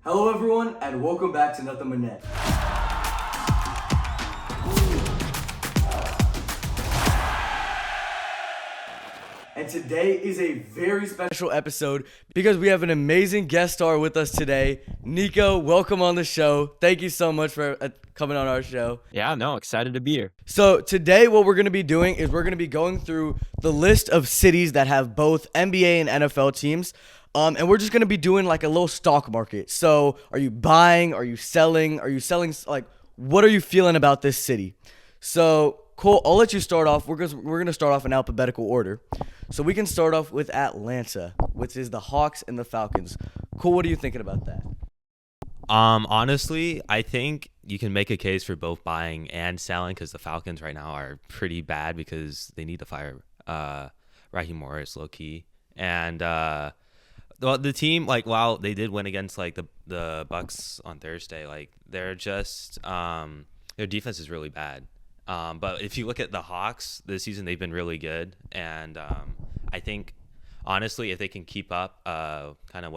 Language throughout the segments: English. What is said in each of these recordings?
Hello, everyone, and welcome back to Nothin but Net. And today is a very special episode because we have an amazing guest star with us today. Nico, welcome on the show. Thank you so much for coming on our show. Yeah, no, excited to be here. So today what we're going to be doing is we're going to be going through the list of cities that have both NBA and NFL teams. And we're just going to be doing like a little stock market. So are you buying? Are you selling? Like, what are you feeling about this city? So, Cole, I'll let you start off. We're going to start off in alphabetical order. So we can start off with Atlanta, which is the Hawks and the Falcons. Cole, what are you thinking about that? Honestly, I think you can make a case for both buying and selling because the Falcons right now are pretty bad because they need to fire Raheem Morris low key. And the team, like, while they did win against like the Bucks on Thursday, like they're just their defense is really bad. But if you look at the Hawks this season, they've been really good, and I think honestly, if they can keep up kind of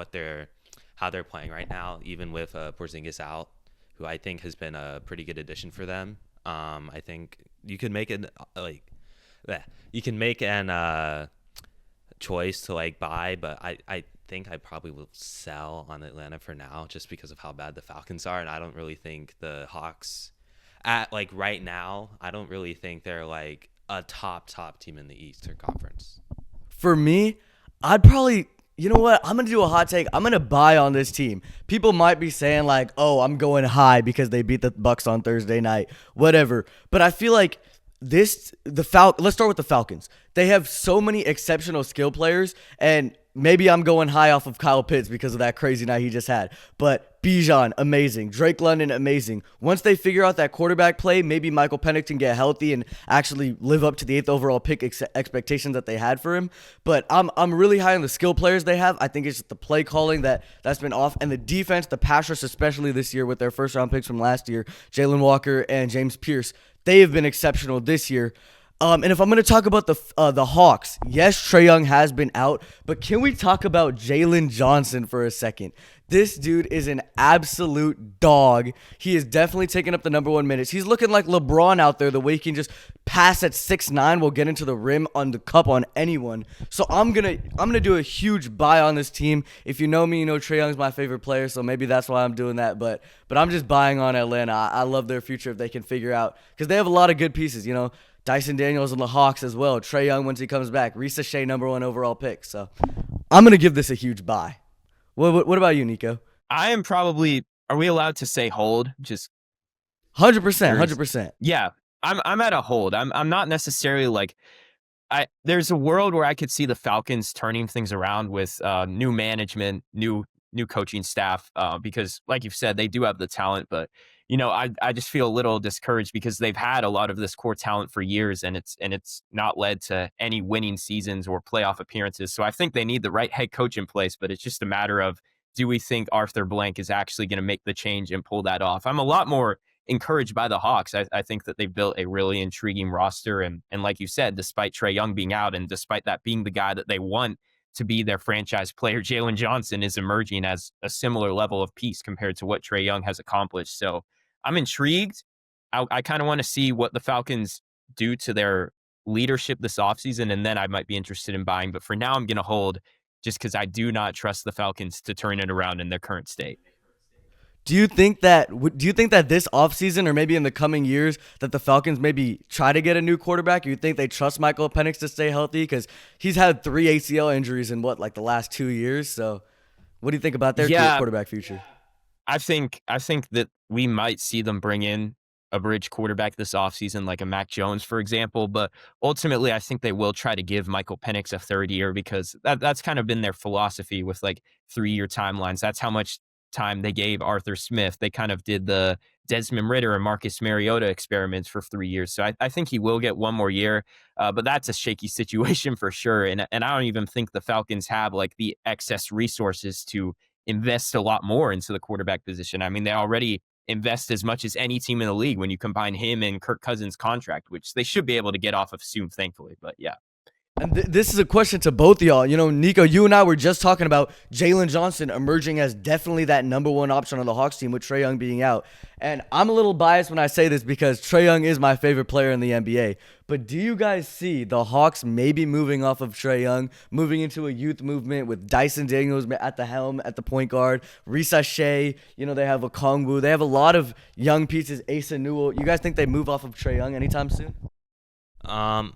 how they're playing right now, even with Porzingis out, who I think has been a pretty good addition for them, I think you can make an choice to like buy, but I think I probably will sell on Atlanta for now, just because of how bad the Falcons are, and I don't really think the Hawks. At like right now, I don't really think they're like a top team in the Eastern Conference. For me, I'd probably, you know what? I'm going to do a hot take. I'm going to buy on this team. People might be saying like, "Oh, I'm going high because they beat the Bucks on Thursday night." Whatever. But I feel like let's start with the Falcons. They have so many exceptional skill players, and maybe I'm going high off of Kyle Pitts because of that crazy night he just had. But Bijan, amazing. Drake London, amazing. Once they figure out that quarterback play, maybe Michael Penix can get healthy and actually live up to the 8th overall pick expectations that they had for him. But I'm really high on the skill players they have. I think it's just the play calling that's been off. And the defense, the pass rush, especially this year with their first-round picks from last year, Jalen Walker and James Pierce, they have been exceptional this year. And if I'm going to talk about the Hawks, yes, Trae Young has been out, but can we talk about Jalen Johnson for a second? This dude is an absolute dog. He is definitely taking up the number one minutes. He's looking like LeBron out there, the way he can just pass at 6'9", will get into the rim on the cup on anyone. So I'm gonna do a huge buy on this team. If you know me, you know Trae Young's my favorite player, so maybe that's why I'm doing that. But I'm just buying on Atlanta. I love their future if they can figure out, because they have a lot of good pieces, you know. Dyson Daniels and the Hawks as well. Trae Young once he comes back. Risa Shea, number one overall pick. So I'm going to give this a huge buy. What about you, Nico? I am probably. Are we allowed to say hold? Just 100%. 100%. Yeah, I'm at a hold. I'm not necessarily like. There's a world where I could see the Falcons turning things around with new management, new coaching staff, because like you've said, they do have the talent, but you know, I just feel a little discouraged because they've had a lot of this core talent for years, and it's not led to any winning seasons or playoff appearances. So I think they need the right head coach in place, but it's just a matter of, do we think Arthur Blank is actually going to make the change and pull that off? I'm a lot more encouraged by the Hawks. I think that they've built a really intriguing roster, and like you said, despite Trae Young being out, and despite that being the guy that they want to be their franchise player, Jalen Johnson is emerging as a similar level of piece compared to what Trae Young has accomplished. So I'm intrigued. I kind of want to see what the Falcons do to their leadership this offseason, and then I might be interested in buying. But for now, I'm going to hold, just because I do not trust the Falcons to turn it around in their current state. Do you think that this offseason or maybe in the coming years that the Falcons maybe try to get a new quarterback? You think they trust Michael Penix to stay healthy? Because he's had 3 ACL injuries in the last 2 years. So what do you think about their quarterback future? I think that we might see them bring in a bridge quarterback this offseason, like a Mac Jones, for example. But ultimately, I think they will try to give Michael Penix a third year, because that's kind of been their philosophy with like 3-year timelines. That's how much time they gave Arthur Smith. They kind of did the Desmond Ridder and Marcus Mariota experiments for 3 years. So I think he will get one more year, but that's a shaky situation for sure. And I don't even think the Falcons have like the excess resources to invest a lot more into the quarterback position. I mean, they already invest as much as any team in the league when you combine him and Kirk Cousins' contract, which they should be able to get off of soon, thankfully. But yeah. And this is a question to both of y'all. You know, Nico, you and I were just talking about Jalen Johnson emerging as definitely that number one option on the Hawks team with Trae Young being out. And I'm a little biased when I say this because Trae Young is my favorite player in the NBA. But do you guys see the Hawks maybe moving off of Trae Young, moving into a youth movement with Dyson Daniels at the helm, at the point guard, Risa Shea, you know, they have a Kongwu. They have a lot of young pieces, Asa Newell. You guys think they move off of Trae Young anytime soon? Um,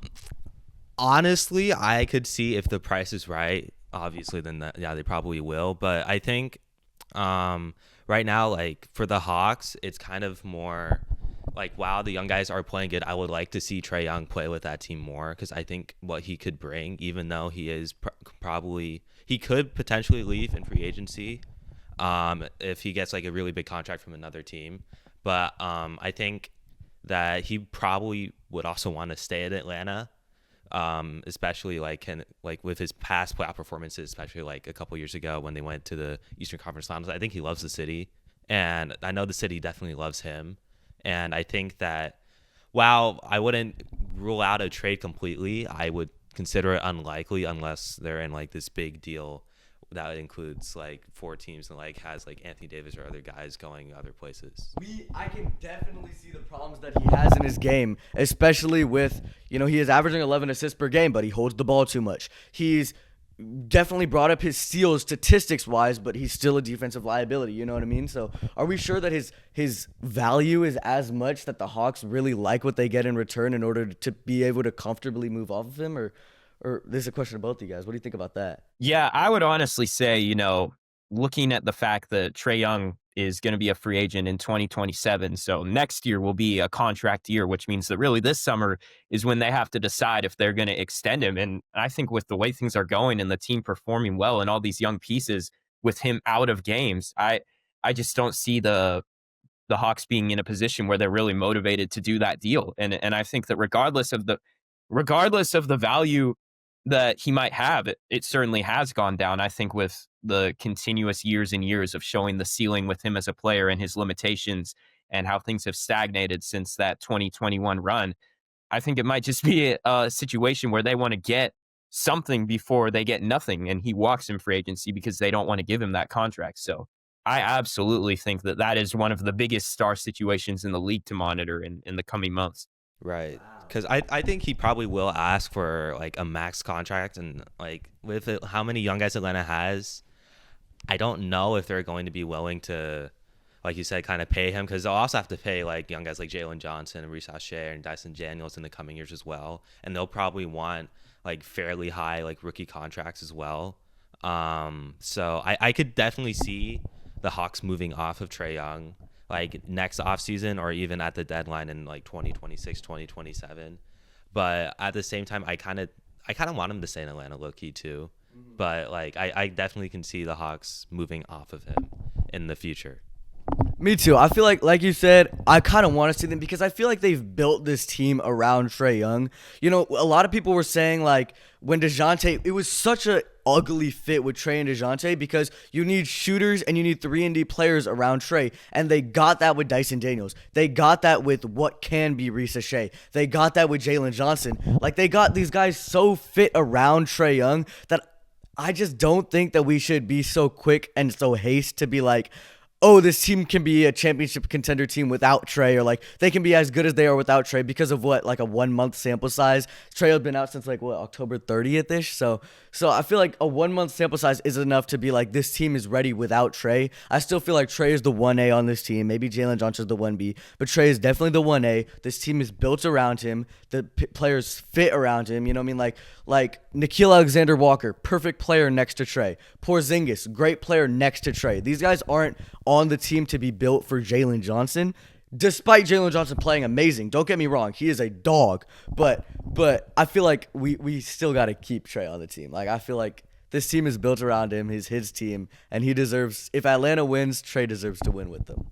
Honestly, I could see if the price is right. Obviously, then yeah, they probably will. But I think right now, like for the Hawks, it's kind of more like, wow, the young guys are playing good. I would like to see Trae Young play with that team more because I think what he could bring, even though he is probably he could potentially leave in free agency, if he gets like a really big contract from another team. But I think that he probably would also want to stay at Atlanta, especially like with his past playoff performances, especially like a couple years ago when they went to the Eastern Conference Finals. I think he loves the city, and I know the city definitely loves him. And I think that while I wouldn't rule out a trade completely, I would consider it unlikely unless they're in like this big deal that includes like four teams and like has like Anthony Davis or other guys going other places. I can definitely see the problems that he has in his game, especially with, you know, he is averaging 11 assists per game, but he holds the ball too much. He's definitely brought up his steals statistics wise, but he's still a defensive liability. You know what I mean? So are we sure that his value is as much that the Hawks really like what they get in return in order to be able to comfortably move off of him? Or this is a question to both of you guys. What do you think about that? Yeah, I would honestly say, you know, looking at the fact that Trae Young is going to be a free agent in 2027, so next year will be a contract year, which means that really this summer is when they have to decide if they're going to extend him. And I think with the way things are going and the team performing well and all these young pieces with him out of games, I just don't see the Hawks being in a position where they're really motivated to do that deal. And I think that regardless of the value that he might have, it certainly has gone down. I think with the continuous years and years of showing the ceiling with him as a player and his limitations and how things have stagnated since that 2021 run, I think it might just be a situation where they want to get something before they get nothing, and he walks in free agency because they don't want to give him that contract. So I absolutely think that that is one of the biggest star situations in the league to monitor in the coming months. Right. Because I think he probably will ask for like a max contract, and like with it, how many young guys Atlanta has, I don't know if they're going to be willing to, like you said, kind of pay him, because they'll also have to pay like young guys like Jalen Johnson and Risa Shea and Dyson Daniels in the coming years as well, and they'll probably want like fairly high like rookie contracts as well. So I could definitely see the Hawks moving off of Trae Young like next offseason or even at the deadline in like 2026, 2027. But at the same time, I kind of want him to stay in Atlanta low key too. But like I definitely can see the Hawks moving off of him in the future. Me too. I feel like you said, I kind of want to see them because I feel like they've built this team around Trae Young. You know, a lot of people were saying like when DeJounte, it was such a ugly fit with Trae and DeJounte because you need shooters and you need 3-and-D players around Trae, and they got that with Dyson Daniels. They got that with what can be Risa Shea. They got that with Jalen Johnson. Like they got these guys so fit around Trae Young that I just don't think that we should be so quick and so haste to be like, oh, this team can be a championship contender team without Trae, or like they can be as good as they are without Trae because of what, like a 1 month sample size. Trae has been out since like what, October 30th ish. So I feel like a 1 month sample size is enough to be like this team is ready without Trae. I still feel like Trae is the 1A on this team. Maybe Jalen Johnson's the 1B, but Trae is definitely the 1A. This team is built around him. The players fit around him. You know what I mean? Like Nickeil Alexander-Walker, perfect player next to Trae. Porzingis, great player next to Trae. These guys aren't on the team to be built for Jalen Johnson, despite Jalen Johnson playing amazing. Don't get me wrong, he is a dog, but I feel like we still got to keep Trae on the team. Like I feel like this team is built around him. He's his team, and he deserves. If Atlanta wins, Trae deserves to win with them.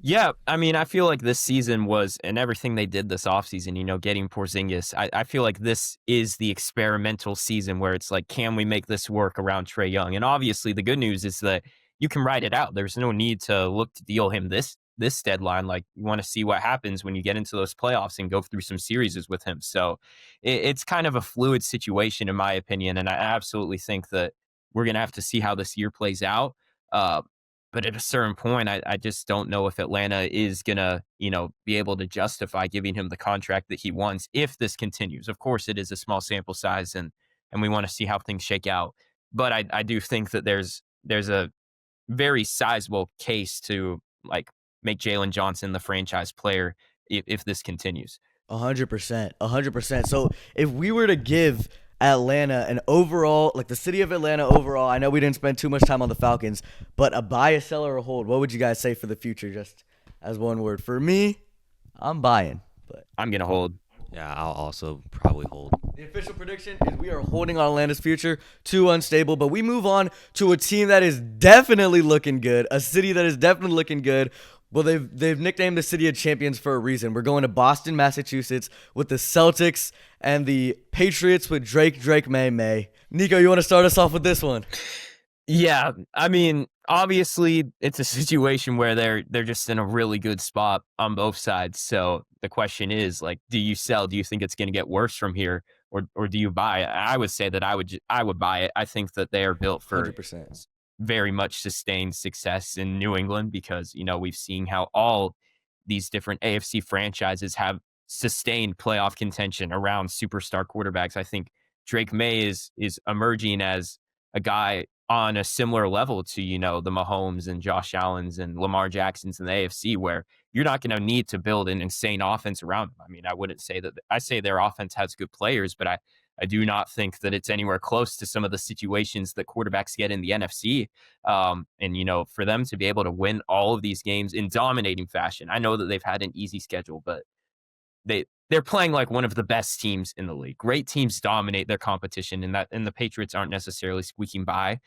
Yeah, I mean, I feel like this season was, and everything they did this offseason, you know, getting Porzingis, I feel like this is the experimental season where it's like, can we make this work around Trae Young? And obviously the good news is that you can ride it out. There's no need to look to deal him this this deadline. Like, you want to see what happens when you get into those playoffs and go through some series with him. So it's kind of a fluid situation, in my opinion. And I absolutely think that we're going to have to see how this year plays out. Uh, but at a certain point, I just don't know if Atlanta is going to, be able to justify giving him the contract that he wants if this continues. Of course, it is a small sample size, and we want to see how things shake out. But I do think that there's a very sizable case to like make Jalen Johnson the franchise player if this continues. 100%, 100%. So if we were to give Atlanta an overall, like the city of Atlanta overall, I know we didn't spend too much time on the Falcons, but a buy, a sell, or a hold, what would you guys say for the future, just as one word? For me, I'm buying, but I'm going to hold. Yeah, I'll also probably hold. The official prediction is we are holding on Atlanta's future. Too unstable, but we move on to a team that is definitely looking good, a city that is definitely looking good. Well, they've nicknamed the city of champions for a reason. We're going to Boston, Massachusetts with the Celtics and the Patriots with Drake, May. Nico, you want to start us off with this one? Yeah, I mean, obviously, it's a situation where they're just in a really good spot on both sides. So the question is, like, do you sell? Do you think it's going to get worse from here, or do you buy? I would say that I would buy it. I think that they are built for 100%. very much sustained success in New England because, we've seen how all these different AFC franchises have sustained playoff contention around superstar quarterbacks. I think Drake May is emerging as a guy on a similar level to, the Mahomes and Josh Allen's and Lamar Jackson's in the AFC, where you're not going to need to build an insane offense around them. I mean, I wouldn't say that. I say their offense has good players, but I do not think that it's anywhere close to some of the situations that quarterbacks get in the NFC. And, for them to be able to win all of these games in dominating fashion, I know that they've had an easy schedule, but they're playing like one of the best teams in the league. Great teams dominate their competition, and the Patriots aren't necessarily squeaking by.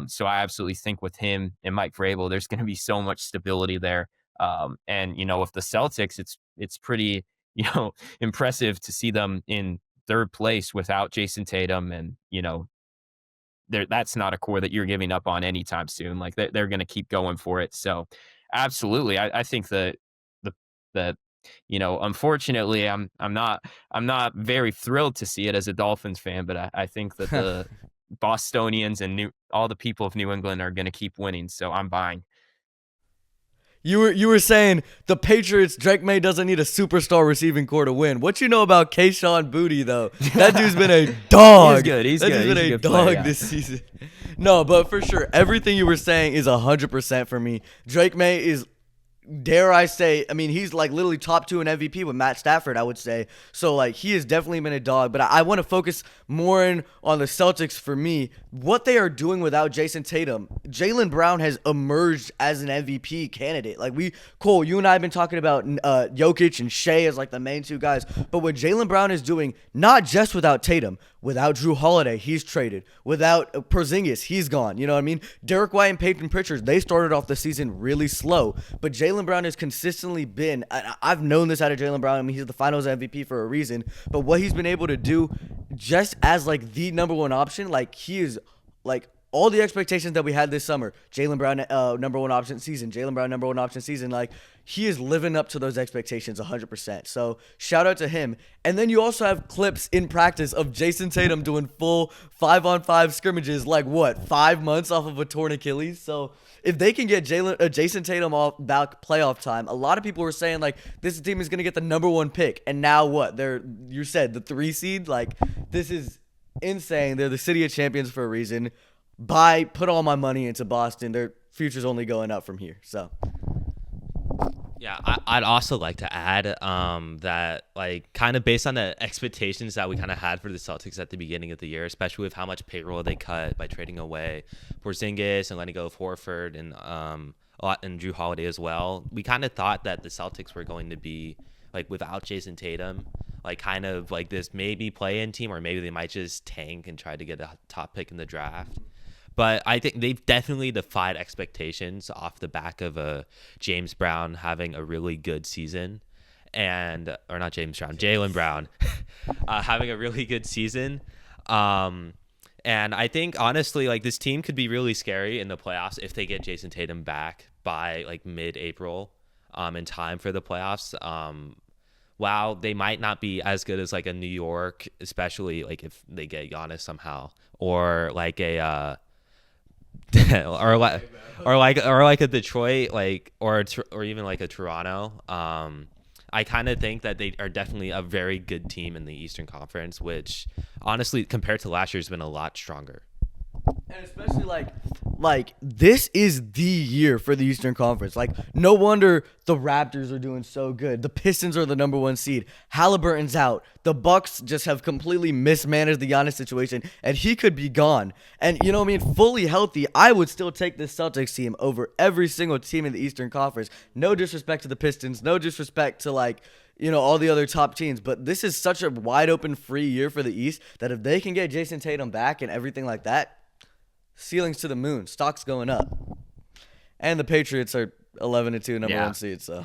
So I absolutely think with him and Mike Vrabel, there's going to be so much stability there. And with the Celtics, it's pretty impressive to see them in third place without Jason Tatum, and that's not a core that you're giving up on anytime soon. Like they're going to keep going for it. So absolutely, I think that the unfortunately, I'm not very thrilled to see it as a Dolphins fan, but I think that the Bostonians and all the people of New England are going to keep winning. So I'm buying. You were saying the Patriots, Drake May doesn't need a superstar receiving core to win. What you know about Kayshon Boutte, though? That dude's been a dog. He's good. He's that good. dude's been a dog player, this season. No, but for sure, everything you were saying is 100% for me. Drake May is, dare I say, I mean, he's like literally top 2 in MVP with Matt Stafford, I would say. So like he has definitely been a dog, but I want to focus more on the Celtics for me. What they are doing without Jason Tatum, Jaylen Brown has emerged as an MVP candidate. Like Cole, you and I have been talking about Jokic and Shai as like the main 2 guys, but what Jaylen Brown is doing, not just without Tatum, without Drew Holiday, he's traded. Without Porzingis, he's gone. You know what I mean? Derek White and Peyton Pritchard, they started off the season really slow, but Jaylen Brown has consistently been, I've known this out of Jaylen Brown. I mean, he's the finals MVP for a reason, but what he's been able to do just as like the number 1 option, like he is like all the expectations that we had this summer, Jaylen Brown number 1 option season, Jaylen Brown number 1 option season, like he is living up to those expectations 100%. So shout out to him. And then you also have clips in practice of Jason Tatum doing full 5-on-5 scrimmages, like 5 months off of a torn Achilles. So if they can get Jason Tatum off back playoff time, a lot of people were saying like this team is going to get the number 1 pick. And now what? You said the 3 seed. Like this is insane. They're the city of champions for a reason. Put all my money into Boston. Their future's only going up from here. So yeah, I'd also like to add that like kind of based on the expectations that we kind of had for the Celtics at the beginning of the year, especially with how much payroll they cut by trading away Porzingis and letting go of Horford and Drew Holiday as well. We kind of thought that the Celtics were going to be like without Jason Tatum, like kind of like this maybe play-in team, or maybe they might just tank and try to get a top pick in the draft. But I think they've definitely defied expectations off the back of James Brown having a really good season. Jaylen Brown having a really good season. And I think, honestly, like this team could be really scary in the playoffs if they get Jason Tatum back by like mid-April. in time for the playoffs. While they might not be as good as like a New York, especially like if they get Giannis somehow, or like a or like a Detroit, like or even like a Toronto. I kind of think that they are definitely a very good team in the Eastern Conference, which honestly compared to last year has been a lot stronger. And especially like this is the year for the Eastern Conference. Like, no wonder the Raptors are doing so good. The Pistons are the number 1 seed. Halliburton's out. The Bucks just have completely mismanaged the Giannis situation, and he could be gone. And you know what I mean? Fully healthy, I would still take this Celtics team over every single team in the Eastern Conference. No disrespect to the Pistons. No disrespect to all the other top teams. But this is such a wide open free year for the East that if they can get Jason Tatum back and everything like that, ceilings to the moon, stocks going up. And the Patriots are 11-2, number 1 seed. So,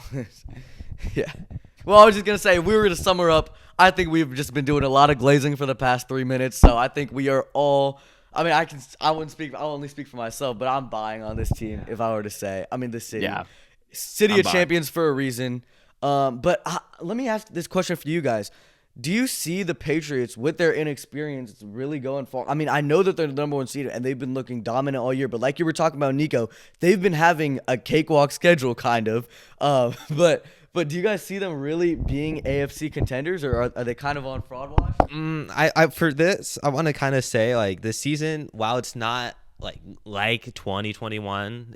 yeah. Well, I was just going to say, if we were to sum her up, I think we've just been doing a lot of glazing for the past 3 minutes. So I think we are all, I mean, I'll only speak for myself, but I'm buying on this team if I were to say. I mean, the city. Yeah. City of champions for a reason. But let me ask this question for you guys. Do you see the Patriots with their inexperience really going far? I mean, I know that they're the number 1 seed and they've been looking dominant all year, but like you were talking about, Nico, they've been having a cakewalk schedule kind of. But do you guys see them really being AFC contenders, or are they kind of on fraud watch? For this, I want to kind of say like this season, while it's not like 2021,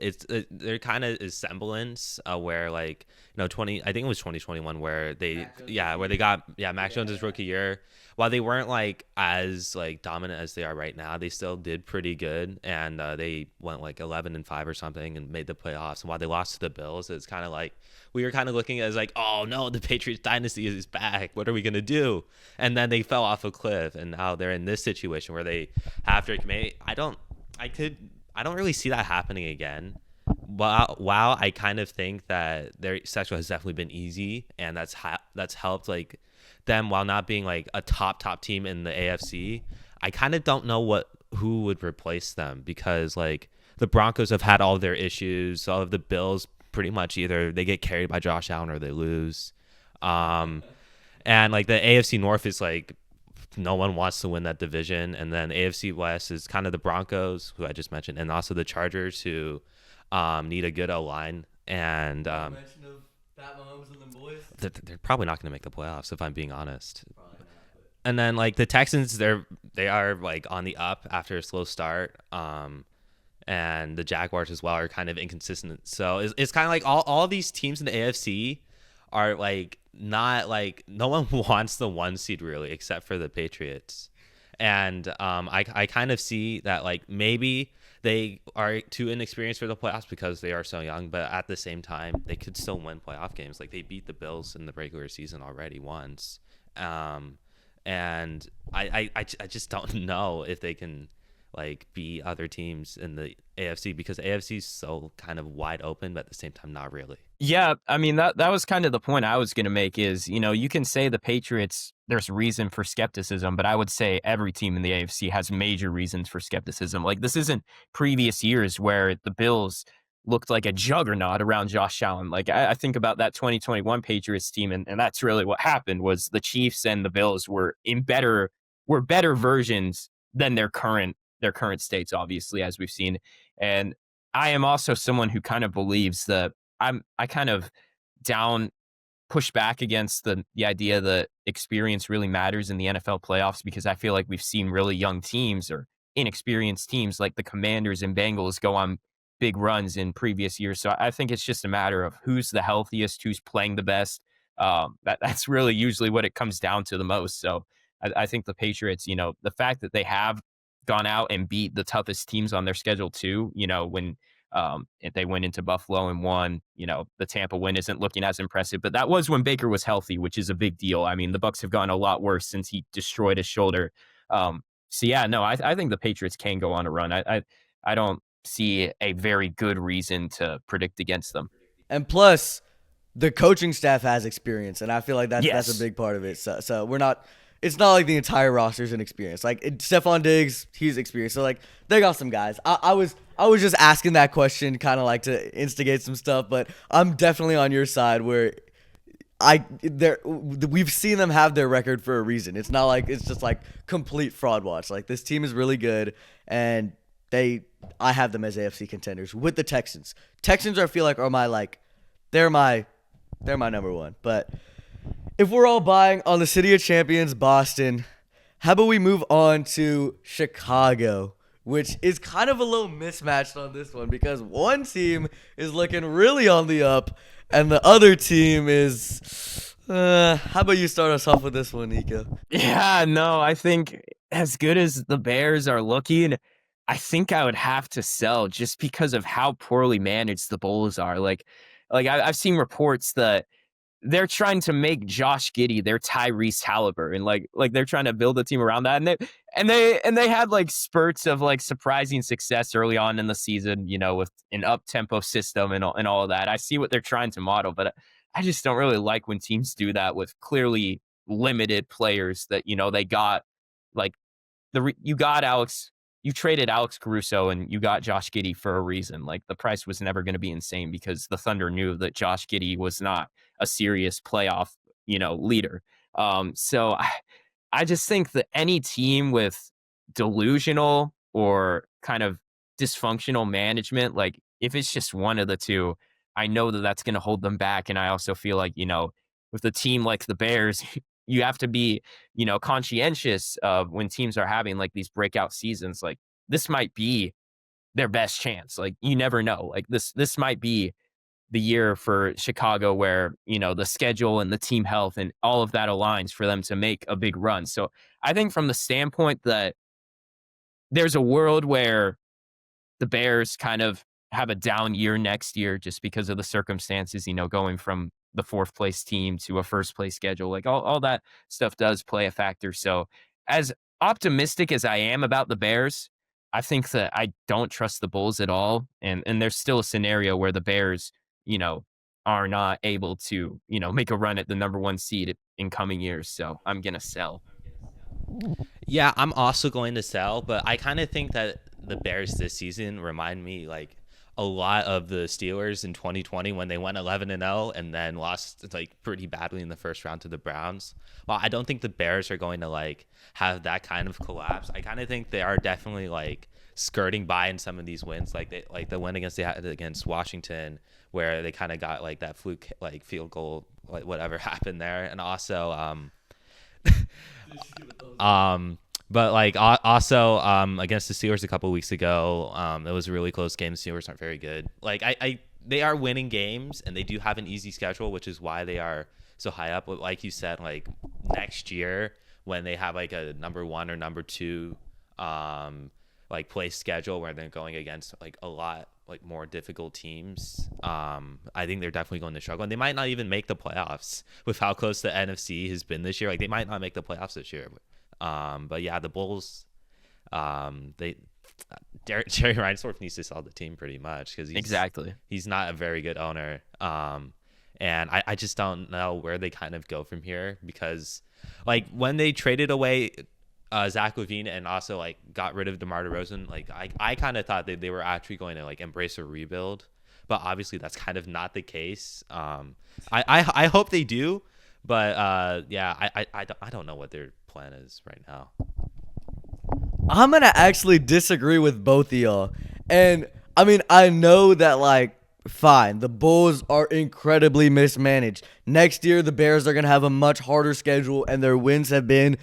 they're kind of a semblance where I think it was 2021 where they got Mac Jones' rookie year. While they weren't as dominant as they are right now, they still did pretty good, and they went 11-5 or something and made the playoffs. And while they lost to the Bills, it's kind of like we were kind of looking at it as oh no, the Patriots dynasty is back. What are we gonna do? And then they fell off a cliff, and now they're in this situation where they have Drake May. I don't really see that happening again. While I kind of think that their schedule has definitely been easy, and that's helped them while not being a top team in the AFC. I kind of don't know who would replace them, because the Broncos have had all of their issues. All of the Bills pretty much either they get carried by Josh Allen or they lose. And the AFC North is no one wants to win that division. And then AFC West is kind of the Broncos, who I just mentioned, and also the Chargers, who need a good O-line. And mention of Pat Mahomes and the boys. They're probably not going to make the playoffs, if I'm being honest. And then the Texans, they are on the up after a slow start. And the Jaguars as well are kind of inconsistent. So it's kind of all these teams in the AFC are not no one wants the 1 seed really, except for the Patriots. And I kind of see that maybe they are too inexperienced for the playoffs because they are so young, but at the same time they could still win playoff games. They beat the Bills in the regular season already once. And I just don't know if they can beat other teams in the AFC, because the AFC is so kind of wide open, but at the same time not really. Yeah, I mean, that was kind of the point I was going to make is, you can say the Patriots, there's reason for skepticism, but I would say every team in the AFC has major reasons for skepticism. This isn't previous years where the Bills looked like a juggernaut around Josh Allen. I think about that 2021 Patriots team, and that's really what happened. Was the Chiefs and the Bills were better versions than their current states, obviously, as we've seen. And I am also someone who kind of believes that I kind of push back against the idea that experience really matters in the NFL playoffs, because I feel like we've seen really young teams or inexperienced teams like the Commanders and Bengals go on big runs in previous years. So I think it's just a matter of who's the healthiest, who's playing the best. That's really usually what it comes down to the most. So I think the Patriots, the fact that they have gone out and beat the toughest teams on their schedule too, when if they went into Buffalo and won, the Tampa win isn't looking as impressive, but that was when Baker was healthy, which is a big deal. I mean, the Bucs have gone a lot worse since he destroyed his shoulder. So yeah, no, I think the Patriots can go on a run. I don't see a very good reason to predict against them. And plus, the coaching staff has experience, and I feel like that's a big part of it. So we're not it's not like the entire roster's inexperienced. Like Stephon Diggs, he's experienced. So like they got some guys. I was just asking that question kind of like to instigate some stuff, but I'm definitely on your side where we've seen them have their record for a reason. It's not like it's just like complete fraud watch. Like this team is really good, and I have them as AFC contenders with the Texans. Texans I feel like are they're my number one. But if we're all buying on the City of Champions, Boston, how about we move on to Chicago, which is kind of a little mismatched on this one because one team is looking really on the up and the other team is how about you start us off with this one, Nico? Yeah, no, I think as good as the Bears are looking, I think I would have to sell just because of how poorly managed the Bulls are. I've seen reports that they're trying to make Josh Giddey their Tyrese Halliburton, like they're trying to build a team around that, and they had like spurts of like surprising success early on in the season, with an up tempo system and all of that. I see what they're trying to model, but I just don't really like when teams do that with clearly limited players that they got like you traded Alex Caruso and you got Josh Giddey for a reason. Like the price was never going to be insane because the Thunder knew that Josh Giddey was not a serious playoff, leader. So I just think that any team with delusional or kind of dysfunctional management, like if it's just one of the two, I know that that's going to hold them back. And I also feel like, with a team like the Bears, you have to be, conscientious of when teams are having like these breakout seasons. Like this might be their best chance. Like you never know. Like this might be the year for Chicago where, the schedule and the team health and all of that aligns for them to make a big run. So I think from the standpoint that there's a world where the Bears kind of have a down year next year just because of the circumstances, going from the fourth place team to a first place schedule, like all that stuff does play a factor. So as optimistic as I am about the Bears, I think that I don't trust the Bulls at all. And there's still a scenario where the Bears, are not able to, make a run at the number one seed in coming years. So I'm going to sell. Yeah, I'm also going to sell, but I kind of think that the Bears this season remind me like a lot of the Steelers in 2020 when they went 11-0 and then lost like pretty badly in the first round to the Browns. Well, I don't think the Bears are going to like have that kind of collapse. I kind of think they are definitely like skirting by in some of these wins, like the win against Washington, where they kind of got like that fluke like field goal, like whatever happened there, and also but like also against the Steelers a couple of weeks ago, it was a really close game. The Steelers aren't very good. Like they are winning games and they do have an easy schedule, which is why they are so high up. But like you said, like next year when they have like a number one or number two like place schedule where they're going against like a lot like more difficult teams, I think they're definitely going to struggle, and they might not even make the playoffs with how close the NFC has been this year. Like they might not make the playoffs this year. But yeah, the Bulls, Jerry Reinsdorf needs to sell the team pretty much because he's not a very good owner. And I just don't know where they kind of go from here, because like when they traded away Zach LaVine and also like got rid of DeMar DeRozan, like I kind of thought that they were actually going to like embrace a rebuild, but obviously that's kind of not the case. I hope they do, but yeah, I don't know what their plan is right now. I'm gonna actually disagree with both of y'all, and I mean I know that like fine, the Bulls are incredibly mismanaged. Next year the Bears are gonna have a much harder schedule, and their wins have been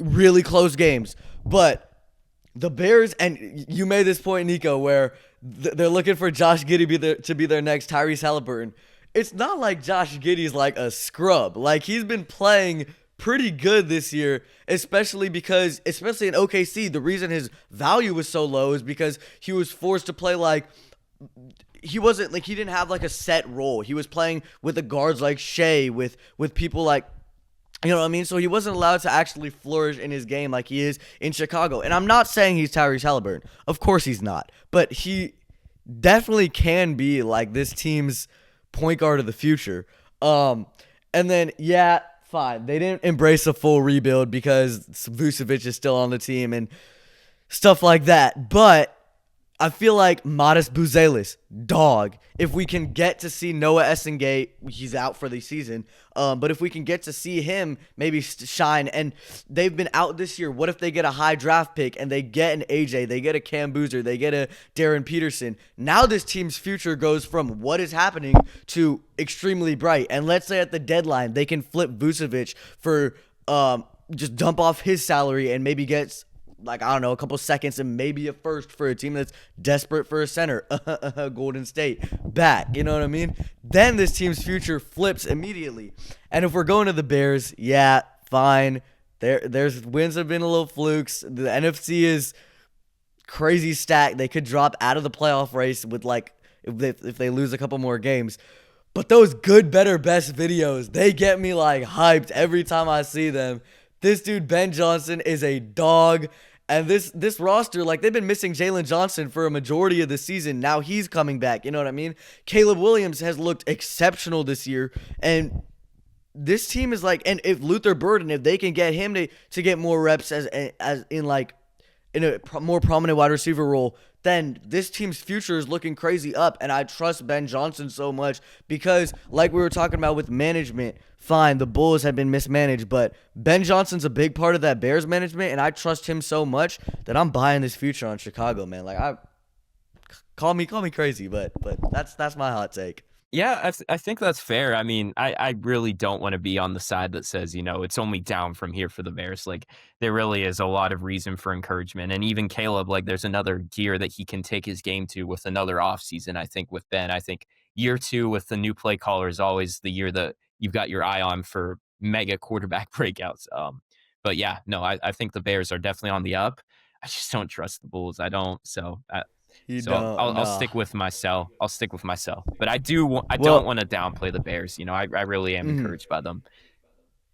really close games. But the Bears, and you made this point, Nico, where they're looking for Josh Giddey to be their next Tyrese Halliburton. It's not like Josh Giddey's like a scrub. Like he's been playing pretty good this year, especially in OKC, the reason his value was so low is because he was forced to play like he didn't have like a set role. He was playing with the guards like Shai, with people like, you know what I mean? So he wasn't allowed to actually flourish in his game like he is in Chicago. And I'm not saying he's Tyrese Halliburton. Of course he's not. But he definitely can be like this team's point guard of the future. And then, yeah, fine. They didn't embrace a full rebuild because Vucevic is still on the team and stuff like that. But I feel like Modest Buzelis, dog. If we can get to see Noah Essengate, he's out for the season. But if we can get to see him maybe shine, and they've been out this year, what if they get a high draft pick and they get an AJ, they get a Cam Boozer, they get a Darren Peterson? Now this team's future goes from what is happening to extremely bright. And let's say at the deadline they can flip Vucevic for just dump off his salary and maybe get, like, I don't know, a couple seconds and maybe a first for a team that's desperate for a center. Golden State back. You know what I mean? Then this team's future flips immediately. And if we're going to the Bears, yeah, fine. There's wins have been a little flukes. The NFC is crazy stacked. They could drop out of the playoff race with, like, if they lose a couple more games. But those good, better, best videos, they get me, like, hyped every time I see them. This dude, Ben Johnson, is a dog. And this roster, like, they've been missing Jalen Johnson for a majority of the season. Now he's coming back. You know what I mean? Caleb Williams has looked exceptional this year. And this team is like, and if Luther Burden, if they can get him to get more reps as in, like, in a more prominent wide receiver role, then this team's future is looking crazy up. And I trust Ben Johnson so much because, like we were talking about with management, fine, the Bulls have been mismanaged, but Ben Johnson's a big part of that Bears management, and I trust him so much that I'm buying this future on Chicago, man. Like, call me crazy, but that's my hot take. Yeah, I think that's fair. I mean, I really don't want to be on the side that says, it's only down from here for the Bears. Like, there really is a lot of reason for encouragement. And even Caleb, like, there's another gear that he can take his game to with another offseason, I think, with Ben. I think year 2 with the new play caller is always the year that you've got your eye on for mega quarterback breakouts. But yeah, no, I think the Bears are definitely on the up. I just don't trust the Bulls. I don't. So I'll stick with myself. But I don't want to downplay the Bears. I really am encouraged by them.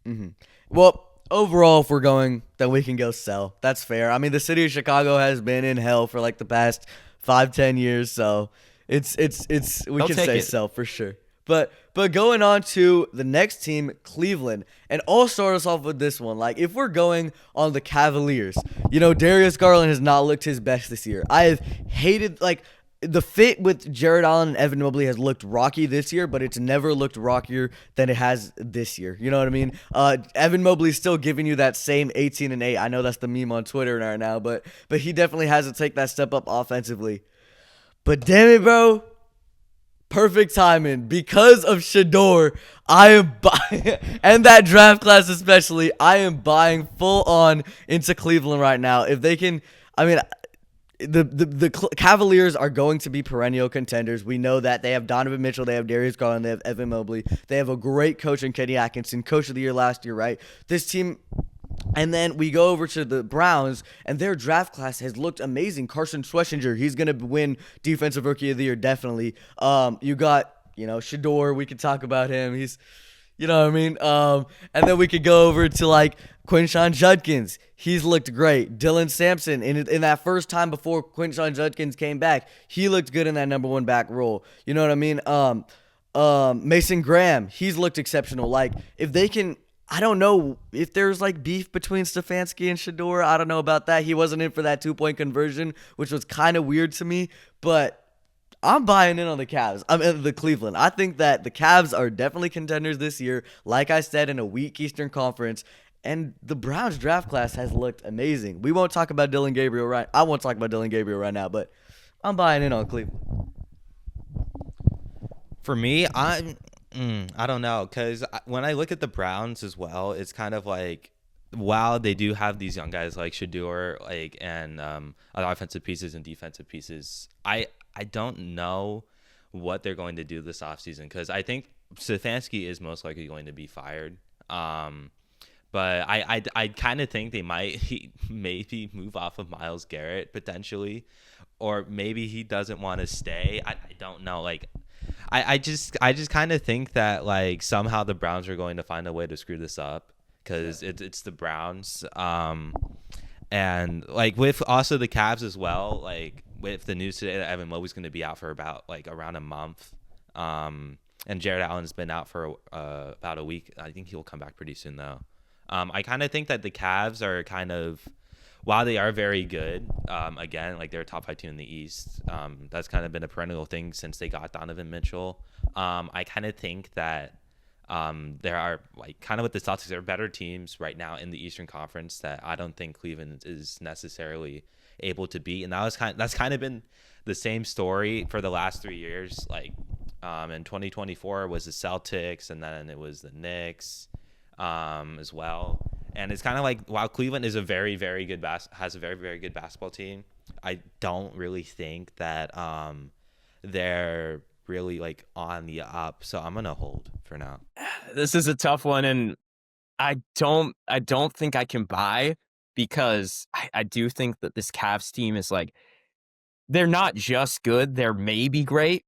Mm-hmm. Well, overall, if we're going, then we can go sell. That's fair. I mean, the city of Chicago has been in hell for like the past 5-10 years, so it's we can say sell for sure. But going on to the next team, Cleveland, and I'll start us off with this one. Like, if we're going on the Cavaliers, Darius Garland has not looked his best this year. I have hated, like, the fit with Jared Allen and Evan Mobley has looked rocky this year, but it's never looked rockier than it has this year. You know what I mean? Evan Mobley's still giving you that same 18-8. I know that's the meme on Twitter right now, but he definitely has to take that step up offensively. But damn it, bro. Perfect timing. Because of Shedeur, I am buying, and that draft class especially, I am buying full on into Cleveland right now. If they can, I mean, the Cavaliers are going to be perennial contenders. We know that. They have Donovan Mitchell, they have Darius Garland, they have Evan Mobley. They have a great coach in Kenny Atkinson, coach of the year last year, right? This team. And then we go over to the Browns, and their draft class has looked amazing. Carson Schwarzenegger, he's going to win Defensive Rookie of the Year, definitely. You got, Shedeur. We could talk about him. He's, you know what I mean? And then we could go over to, like, Quinshon Judkins. He's looked great. Dylan Sampson, in that first time before Quinshon Judkins came back, he looked good in that number 1 back role. You know what I mean? Mason Graham, he's looked exceptional. Like, if they can... I don't know if there's, like, beef between Stefanski and Shedeur. I don't know about that. He wasn't in for that 2-point conversion, which was kind of weird to me. But I'm buying in on the Cavs. I'm in the Cleveland. I think that the Cavs are definitely contenders this year. Like I said, in a weak Eastern Conference. And the Browns draft class has looked amazing. We won't talk about Dylan Gabriel right. I won't talk about Dylan Gabriel right now, but I'm buying in on Cleveland. For me, I don't know, because when I look at the Browns as well, it's kind of like, wow, they do have these young guys like Shedeur, like, and other offensive pieces and defensive pieces. I don't know what they're going to do this offseason, because I think Stefanski is most likely going to be fired. But I kind of think they might maybe move off of Myles Garrett potentially, or maybe he doesn't want to stay. I don't know, like. I just kind of think that, like, somehow the Browns are going to find a way to screw this up, because it's the Browns. And, like, with also the Cavs as well, like, with the news today that Evan Mobley's going to be out for about, like, around a month. And Jared Allen's been out for about a week. I think he'll come back pretty soon, though. I kind of think that the Cavs are kind of, while they are very good, again, like they're a top 5 team in the East. That's kind of been a perennial thing since they got Donovan Mitchell. I kind of think that there are, like, kind of with the Celtics, there are better teams right now in the Eastern Conference that I don't think Cleveland is necessarily able to beat. And that's kind of been the same story for the last 3 years. Like, in 2024 was the Celtics, and then it was the Knicks as well. And it's kind of like, while Cleveland is a very, very good has a very, very good basketball team, I don't really think that they're really like on the up. So I'm gonna hold for now. This is a tough one, and I don't think I can buy, because I do think that this Cavs team is like, they're not just good, they're maybe great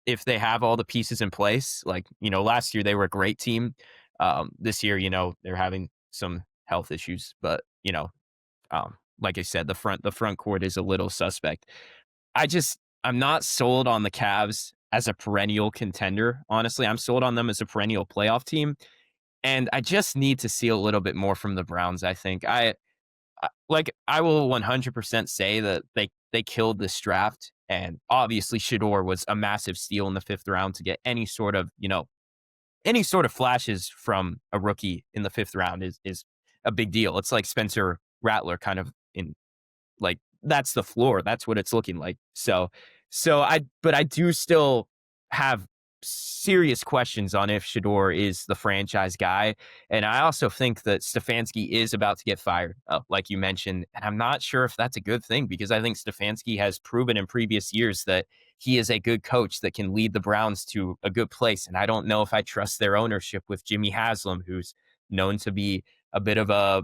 if they have all the pieces in place. Like, last year they were a great team. This year, they're having some health issues, but like I said, the front court is a little suspect. I'm not sold on the Cavs as a perennial contender. Honestly, I'm sold on them as a perennial playoff team, and I just need to see a little bit more from the Browns. I think I will 100% say that they killed this draft, and obviously Shador was a massive steal in the 5th round to get any sort of flashes from a rookie in the 5th round is a big deal. It's like Spencer Rattler kind of in, like, that's the floor. That's what it's looking like. But I do still have serious questions on if Shador is the franchise guy. And I also think that Stefanski is about to get fired, like you mentioned. And I'm not sure if that's a good thing, because I think Stefanski has proven in previous years that he is a good coach that can lead the Browns to a good place. And I don't know if I trust their ownership with Jimmy Haslam, who's known to be a bit of a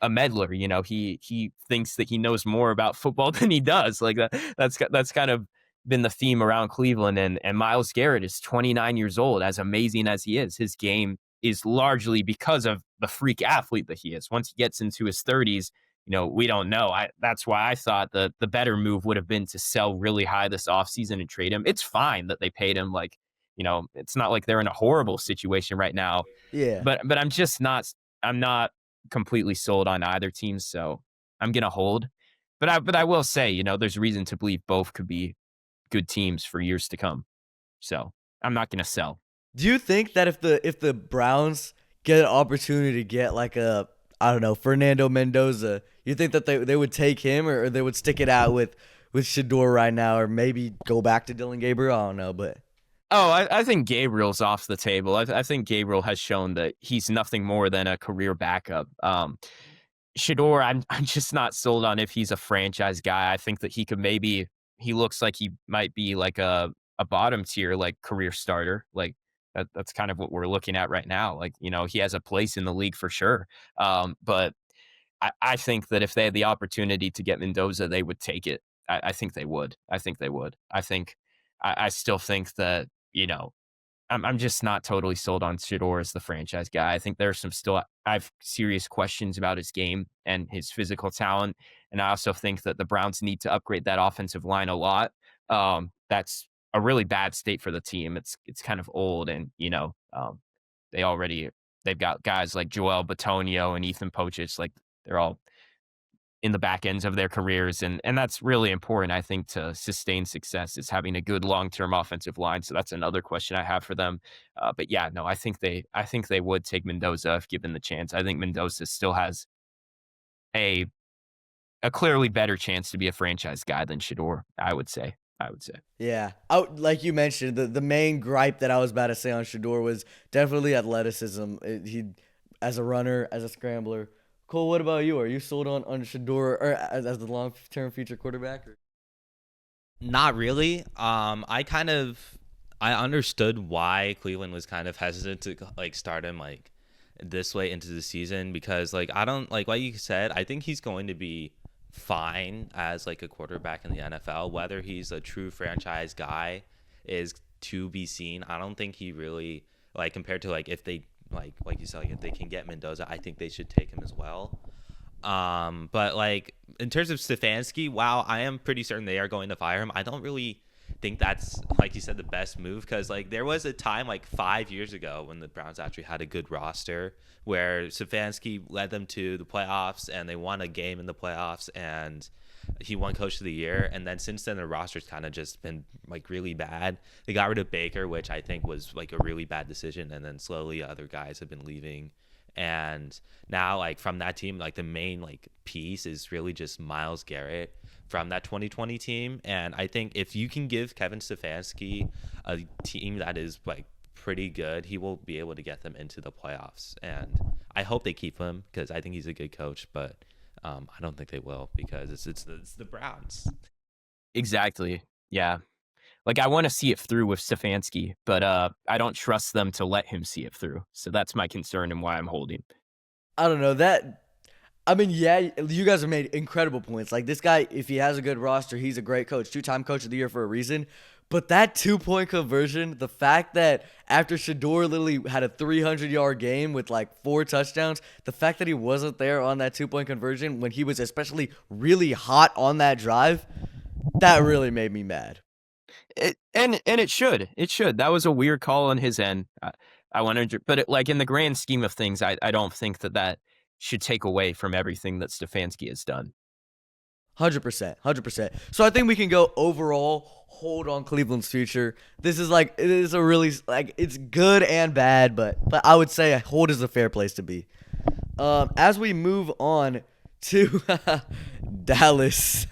meddler. He thinks that he knows more about football than he does. Like that's kind of been the theme around Cleveland. And Myles Garrett is 29 years old. As amazing as he is, his game is largely because of the freak athlete that he is. Once he gets into his 30s, we don't know. That's why I thought the better move would have been to sell really high this offseason and trade him. It's fine that they paid him. Like, it's not like they're in a horrible situation right now. Yeah. But I'm not completely sold on either team, so I'm gonna hold. But I will say, there's reason to believe both could be good teams for years to come. So I'm not gonna sell. Do you think that if the Browns get an opportunity to get like a, I don't know, Fernando Mendoza, you think that they would take him, or they would stick it out with Shador right now, or maybe go back to Dylan Gabriel? I don't know, but Oh, I think Gabriel's off the table. I think Gabriel has shown that he's nothing more than a career backup. Shador, I'm just not sold on if he's a franchise guy. I think that he looks like he might be like a bottom tier, like, career starter. Like, that's kind of what we're looking at right now. Like, he has a place in the league for sure. But I think that if they had the opportunity to get Mendoza, they would take it. I think they would. I still think that, I'm just not totally sold on Shador as the franchise guy. I think there's I have serious questions about his game and his physical talent. And I also think that the Browns need to upgrade that offensive line a lot. That's a really bad state for the team. It's kind of old, and, they've got guys like Joel Bitonio and Ethan Pochich. Like, they're all in the back ends of their careers. And that's really important, I think, to sustain success, is having a good long-term offensive line. So that's another question I have for them. But yeah, no, I think they would take Mendoza if given the chance. I think Mendoza still has a clearly better chance to be a franchise guy than Shador, I would say. yeah. Like you mentioned, the main gripe that I was about to say on Shador was definitely athleticism. He, as a runner, as a scrambler. Cole, what about you? Are you sold on Shador, or as the long-term future quarterback? Or? Not really. I understood why Cleveland was kind of hesitant to like start him like this way into the season, because like I don't like what you said. I think he's going to be fine as like a quarterback in the NFL. Whether he's a true franchise guy is to be seen. I don't think he really, like, compared to like if they like you said, like if they can get Mendoza, I think they should take him as well. But like in terms of Stefanski, wow, I am pretty certain they are going to fire him. I don't really think that's, like you said, the best move, because like there was a time like 5 years ago when the Browns actually had a good roster where Stefanski led them to the playoffs and they won a game in the playoffs and he won Coach of the Year. And then since then the roster's kind of just been like really bad. They got rid of Baker, which I think was like a really bad decision, and then slowly other guys have been leaving. And now, like, from that team, like the main like piece is really just Myles Garrett from that 2020 team. And I think if you can give Kevin Stefanski a team that is like pretty good, he will be able to get them into the playoffs. And I hope they keep him because I think he's a good coach, but I don't think they will because it's the Browns. Exactly. Yeah. Like, I want to see it through with Stefanski, but I don't trust them to let him see it through. So that's my concern and why I'm holding. I don't know that. I mean, yeah, you guys have made incredible points. Like, this guy, if he has a good roster, he's a great coach, 2-time Coach of the Year for a reason. But that 2-point conversion, the fact that after Shador literally had a 300-yard game with like 4 touchdowns, the fact that he wasn't there on that 2-point conversion when he was especially really hot on that drive, that really made me mad. And it should. That was a weird call on his end. I wanted, but like in the grand scheme of things, I don't think that should take away from everything that Stefanski has done. 100%. So I think we can go overall hold on Cleveland's future. This is like, it is a really, like, it's good and bad, but I would say a hold is a fair place to be. As we move on to Dallas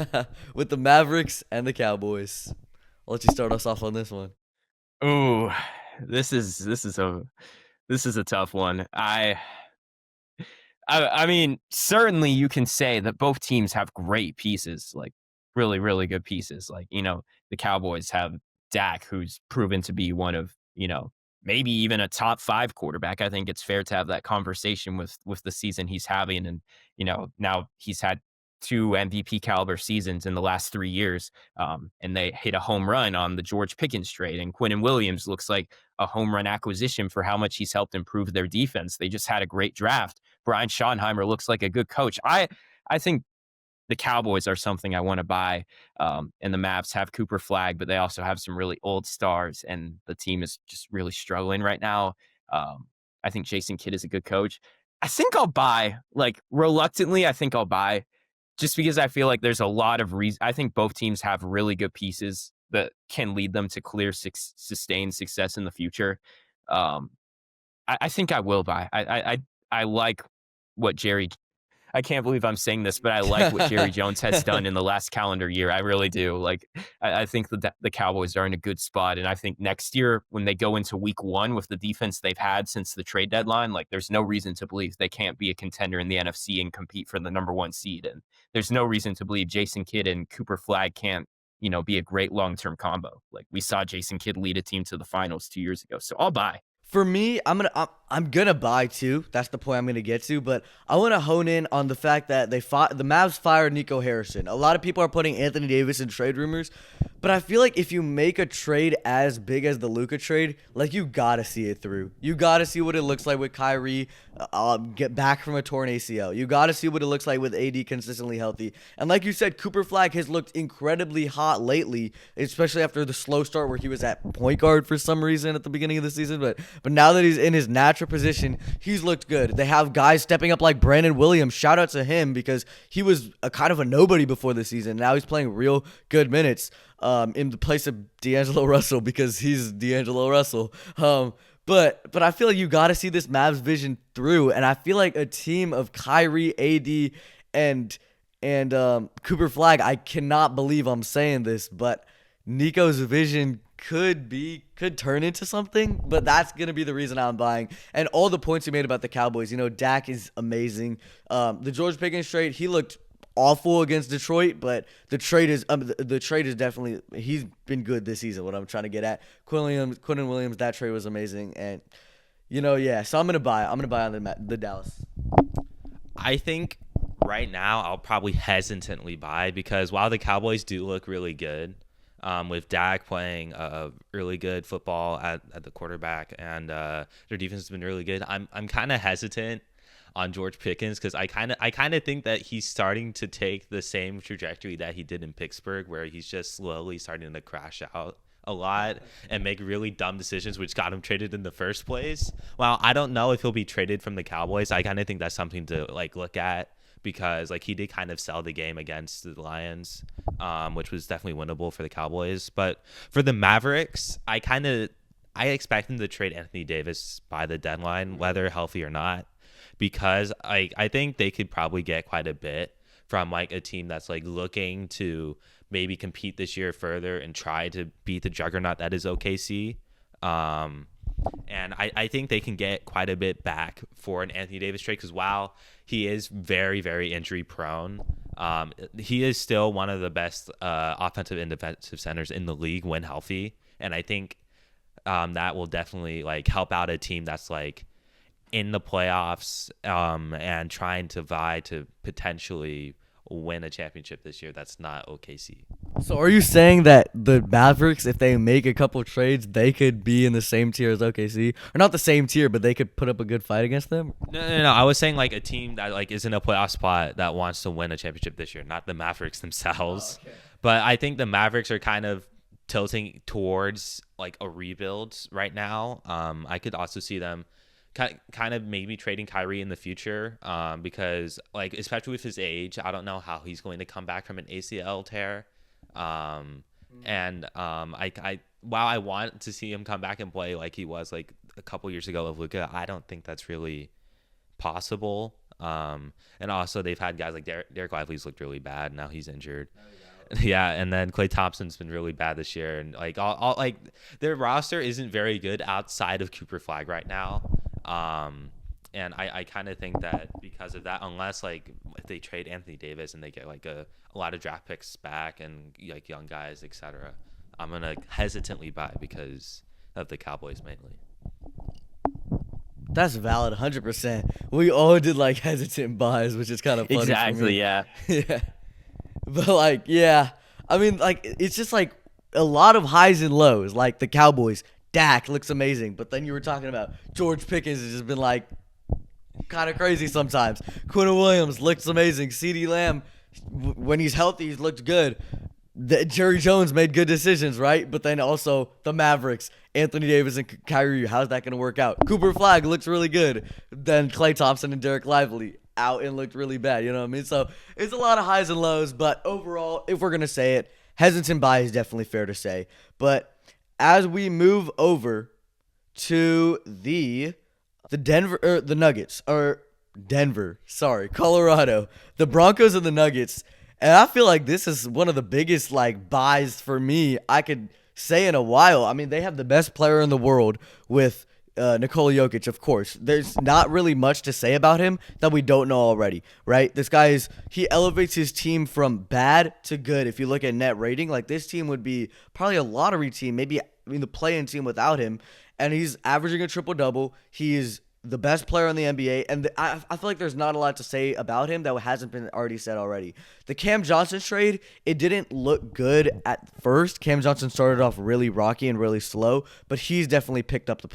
with the Mavericks and the Cowboys. I'll let you start us off on this one. Ooh, this is a tough one. I mean, certainly you can say that both teams have great pieces, like really, really good pieces. Like, the Cowboys have Dak, who's proven to be one of, maybe even a top 5 quarterback. I think it's fair to have that conversation with the season he's having. And, now he's had 2 MVP caliber seasons in the last 3 years. And they hit a home run on the George Pickens trade. And Quinnen Williams looks like a home run acquisition for how much he's helped improve their defense. They just had a great draft. Brian Schottenheimer looks like a good coach. I think the Cowboys are something I want to buy. And the Mavs have Cooper Flag, but they also have some really old stars. And the team is just really struggling right now. I think Jason Kidd is a good coach. I think I'll buy, like, reluctantly, I think I'll buy. Just because I feel like there's a lot of reason. I think both teams have really good pieces that can lead them to clear, sustained success in the future. I think I will buy. I like what Jerry. I can't believe I'm saying this, but I like what Jerry Jones has done in the last calendar year. I really do. Like, I think that the Cowboys are in a good spot, and I think next year when they go into Week 1 with the defense they've had since the trade deadline, like, there's no reason to believe they can't be a contender in the NFC and compete for the number 1 seed. And there's no reason to believe Jason Kidd and Cooper Flag can't, be a great long-term combo. Like, we saw Jason Kidd lead a team to the finals 2 years ago. So I'll buy. For me, I'm gonna buy too. That's the point I'm gonna get to. But I want to hone in on the fact that the Mavs fired Nico Harrison. A lot of people are putting Anthony Davis in trade rumors, but I feel like if you make a trade as big as the Luka trade, like, you gotta see it through. You gotta see what it looks like with Kyrie get back from a torn ACL. You gotta see what it looks like with AD consistently healthy. And like you said, Cooper Flag has looked incredibly hot lately, especially after the slow start where he was at point guard for some reason at the beginning of the season. But now that he's in his natural position, he's looked good. They have guys stepping up like Brandon Williams. Shout out to him because he was a kind of a nobody before the season. Now he's playing real good minutes in the place of D'Angelo Russell because he's D'Angelo Russell. But I feel like you got to see this Mavs vision through, and I feel like a team of Kyrie, AD, and Cooper Flag. I cannot believe I'm saying this, but Nico's vision could turn into something, but that's going to be the reason I'm buying. And all the points you made about the Cowboys, Dak is amazing. The George Pickens trade, he looked awful against Detroit, but the trade is definitely, he's been good this season, what I'm trying to get at. Quinnen Williams, that trade was amazing. And, so I'm going to buy on the Dallas. I think right now I'll probably hesitantly buy because while the Cowboys do look really good, with Dak playing really good football at the quarterback, and their defense has been really good, I'm kind of hesitant on George Pickens because I kind of think that he's starting to take the same trajectory that he did in Pittsburgh, where he's just slowly starting to crash out. a lot and make really dumb decisions, which got him traded in the first place. Well, I don't know if he'll be traded from the Cowboys. I kind of think that's something to like look at because like he did kind of sell the game against the Lions, which was definitely winnable for the Cowboys. But for the Mavericks, I expect them to trade Anthony Davis by the deadline, whether healthy or not, because I think they could probably get quite a bit from like a team that's like looking to maybe compete this year further and try to beat the juggernaut that is OKC. And I think they can get quite a bit back for an Anthony Davis trade because while he is very, very injury prone, he is still one of the best offensive and defensive centers in the league when healthy. And I think that will definitely like help out a team that's like in the playoffs and trying to vie to potentially win a championship this year. That's not OKC. So are you saying that the Mavericks, if they make a couple trades, they could be in the same tier as OKC? Or not the same tier, but they could put up a good fight against them? No. I was saying like a team that like is in a playoff spot that wants to win a championship this year, not the Mavericks themselves. Oh, okay. But I think the Mavericks are kind of tilting towards like a rebuild right now. I could also see them kind of maybe trading Kyrie in the future because like especially with his age, I don't know how he's going to come back from an ACL tear. I while I want to see him come back and play like he was like a couple years ago with Luka, I don't think that's really possible. And also they've had guys like Derek Lively's looked really bad. Now he's injured. Yeah, and then Klay Thompson's been really bad this year, and like all like their roster isn't very good outside of Cooper Flag right now. And I kind of think that because of that, unless like if they trade Anthony Davis and they get like a lot of draft picks back and like young guys, etc., I'm gonna hesitantly buy because of the Cowboys mainly. That's valid, 100%. We all did like hesitant buys, which is kind of funny. Exactly, for me. yeah. Yeah. But like, yeah, I mean, like it's just like a lot of highs and lows. Like the Cowboys, Dak looks amazing, but then you were talking about George Pickens has just been like kind of crazy sometimes. Quinn Williams looks amazing. CeeDee Lamb, when he's healthy, he's looked good. Jerry Jones made good decisions, right? But then also the Mavericks, Anthony Davis and Kyrie. How's that going to work out? Cooper Flag looks really good. Then Klay Thompson and Derek Lively out and looked really bad. You know what I mean? So it's a lot of highs and lows. But overall, if we're going to say it, hesitant buy is definitely fair to say. But as we move over to the Colorado, the Broncos and the Nuggets. And I feel like this is one of the biggest like buys for me I could say in a while. I mean, they have the best player in the world with Nikola Jokic, of course. There's not really much to say about him that we don't know already, right? This guy he elevates his team from bad to good. If you look at net rating, like this team would be probably a lottery team, maybe the play-in team without him. And he's averaging a triple-double. He is the best player in the NBA, and I feel like there's not a lot to say about him that hasn't been already said already. The Cam Johnson trade, it didn't look good at first. Cam Johnson started off really rocky and really slow, but he's definitely picked up the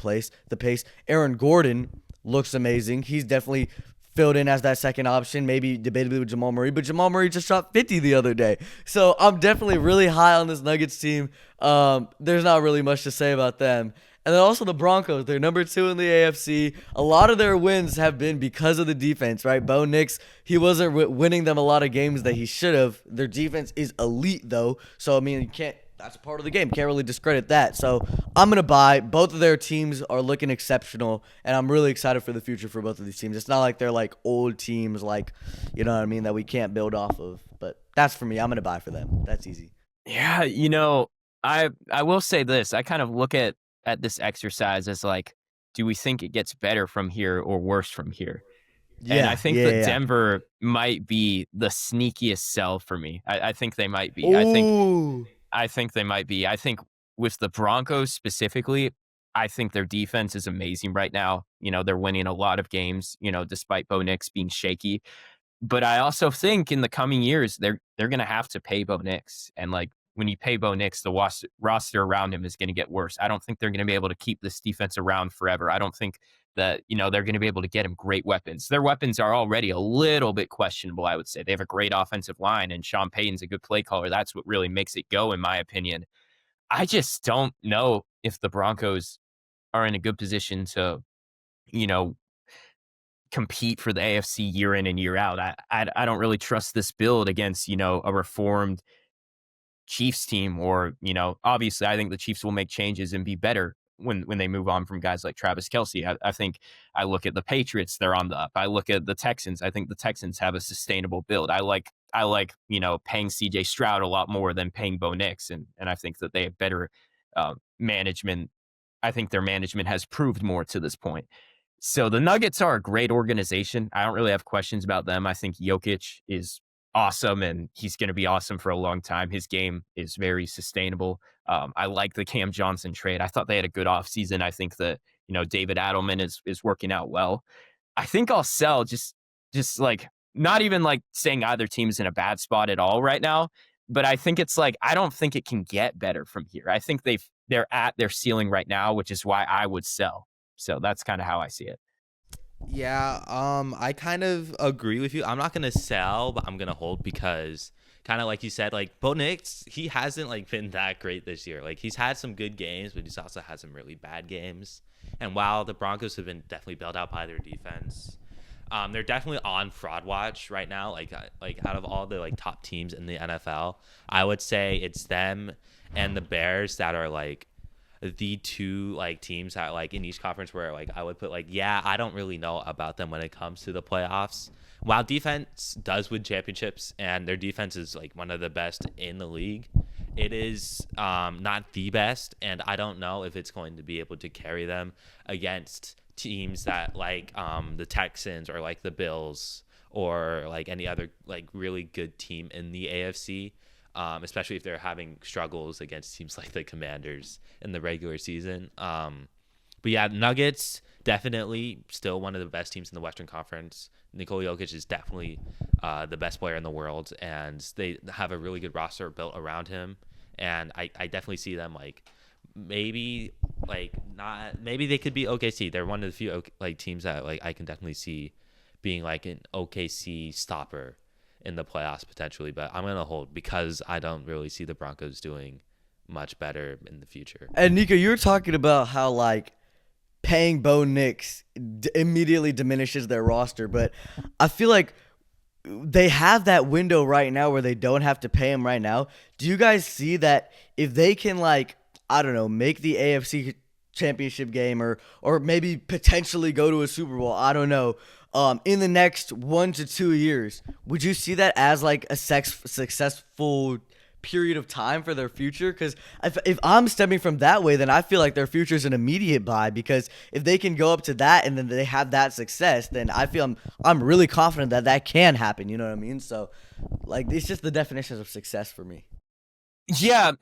pace. Aaron Gordon looks amazing. He's definitely filled in as that second option, maybe debatably with Jamal Murray, but Jamal Murray just shot 50 the other day. So I'm definitely really high on this Nuggets team. There's not really much to say about them. And then also the Broncos, they're number 2 in the AFC. A lot of their wins have been because of the defense, right? Bo Nix, he wasn't winning them a lot of games that he should have. Their defense is elite, though. So, I mean, that's part of the game. Can't really discredit that. So, I'm going to buy. Both of their teams are looking exceptional, and I'm really excited for the future for both of these teams. It's not like they're like old teams, like, you know what I mean, that we can't build off of. But that's for me. I'm going to buy for them. That's easy. Yeah, I will say this. I kind of look at this exercise as like, do we think it gets better from here or worse from here? Yeah, and I think that Denver might be the sneakiest sell for me. I think they might be. Ooh. I think they might be. I think with the Broncos specifically, I think their defense is amazing right now. They're winning a lot of games, despite Bo Nix being shaky. But I also think in the coming years, they're going to have to pay Bo Nix. And like, when you pay Bo Nix, the roster around him is going to get worse. I don't think they're going to be able to keep this defense around forever. I don't think that, they're going to be able to get him great weapons. Their weapons are already a little bit questionable, I would say. They have a great offensive line, and Sean Payton's a good play caller. That's what really makes it go, in my opinion. I just don't know if the Broncos are in a good position to, you know, compete for the AFC year in and year out. I don't really trust this build against, a reformed Chiefs team, or, obviously I think the Chiefs will make changes and be better when they move on from guys like Travis Kelce. I think I look at the Patriots, they're on the up. I look at the Texans. I think the Texans have a sustainable build. I like, paying CJ Stroud a lot more than paying Bo Nix. And I think that they have better management. I think their management has proved more to this point. So the Nuggets are a great organization. I don't really have questions about them. I think Jokic is awesome, and he's going to be awesome for a long time. His game is very sustainable. I like the Cam Johnson trade. I thought they had a good offseason. I think that, David Adelman is working out well. I think I'll sell just like, not even like saying either team is in a bad spot at all right now, but I think it's like, I don't think it can get better from here. I think they're at their ceiling right now, which is why I would sell. So that's kind of how I see it. Yeah, I kind of agree with you. I'm not gonna sell, but I'm gonna hold because, kind of like you said, like Bo Nix, he hasn't like been that great this year. Like he's had some good games, but he's also had some really bad games. And while the Broncos have been definitely bailed out by their defense, they're definitely on fraud watch right now. Like out of all the like top teams in the NFL, I would say it's them and the Bears that are like the two like teams that like in each conference where like I would put like, yeah, I don't really know about them when it comes to the playoffs. While defense does win championships and their defense is like one of the best in the league, it is not the best, and I don't know if it's going to be able to carry them against teams that like the Texans or like the Bills or like any other like really good team in the AFC. Especially if they're having struggles against teams like the Commanders in the regular season. But yeah, Nuggets, definitely still one of the best teams in the Western Conference. Nikola Jokic is definitely the best player in the world, and they have a really good roster built around him. And I definitely see them like maybe they could be OKC. They're one of the few like teams that like I can definitely see being like an OKC stopper in the playoffs potentially, but I'm gonna hold because I don't really see the Broncos doing much better in the future. And Nico, you were talking about how like paying Bo Nix immediately diminishes their roster, but I feel like they have that window right now where they don't have to pay him right now. Do you guys see that if they can like, I don't know, make the AFC championship game or maybe potentially go to a Super Bowl, I don't know, in the next 1 to 2 years, would you see that as like a successful period of time for their future? Because if I'm stemming from that way, then I feel like their future is an immediate buy, because if they can go up to that and then they have that success, then I feel I'm really confident that can happen. You know what I mean? So like it's just the definitions of success for me. Yeah,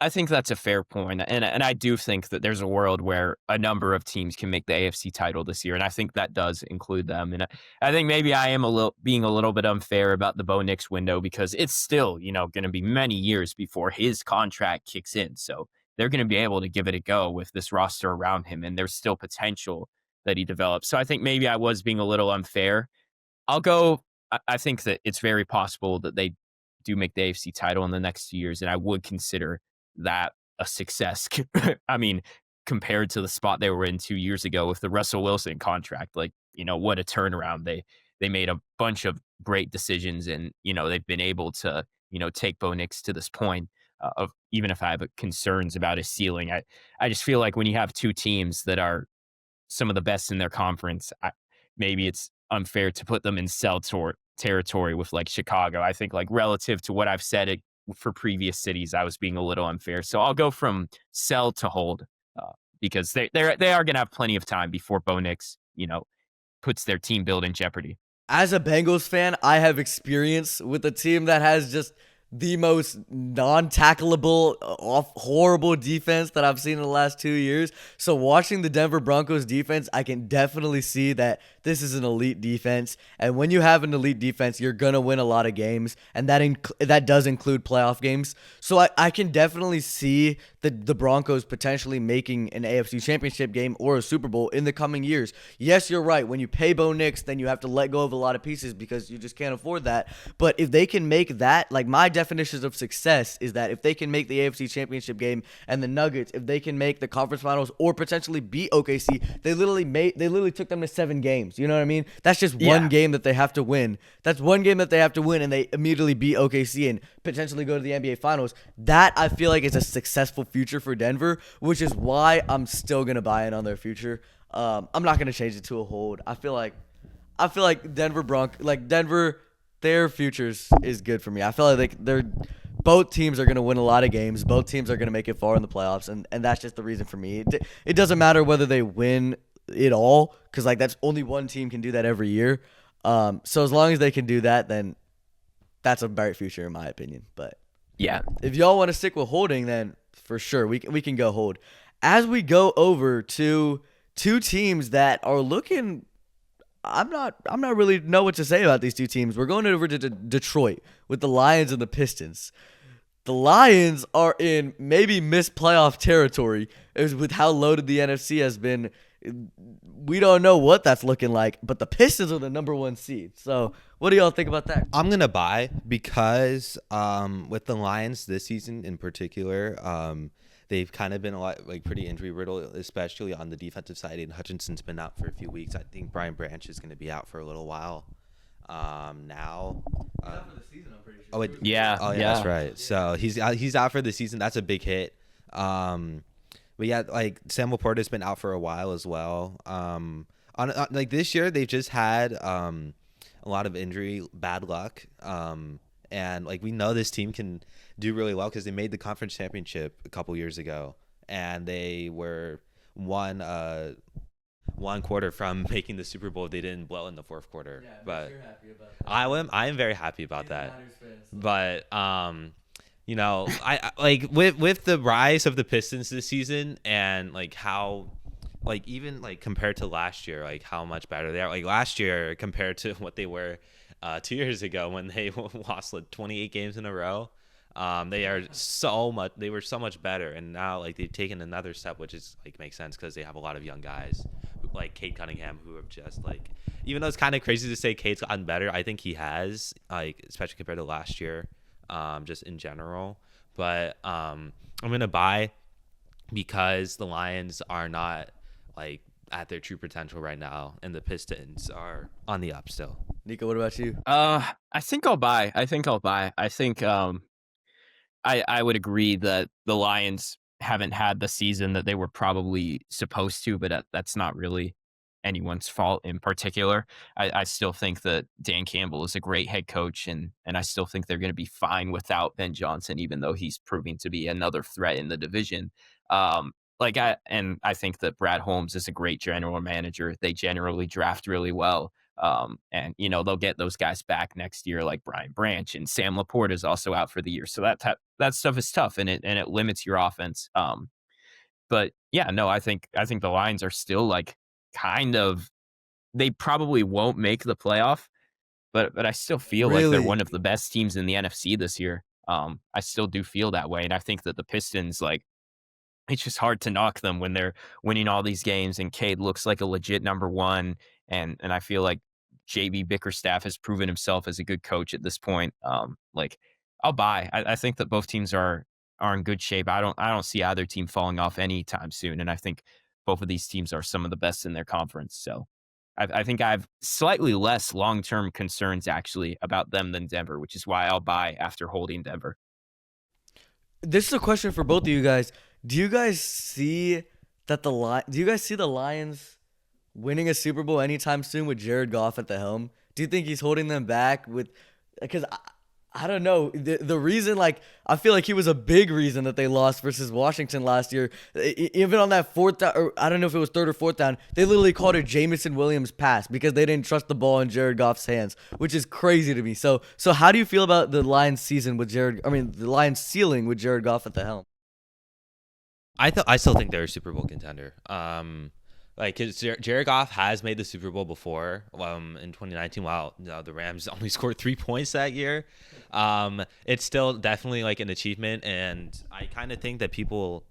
I think that's a fair point. And I do think that there's a world where a number of teams can make the AFC title this year. And I think that does include them. And I think maybe I am being a little bit unfair about the Bo Nix window, because it's still, going to be many years before his contract kicks in. So they're going to be able to give it a go with this roster around him. And there's still potential that he develops. So I think maybe I was being a little unfair. I think that it's very possible that they do make the AFC title in the next 2 years. And I would consider that a success. I mean, compared to the spot they were in 2 years ago with the Russell Wilson contract, like, what a turnaround. They made a bunch of great decisions, and, they've been able to, take Bo Nix to this point of, even if I have concerns about his ceiling, I just feel like when you have two teams that are some of the best in their conference, maybe it's unfair to put them in sell territory with like Chicago. I think like relative to what I've said for previous cities, I was being a little unfair. So I'll go from sell to hold because they are going to have plenty of time before Bo Nix, puts their team build in jeopardy. As a Bengals fan, I have experience with a team that has just the most non-tackleable, horrible defense that I've seen in the last 2 years. So watching the Denver Broncos defense, I can definitely see that this is an elite defense. And when you have an elite defense, you're going to win a lot of games. And that does include playoff games. So I can definitely see the Broncos potentially making an AFC championship game or a Super Bowl in the coming years. Yes, you're right. When you pay Bo Nix, then you have to let go of a lot of pieces because you just can't afford that. But if they can make that, like my definitions of success is that if they can make the AFC Championship game, and the Nuggets, if they can make the conference finals or potentially beat OKC, they literally took them to 7 games. You know what I mean? That's just one game that they have to win. That's one game that they have to win, and they immediately beat OKC and potentially go to the NBA Finals. That I feel like is a successful future for Denver, which is why I'm still gonna buy in on their future. I'm not gonna change it to a hold. I feel like Denver, their futures is good for me. I feel like both teams are gonna win a lot of games. Both teams are gonna make it far in the playoffs, and that's just the reason for me. It doesn't matter whether they win it all, because like that's only one team can do that every year. So as long as they can do that, then that's a bright future in my opinion. But yeah, if y'all want to stick with holding, then for sure we can go hold. As we go over to two teams that are looking, I'm not really know what to say about these two teams. We're going over to Detroit with the Lions and the Pistons. The Lions are in maybe missed playoff territory with how loaded the NFC has been. We don't know what that's looking like, but the Pistons are the number 1 seed. So what do y'all think about that? I'm gonna buy because with the Lions this season in particular, they've kind of been a lot like pretty injury riddled, especially on the defensive side. And Hutchinson's been out for a few weeks. I think Brian Branch is going to be out for a little while. Now, He's out for the season, I'm pretty sure. Oh, yeah, that's right. So he's out for the season. That's a big hit. But yeah, like Sam Laporta's been out for a while as well. On like this year, they've just had a lot of injury, bad luck. And like we know this team can do really well because they made the conference championship a couple years ago, and they were one quarter from making the Super Bowl. They didn't blow in the fourth quarter, Yeah, but you're happy about that. I am very happy about that. Niners fans. But you know, I like with the rise of the Pistons this season, and like how like even like compared to last year, like how much better they are. Like last year compared to what they were 2 years ago when they lost like 28 games in a row. They were so much better, and now like they've taken another step, which is like makes sense because they have a lot of young guys like Cade Cunningham who have just like, even though it's kind of crazy to say Cade's gotten better, I think he has, like especially compared to last year, just in general. But I'm gonna buy because the Lions are not like at their true potential right now, and the Pistons are on the up still. Nico, what about you? I think I'll buy. I think I would agree that the Lions haven't had the season that they were probably supposed to, but that's not really anyone's fault in particular. I still think that Dan Campbell is a great head coach, and I still think they're going to be fine without Ben Johnson, even though he's proving to be another threat in the division. I think that Brad Holmes is a great general manager. They generally draft really well. And you know, they'll get those guys back next year, like Brian Branch, and Sam Laporta is also out for the year. So that stuff is tough, and it limits your offense. But yeah, no, I think the Lions are still like kind of, they probably won't make the playoff, but I still feel like they're one of the best teams in the NFC this year. I still do feel that way, and I think that the Pistons, like, it's just hard to knock them when they're winning all these games, and Cade looks like a legit number 1, and I feel like JB Bickerstaff has proven himself as a good coach at this point. Like, I'll buy. I think that both teams are in good shape. I don't see either team falling off anytime soon, and I think both of these teams are some of the best in their conference. So I think I have slightly less long-term concerns actually about them than Denver, which is why I'll buy after holding Denver. This is a question for both of you guys. Do you guys see the Lions winning a Super Bowl anytime soon with Jared Goff at the helm? Do you think he's holding them back because I don't know. The reason, like, I feel like he was a big reason that they lost versus Washington last year. Even on that fourth down, or I don't know if it was third or fourth down, they literally called it Jamison Williams pass because they didn't trust the ball in Jared Goff's hands, which is crazy to me. So how do you feel about the Lions ceiling with Jared Goff at the helm? I still think they're a Super Bowl contender. Like, cause Jared Goff has made the Super Bowl before, in 2019. While the Rams only scored 3 points that year, it's still definitely like an achievement. And I kind of think that people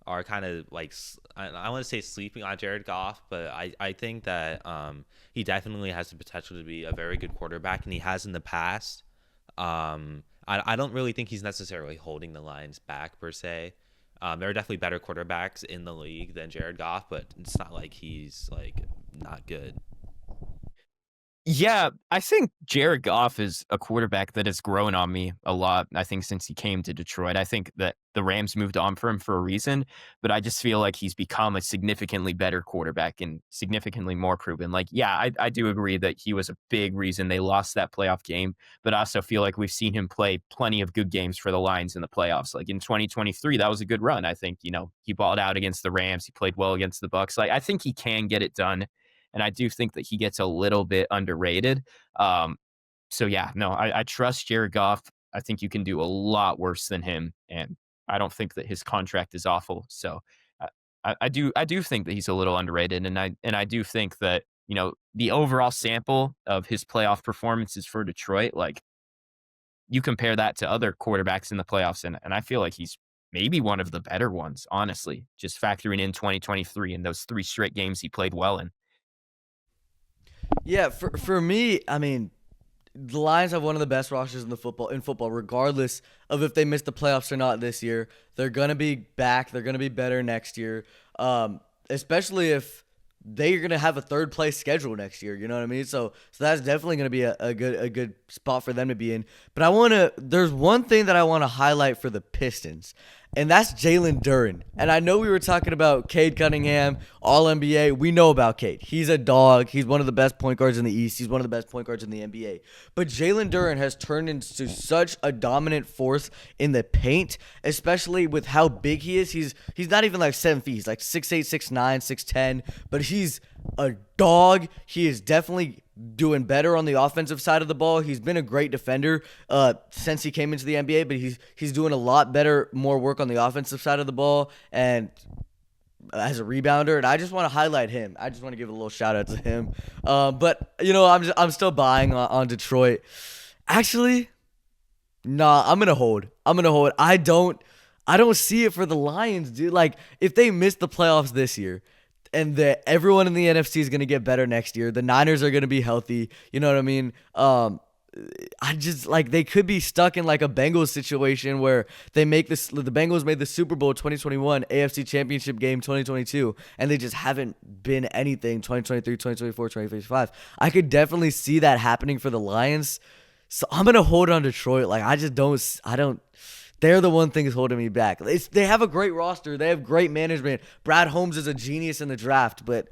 are kind of like, I want to say sleeping on Jared Goff, but I think that he definitely has the potential to be a very good quarterback, and he has in the past. I don't really think he's necessarily holding the Lions back per se. There are definitely better quarterbacks in the league than Jared Goff, but it's not like he's like not good. Yeah, I think Jared Goff is a quarterback that has grown on me a lot. I think since he came to Detroit, I think that the Rams moved on for him for a reason, but I just feel like he's become a significantly better quarterback and significantly more proven. Like, yeah, I do agree that he was a big reason they lost that playoff game, but I also feel like we've seen him play plenty of good games for the Lions in the playoffs. Like in 2023, that was a good run. I think, he balled out against the Rams. He played well against the Bucks. Like, I think he can get it done. And I do think that he gets a little bit underrated. So yeah, no, I trust Jared Goff. I think you can do a lot worse than him, and I don't think that his contract is awful. So I do think that he's a little underrated, and I do think that the overall sample of his playoff performances for Detroit, like you compare that to other quarterbacks in the playoffs, and I feel like he's maybe one of the better ones, honestly. Just factoring in 2023 and those 3 straight games he played well in. Yeah, for me, I mean, the Lions have one of the best rosters in football, regardless of if they miss the playoffs or not this year. They're gonna be back. They're gonna be better next year. Especially if they're gonna have a third place schedule next year. You know what I mean? So that's definitely gonna be a good spot for them to be in. But there's one thing that I want to highlight for the Pistons, and that's Jalen Duren. And I know we were talking about Cade Cunningham, All NBA. We know about Cade. He's a dog. He's one of the best point guards in the East. He's one of the best point guards in the NBA. But Jalen Duren has turned into such a dominant force in the paint, especially with how big he is. He's not even like 7 feet. He's like 6'8", 6'9", 6'10", but he's a dog. He is definitely doing better on the offensive side of the ball. He's been a great defender since he came into the NBA, but he's doing a lot better, more work on the offensive side of the ball and as a rebounder. And I just want to highlight him. I just want to give a little shout out to him. But I'm still buying on Detroit. Actually, nah, I'm gonna hold. I don't see it for the Lions, dude. Like if they miss the playoffs this year, and that everyone in the NFC is going to get better next year. The Niners are going to be healthy. You know what I mean? I just like they could be stuck in like a Bengals situation where they make this. The Bengals made the Super Bowl 2021, AFC Championship game 2022, and they just haven't been anything 2023, 2024, 2025. I could definitely see that happening for the Lions. So I'm going to hold on Detroit. Like I don't. They're the one thing that's holding me back. They have a great roster. They have great management. Brad Holmes is a genius in the draft, but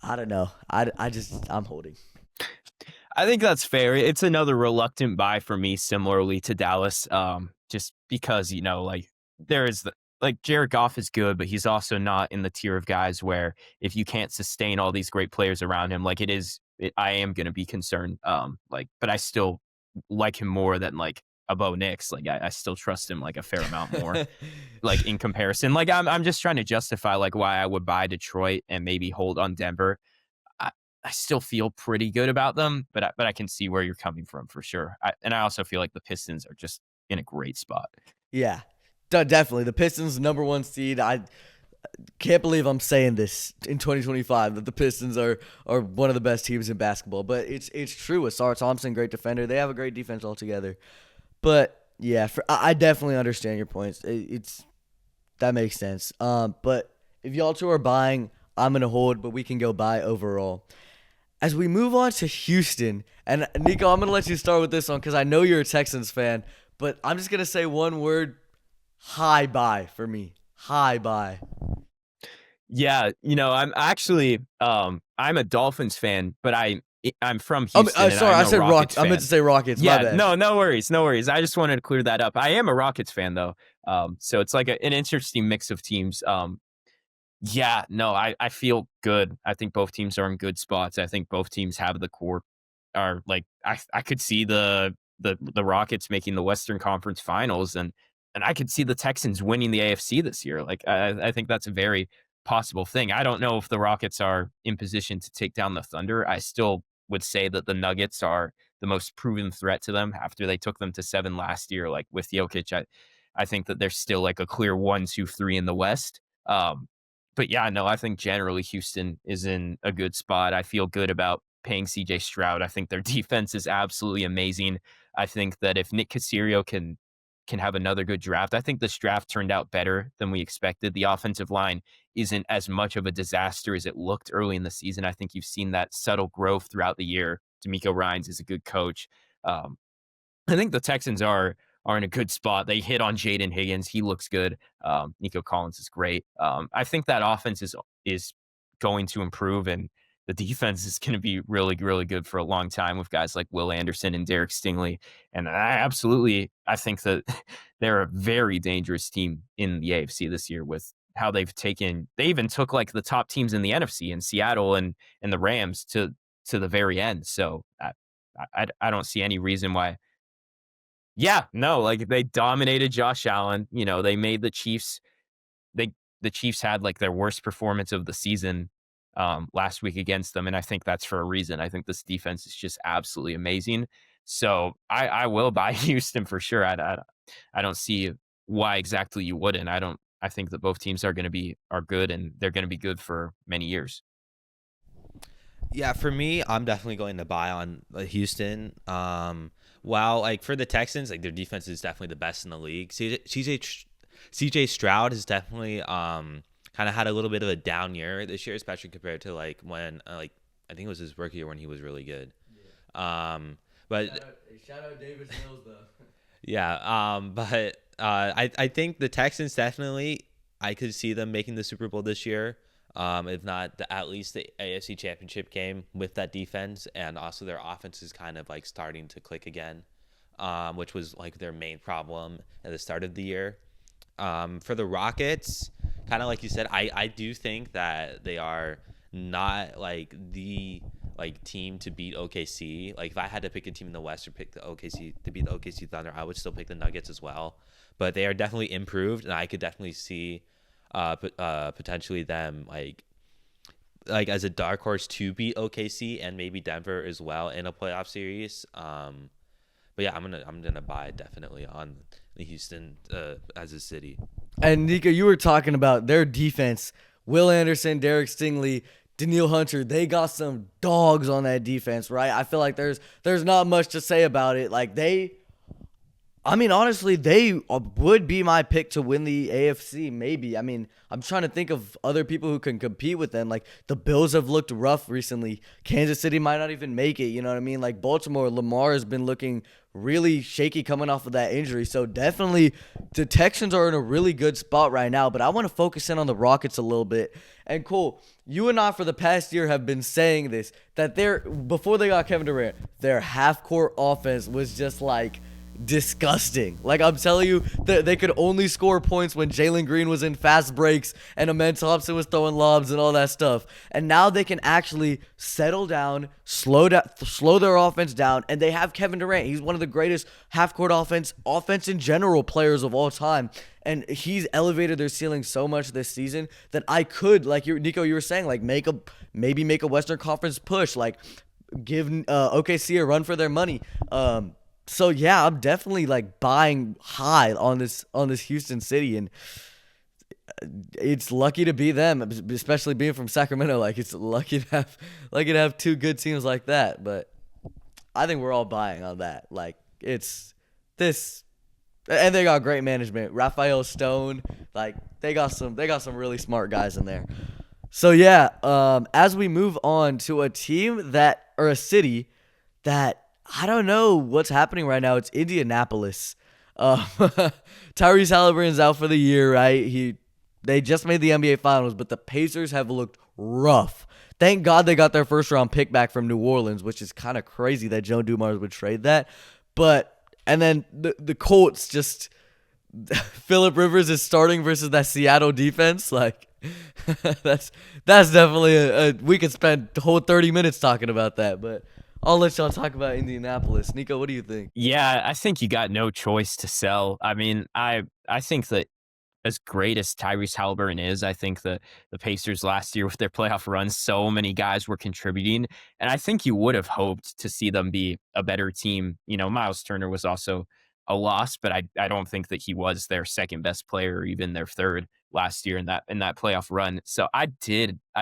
I don't know. I'm holding. I think that's fair. It's another reluctant buy for me, similarly to Dallas. Just because Jared Goff is good, but he's also not in the tier of guys where if you can't sustain all these great players around him, I am going to be concerned. But I still like him more than a Bo Nix. Like I still trust him like a fair amount more. Like in comparison, like I'm just trying to justify like why I would buy Detroit and maybe hold on Denver. I still feel pretty good about them, but I can see where you're coming from for sure. And I also feel like the Pistons are just in a great spot. Yeah, definitely the Pistons #1 seed. I can't believe I'm saying this in 2025 that the Pistons are one of the best teams in basketball, but it's true. With Sarr Thompson, great defender, they have a great defense altogether. But yeah, I definitely understand your points. That makes sense. But if y'all two are buying, I'm gonna hold, but we can go buy overall. As we move on to Houston, and Nico, I'm gonna let you start with this one because I know you're a Texans fan, but I'm just gonna say one word: high buy for me. High buy. Yeah, I'm actually I'm a Dolphins fan, but I'm from Houston. Sorry, I said Rockets. I meant to say Rockets. Yeah, my bad. no worries. I just wanted to clear that up. I am a Rockets fan though, so it's like an interesting mix of teams. Yeah, no, I feel good. I think both teams are in good spots. I think both teams have the core. Are like I could see the Rockets making the Western Conference Finals, and I could see the Texans winning the AFC this year. Like I think that's a very possible thing. I don't know if the Rockets are in position to take down the Thunder. I still would say that the Nuggets are the most proven threat to them after they took them to 7 last year. Like with Jokic, I think that they're still like a clear 1, 2, 3 in the West. But yeah, no, I think generally Houston is in a good spot. I feel good about paying CJ Stroud. I think their defense is absolutely amazing. I think that if Nick Caserio can have another good draft, I think this draft turned out better than we expected. The offensive line isn't as much of a disaster as it looked early in the season. I think you've seen that subtle growth throughout the year. D'Amico Ryans is a good coach. Um, I think the Texans are in a good spot. They hit on Jaden Higgins. He looks good. Nico Collins is great. I think that offense is going to improve, and the defense is going to be really, really good for a long time with guys like Will Anderson and Derek Stingley. And I think that they're a very dangerous team in the AFC this year with how they even took like the top teams in the NFC in Seattle and the Rams to the very end. So I don't see any reason why. Yeah, no, like they dominated Josh Allen. They made the Chiefs. The Chiefs had like their worst performance of the season last week against them, and I think that's for a reason. I think this defense is just absolutely amazing. So I will buy Houston for sure. I don't see why exactly you wouldn't. I think that both teams are good, and they're going to be good for many years. Yeah, for me, I'm definitely going to buy on Houston. While like for the Texans, like their defense is definitely the best in the league. CJ Stroud has definitely kind of had a little bit of a down year this year, especially compared to like when I think it was his rookie year when he was really good. Yeah. But shout out Davis Mills though. Yeah. But I think the Texans definitely, I could see them making the Super Bowl this year. If not at least the AFC Championship game with that defense, and also their offense is kind of like starting to click again, which was like their main problem at the start of the year. For the Rockets, kind of like you said, I do think that they are not like the team to beat OKC. Like if I had to pick a team in the West or pick the OKC to beat the OKC Thunder, I would still pick the Nuggets as well. But they are definitely improved, and I could definitely see potentially them like as a dark horse to beat OKC and maybe Denver as well in a playoff series. But yeah, I'm gonna buy definitely on the Houston as a city. And Nico, you were talking about their defense. Will Anderson, Derek Stingley, Daniil Hunter, they got some dogs on that defense, right? I feel like there's not much to say about it. Like honestly, they would be my pick to win the AFC, maybe. I mean, I'm trying to think of other people who can compete with them. Like, the Bills have looked rough recently. Kansas City might not even make it, you know what I mean? Like, Baltimore, Lamar has been looking really shaky coming off of that injury. So, definitely, the Texans are in a really good spot right now. But I want to focus in on the Rockets a little bit. And, Cole, you and I for the past year have been saying this, that before they got Kevin Durant, their half-court offense was just like disgusting. Like, I'm telling you, they could only score points when Jalen Green was in fast breaks and Amen Thompson was throwing lobs and all that stuff. And now they can actually settle down, slow their offense down, and they have Kevin Durant. He's one of the greatest half-court offense in general players of all time. And he's elevated their ceiling so much this season that I could, like Nico, you were saying, like maybe make a Western Conference push, like give OKC a run for their money. So yeah, I'm definitely like buying high on this Houston city, and it's lucky to be them, especially being from Sacramento. Like, it's lucky to have two good teams like that. But I think we're all buying on that. Like, it's this, and they got great management. Raphael Stone, like they got some really smart guys in there. So yeah, as we move on to a city that I don't know what's happening right now. It's Indianapolis. Tyrese Halliburton's out for the year, right? They just made the NBA Finals, but the Pacers have looked rough. Thank God they got their first-round pick back from New Orleans, which is kind of crazy that Joe Dumars would trade that. And then the Colts just Phillip Rivers is starting versus that Seattle defense. Like, that's definitely we could spend the whole 30 minutes talking about that, but I'll let y'all talk about Indianapolis. Nico, what do you think? Yeah, I think you got no choice to sell. I mean, I think that as great as Tyrese Halliburton is, I think that the Pacers last year with their playoff run, so many guys were contributing. And I think you would have hoped to see them be a better team. Miles Turner was also a loss, but I don't think that he was their second best player or even their third last year in that playoff run. So I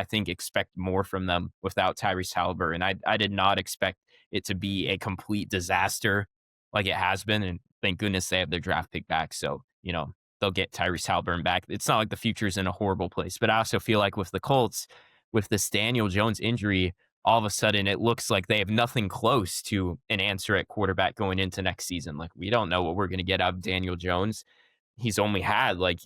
think, expect more from them without Tyrese Halliburton. I did not expect it to be a complete disaster. like it has been. And thank goodness they have their draft pick back. So, they'll get Tyrese Halliburton back. It's not like the future's in a horrible place. But I also feel like with the Colts, with this Daniel Jones injury, all of a sudden it looks like they have nothing close to an answer at quarterback going into next season. Like, we don't know what we're going to get out of Daniel Jones. He's only had like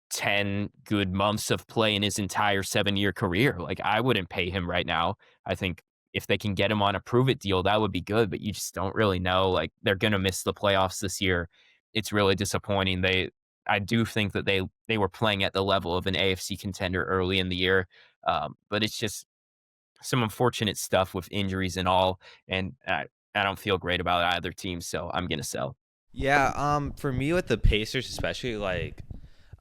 10 good months of play in his entire 7-year career. Like, I wouldn't pay him right now. I think if they can get him on a prove it deal, that would be good, but you just don't really know. Like, they're going to miss the playoffs this year. It's really disappointing. I do think that they were playing at the level of an AFC contender early in the year. But it's just some unfortunate stuff with injuries and all. And I don't feel great about either team. So I'm going to sell. Yeah, for me with the Pacers, especially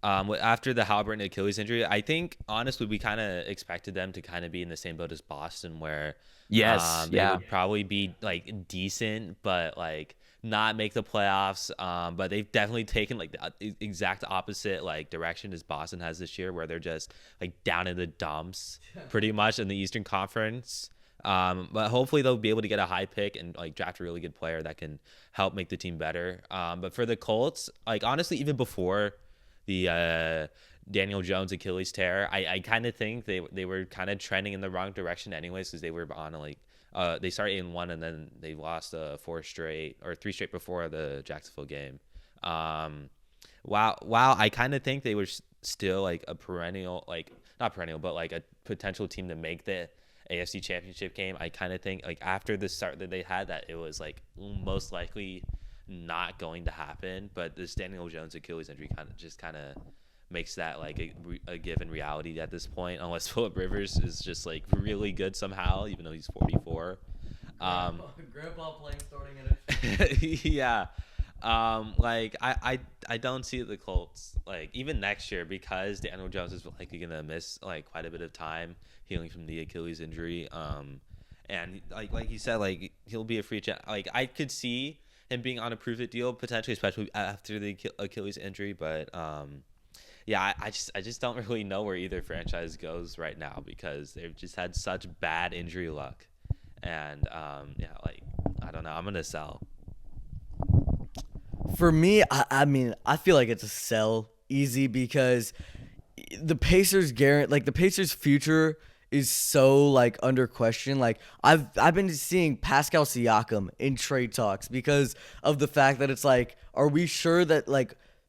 after the Halliburton Achilles injury, I think honestly we kind of expected them to kind of be in the same boat as Boston, where they would probably be like decent, but like not make the playoffs. But they've definitely taken like the exact opposite like direction as Boston has this year, where they're just like down in the dumps pretty much in the Eastern Conference. But hopefully they'll be able to get a high pick and like draft a really good player that can help make the team better. But for the Colts, like honestly, even before the Daniel Jones Achilles tear, I kind of think they were kind of trending in the wrong direction anyways, because they were on they started 8-1 and then they lost 3 straight before the Jacksonville game. Wow, I kind of think they were still like a perennial, like not perennial, but like a potential team to make the AFC Championship game. I kind of think like after the start that they had, that it was like most likely not going to happen. But this Daniel Jones Achilles injury kind of makes that like a given reality at this point, unless Phillip Rivers is just like really good somehow, even though he's 44. Grandpa playing starting in it. Yeah. Like I don't see the Colts like even next year, because Daniel Jones is likely gonna miss like quite a bit of time healing from the Achilles injury. And like you said, like he'll be a free agent. Like I could see him being on a prove it deal potentially, especially after the Achilles injury. But yeah, I just don't really know where either franchise goes right now, because they've just had such bad injury luck. And yeah, like I don't know. I'm gonna sell. For me, I mean, I feel like it's a sell easy, because the Pacers the Pacers' future is so like under question. Like I've been seeing Pascal Siakam in trade talks because of the fact that it's like, are we sure that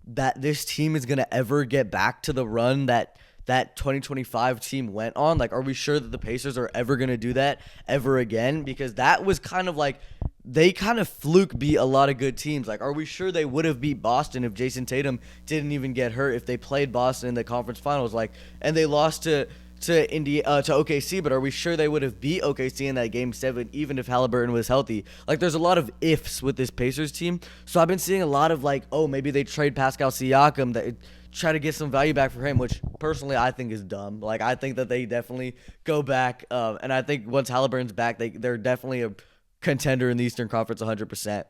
that this team is gonna ever get back to the run that 2025 team went on? Like, are we sure that the Pacers are ever gonna do that ever again? Because that was kind of like, they kind of fluke beat a lot of good teams. Like, are we sure they would have beat Boston if Jason Tatum didn't even get hurt, if they played Boston in the conference finals, like, and they lost to OKC, but are we sure they would have beat OKC in that game 7 even if Halliburton was healthy? Like, there's a lot of ifs with this Pacers team. So I've been seeing a lot of like, oh, maybe they trade Pascal Siakam, that try to get some value back for him, which personally I think is dumb. Like, I think that they definitely go back, and I think once Halliburton's back, they're definitely a contender in the Eastern Conference 100%.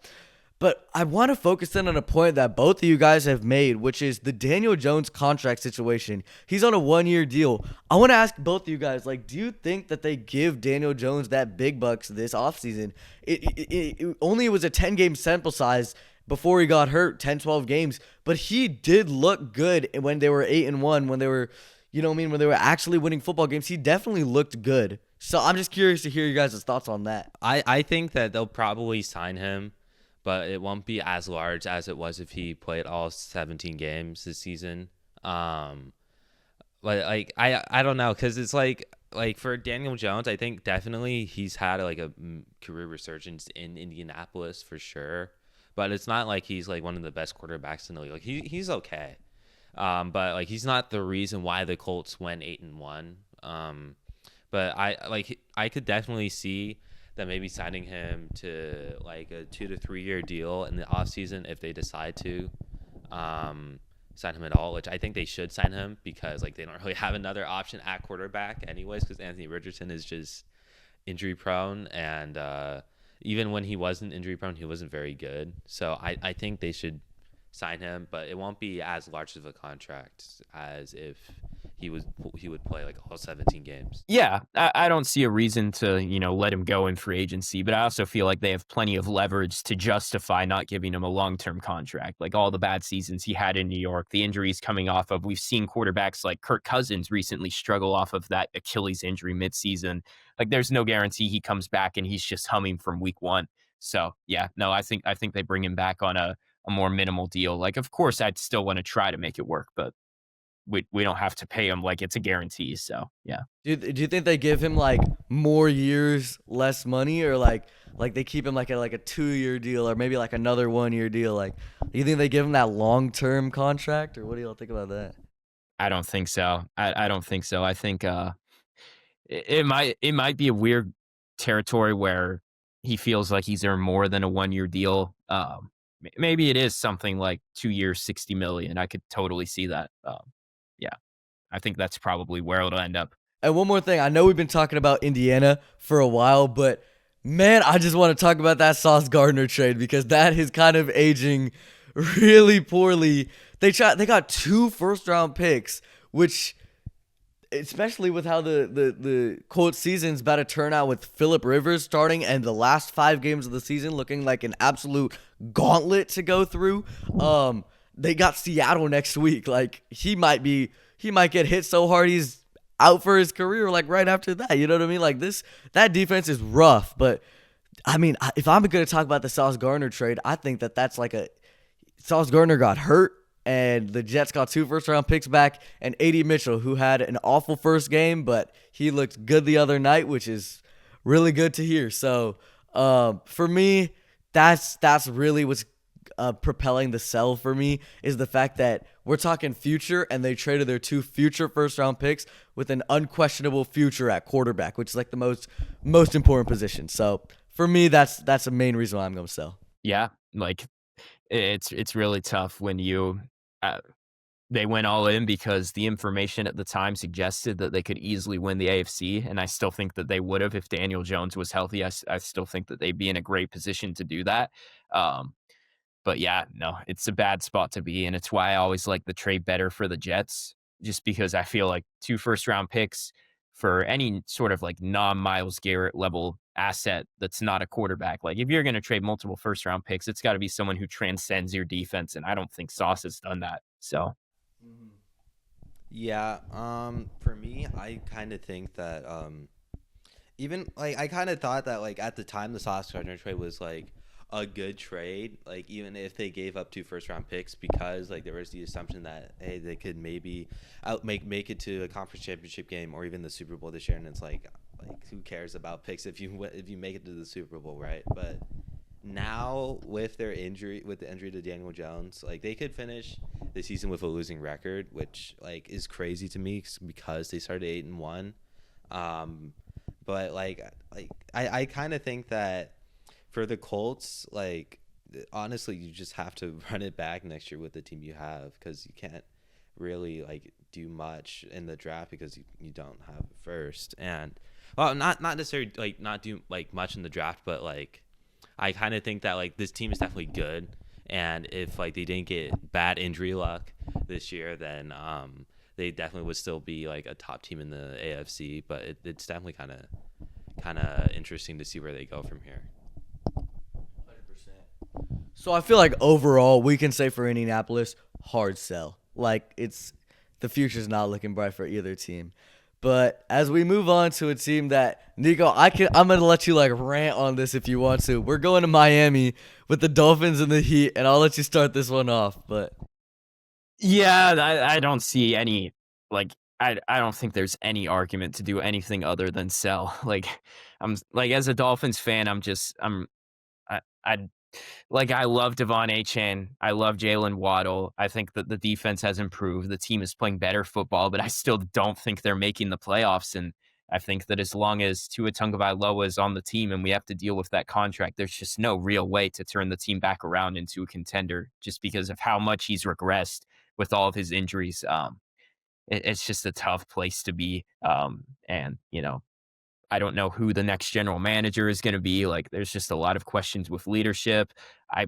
But I want to focus in on a point that both of you guys have made, which is the Daniel Jones contract situation. He's on a 1-year deal. I want to ask both of you guys, like, do you think that they give Daniel Jones that big bucks this offseason? It only was a 10-game sample size before he got hurt, 10, 12 games, but he did look good when they were 8-1, when they were, when they were actually winning football games. He definitely looked good. So I'm just curious to hear you guys' thoughts on that. I think that they'll probably sign him, but it won't be as large as it was if he played all 17 games this season. But like I don't know, because it's like for Daniel Jones, I think definitely he's had like a career resurgence in Indianapolis for sure. But it's not like he's like one of the best quarterbacks in the league. Like he's okay, but like he's not the reason why the Colts went 8-1. But I could definitely see them maybe signing him to like a 2 to 3 year deal in the offseason if they decide to sign him at all, which I think they should sign him, because like they don't really have another option at quarterback anyways, because Anthony Richardson is just injury prone, and even when he wasn't injury prone, he wasn't very good. So I think they should sign him, but it won't be as large of a contract as if he would play like all 17 games. Yeah, I don't see a reason to, let him go in free agency, but I also feel like they have plenty of leverage to justify not giving him a long-term contract. Like all the bad seasons he had in New York, the injuries coming off of, we've seen quarterbacks like Kirk Cousins recently struggle off of that Achilles injury midseason. Like there's no guarantee he comes back and he's just humming from week one. So yeah, no, I think they bring him back on a more minimal deal. Like, of course, I'd still want to try to make it work, but we don't have to pay him like it's a guarantee. So yeah. Do you think they give him like more years, less money, or like they keep him like a 2-year deal, or maybe like another 1-year deal? Like, do you think they give him that long-term contract, or what do y'all think about that? I don't think so. I don't think so. I think it might be a weird territory where he feels like he's earned more than a 1-year deal. Maybe it is something like 2 years, $60 million. I could totally see that. Yeah, I think that's probably where it'll end up. And one more thing, I know we've been talking about Indiana for a while, but man, I just want to talk about that Sauce Gardner trade because that is kind of aging really poorly. They got 2 first-round picks, which, especially with how the quote season's about to turn out with Phillip Rivers starting and the last 5 games of the season looking like an absolute gauntlet to go through. They got Seattle next week. Like he might get hit so hard he's out for his career like right after that. You know what I mean? Like that defense is rough, but I mean, if I'm going to talk about the Sauce Gardner trade, I think that's like Sauce Gardner got hurt and the Jets got 2 first-round picks back, and A.D. Mitchell, who had an awful first game, but he looked good the other night, which is really good to hear. So for me, that's really what's propelling the sell for me is the fact that we're talking future, and they traded their 2 future first-round picks with an unquestionable future at quarterback, which is like the most important position. So for me, that's the main reason why I'm going to sell. Yeah, like it's really tough when they went all in because the information at the time suggested that they could easily win the AFC, and I still think that they would have if Daniel Jones was healthy. I still think that they'd be in a great position to do that. But yeah, no, it's a bad spot to be, and it's why I always like the trade better for the Jets, just because I feel like 2 first-round picks for any sort of like non-Myles Garrett level asset that's not a quarterback. Like if you're going to trade multiple first-round picks, it's got to be someone who transcends your defense, and I don't think Sauce has done that. So yeah, for me, I kind of think that even like I kind of thought that like at the time the Sauce Gardner trade was like a good trade, like even if they gave up 2 first-round picks, because like there was the assumption that hey, they could maybe make it to a conference championship game or even the Super Bowl this year, and it's like who cares about picks if you make it to the Super Bowl, right? But now with the injury to Daniel Jones, like they could finish the season with a losing record, which like is crazy to me because they started 8-1. But I kind of think that for the Colts, like honestly, you just have to run it back next year with the team you have, because you can't really like do much in the draft because you don't have a first. And well, not necessarily like not do like much in the draft, but like I kind of think that like this team is definitely good, and if like they didn't get bad injury luck this year, then they definitely would still be like a top team in the AFC. But it's definitely kind of interesting to see where they go from here. So I feel like overall we can say for Indianapolis, hard sell. Like the future's not looking bright for either team. But as we move on to a team that Nico, I'm gonna let you like rant on this if you want to. We're going to Miami with the Dolphins and the Heat, and I'll let you start this one off. But yeah, I don't see any like I don't think there's any argument to do anything other than sell. Like I'm like as a Dolphins fan, I love Devon Achane. I love Jalen Waddle. I think that the defense has improved. The team is playing better football, but I still don't think they're making the playoffs. And I think that as long as Tua Tagovailoa is on the team and we have to deal with that contract, there's just no real way to turn the team back around into a contender just because of how much he's regressed with all of his injuries. It's just a tough place to be. And, I don't know who the next general manager is going to be. Like, there's just a lot of questions with leadership. I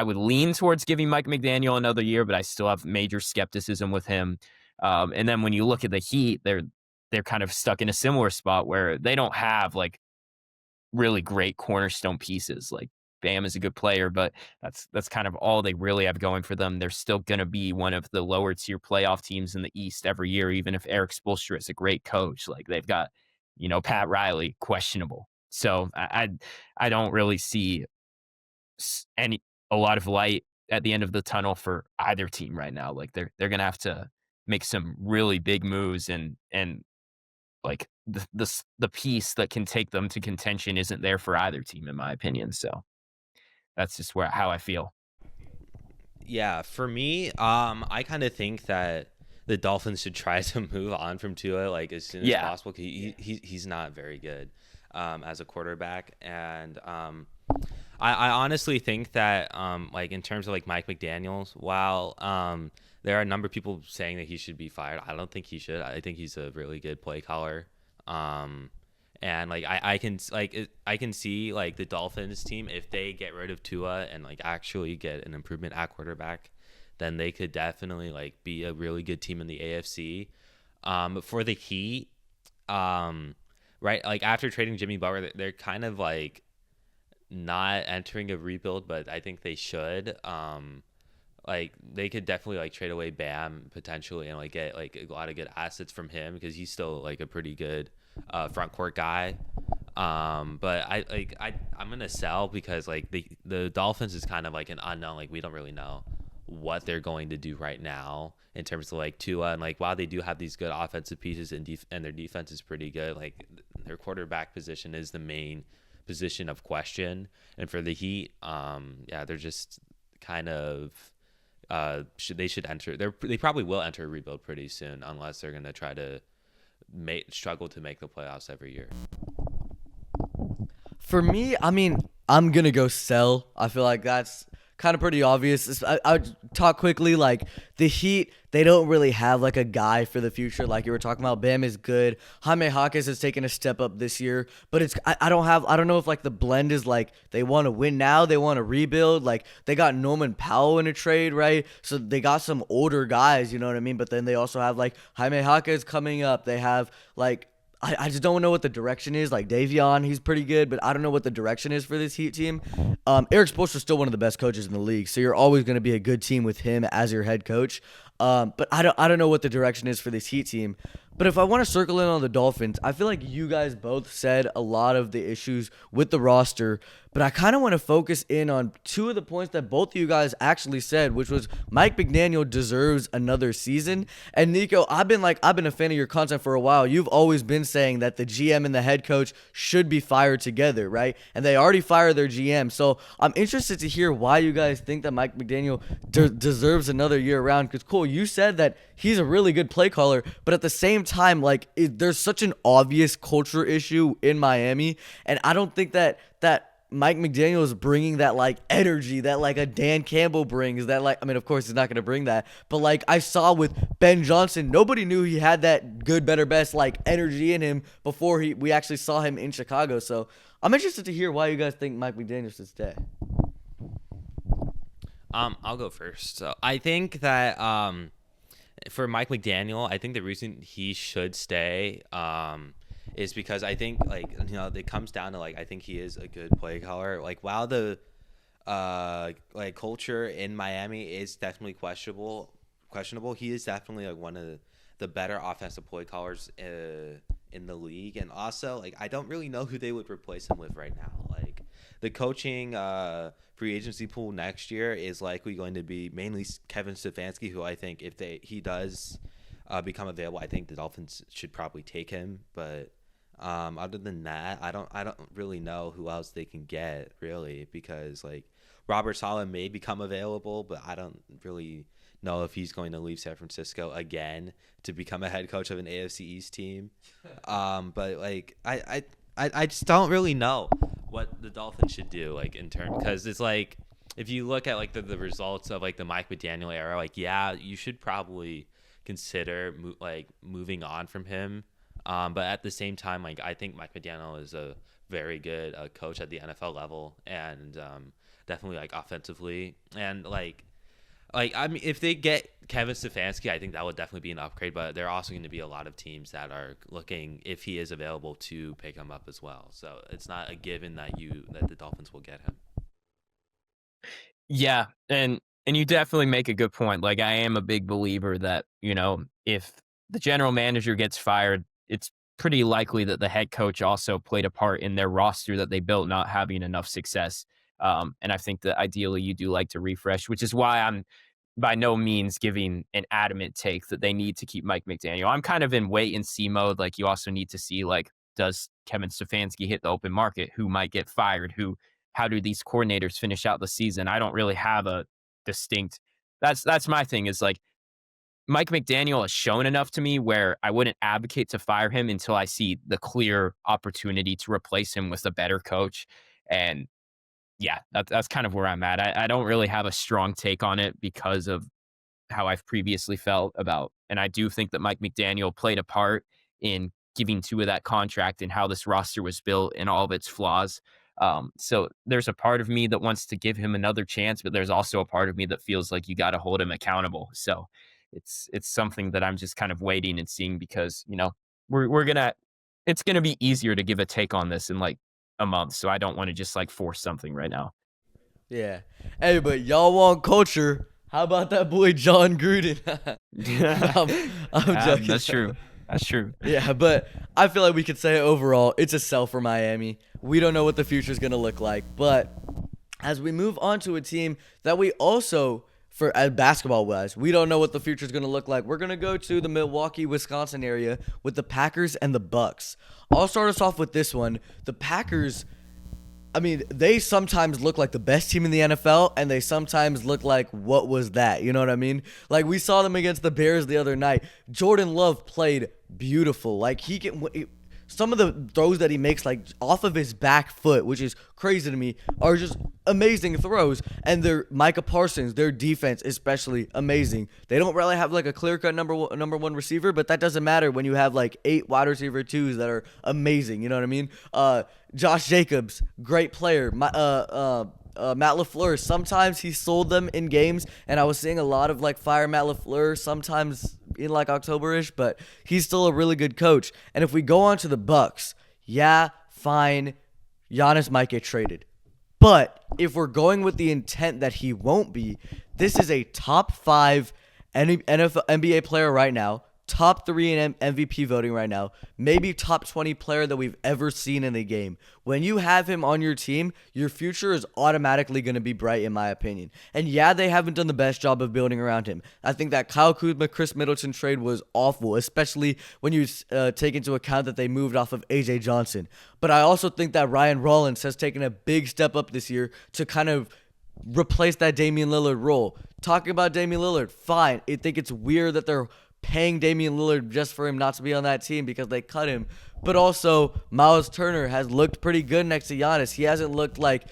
would lean towards giving Mike McDaniel another year, but I still have major skepticism with him. And then when you look at the Heat, they're kind of stuck in a similar spot where they don't have like really great cornerstone pieces. Like Bam is a good player, but that's kind of all they really have going for them. They're still going to be one of the lower tier playoff teams in the East every year, even if Eric Spoelstra is a great coach. Like they've got, Pat Riley questionable. So I don't really see a lot of light at the end of the tunnel for either team right now. Like they're gonna have to make some really big moves, and like the piece that can take them to contention isn't there for either team, in my opinion. So that's just how I feel. Yeah, for me, I kind of think that the Dolphins should try to move on from Tua like as soon as possible. He's not very good as a quarterback, and I honestly think that like in terms of like Mike McDaniels, while there are a number of people saying that he should be fired, I don't think he should. I think he's a really good play caller. And like I can see like the Dolphins team, if they get rid of Tua and like actually get an improvement at quarterback, then they could definitely like be a really good team in the AFC. For the Heat, right, like after trading Jimmy Butler, they're kind of like not entering a rebuild, but I think they should. Like they could definitely like trade away Bam potentially and like get like a lot of good assets from him because he's still like a pretty good front court guy. But I'm gonna sell because like the Dolphins is kind of like an unknown. Like we don't really know what they're going to do right now in terms of like Tua, and like while they do have these good offensive pieces and their defense is pretty good, like their quarterback position is the main position of question. And for the Heat, they're just kind of they should enter. They probably will enter a rebuild pretty soon unless they're gonna try to struggle to make the playoffs every year. For me, I mean, I'm going to go sell. I feel like that's kind of pretty obvious. I would talk quickly. Like the Heat, they don't really have like a guy for the future. Like you were talking about, Bam is good. Jaime Jaquez has taken a step up this year, but I don't know if like the blend is like they want to win now, they want to rebuild. Like they got Norman Powell in a trade, right? So they got some older guys, you know what I mean? But then they also have like Jaime Jaquez coming up. They have like I just don't know what the direction is. Like Davion, he's pretty good, but I don't know what the direction is for this Heat team. Eric Spoelstra is still one of the best coaches in the league, so you're always going to be a good team with him as your head coach. But I don't know what the direction is for this Heat team. But if I want to circle in on the Dolphins, I feel like you guys both said a lot of the issues with the roster, but I kind of want to focus in on two of the points that both of you guys actually said, which was Mike McDaniel deserves another season. And Nico, I've been a fan of your content for a while. You've always been saying that the GM and the head coach should be fired together, right? And they already fired their GM. So I'm interested to hear why you guys think that Mike McDaniel deserves another year around. Because Cole, you said that he's a really good play caller, but at the same time, like there's such an obvious culture issue in Miami, and I don't think that Mike McDaniel is bringing that like energy that like a Dan Campbell brings. That like, I mean, of course he's not going to bring that, but like I saw with Ben Johnson, nobody knew he had that good, better, best like energy in him before we actually saw him in Chicago. So I'm interested to hear why you guys think Mike McDaniel should stay. I'll go first. So I think that for Mike McDaniel, I think the reason he should stay is because I think like it comes down to like I think he is a good play caller. Like while the like culture in Miami is definitely questionable, he is definitely like one of the better offensive play callers in the league. And also like I don't really know who they would replace him with right now. Like the coaching free agency pool next year is likely going to be mainly Kevin Stefanski, who I think if he does become available, I think the Dolphins should probably take him. But other than that, I don't really know who else they can get really, because like Robert Saleh may become available, but I don't really know if he's going to leave San Francisco again to become a head coach of an AFC East team. But like I just don't really know what the Dolphins should do, like in turn, because it's like if you look at like the results of like the Mike McDaniel era, like you should probably consider moving on from him. But at the same time, like I think Mike McDaniel is a very good coach at the NFL level, and definitely like offensively, and like like, I mean, if they get Kevin Stefanski, I think that would definitely be an upgrade. But there are also going to be a lot of teams that are looking, if he is available, to pick him up as well. So it's not a given that the Dolphins will get him. Yeah, and you definitely make a good point. Like, I am a big believer that, if the general manager gets fired, it's pretty likely that the head coach also played a part in their roster that they built not having enough success. And I think that ideally you do like to refresh, which is why I'm by no means giving an adamant take that they need to keep Mike McDaniel. I'm kind of in wait and see mode. Like, you also need to see, like, does Kevin Stefanski hit the open market? Who might get fired? How do these coordinators finish out the season? I don't really have a distinct. That's my thing, is like, Mike McDaniel has shown enough to me where I wouldn't advocate to fire him until I see the clear opportunity to replace him with a better coach. And yeah, that's kind of where I'm at. I don't really have a strong take on it because of how I've previously felt about, and I do think that Mike McDaniel played a part in giving Tua that contract and how this roster was built and all of its flaws. So there's a part of me that wants to give him another chance, but there's also a part of me that feels like you got to hold him accountable. So it's something that I'm just kind of waiting and seeing, because it's gonna be easier to give a take on this in like a month. So I don't want to just like force something right now. Yeah. Hey, but y'all want culture? How about that boy John Gruden? I'm joking. That's true. That's true. Yeah, but I feel like we could say overall it's a sell for Miami. We don't know what the future is going to look like, but as we move on to a team that we also, basketball-wise, we don't know what the future is going to look like. We're going to go to the Milwaukee, Wisconsin area with the Packers and the Bucks. I'll start us off with this one. The Packers, I mean, they sometimes look like the best team in the NFL, and they sometimes look like, what was that? You know what I mean? Like, we saw them against the Bears the other night. Jordan Love played beautiful. Like, some of the throws that he makes, like, off of his back foot, which is crazy to me, are just amazing throws. And Micah Parsons, their defense, especially amazing. They don't really have like a clear-cut number one receiver, but that doesn't matter when you have like 8 wide receiver twos that are amazing. You know what I mean? Josh Jacobs, great player. Matt LaFleur, sometimes he sold them in games, and I was seeing a lot of like fire Matt LaFleur sometimes in like October-ish, but he's still a really good coach. And if we go on to the Bucks, yeah, fine, Giannis might get traded. But if we're going with the intent that he won't be, this is a top 5 NFL, NBA player right now, top 3 in MVP voting right now, maybe top 20 player that we've ever seen in the game. When you have him on your team, your future is automatically going to be bright, in my opinion. And yeah, they haven't done the best job of building around him. I think that Kyle Kuzma, Chris Middleton trade was awful, especially when you take into account that they moved off of AJ Johnson. But I also think that Ryan Rollins has taken a big step up this year to kind of replace that Damian Lillard role. Talking about Damian Lillard, fine. I think it's weird that they're paying Damian Lillard just for him not to be on that team because they cut him. But also, Miles Turner has looked pretty good next to Giannis. He hasn't looked like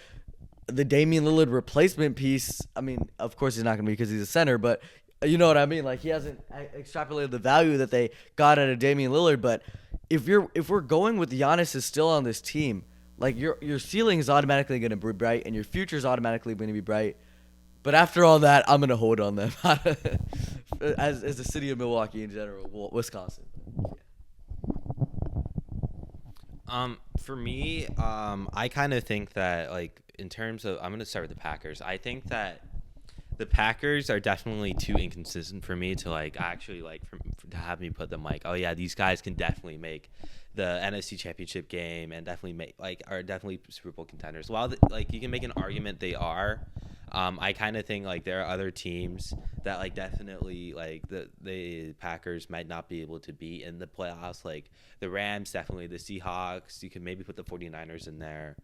the Damian Lillard replacement piece. I mean, of course he's not going to be because he's a center, but you know what I mean? Like, he hasn't extrapolated the value that they got out of Damian Lillard. But if we're going with Giannis is still on this team, like your ceiling is automatically going to be bright and your future is automatically going to be bright. But after all that, I'm going to hold on them as the city of Milwaukee in general, Wisconsin. For me, I kind of think that, like, in terms of, I'm going to start with the Packers. I think that the Packers are definitely too inconsistent for me to, like, actually, like, to have me put them, like, oh, yeah, these guys can definitely make the NFC Championship game and definitely are definitely Super Bowl contenders. While, like, you can make an argument they are, I kind of think like there are other teams that like definitely like the Packers might not be able to be in the playoffs, like the Rams, definitely the Seahawks. You can maybe put the 49ers in there,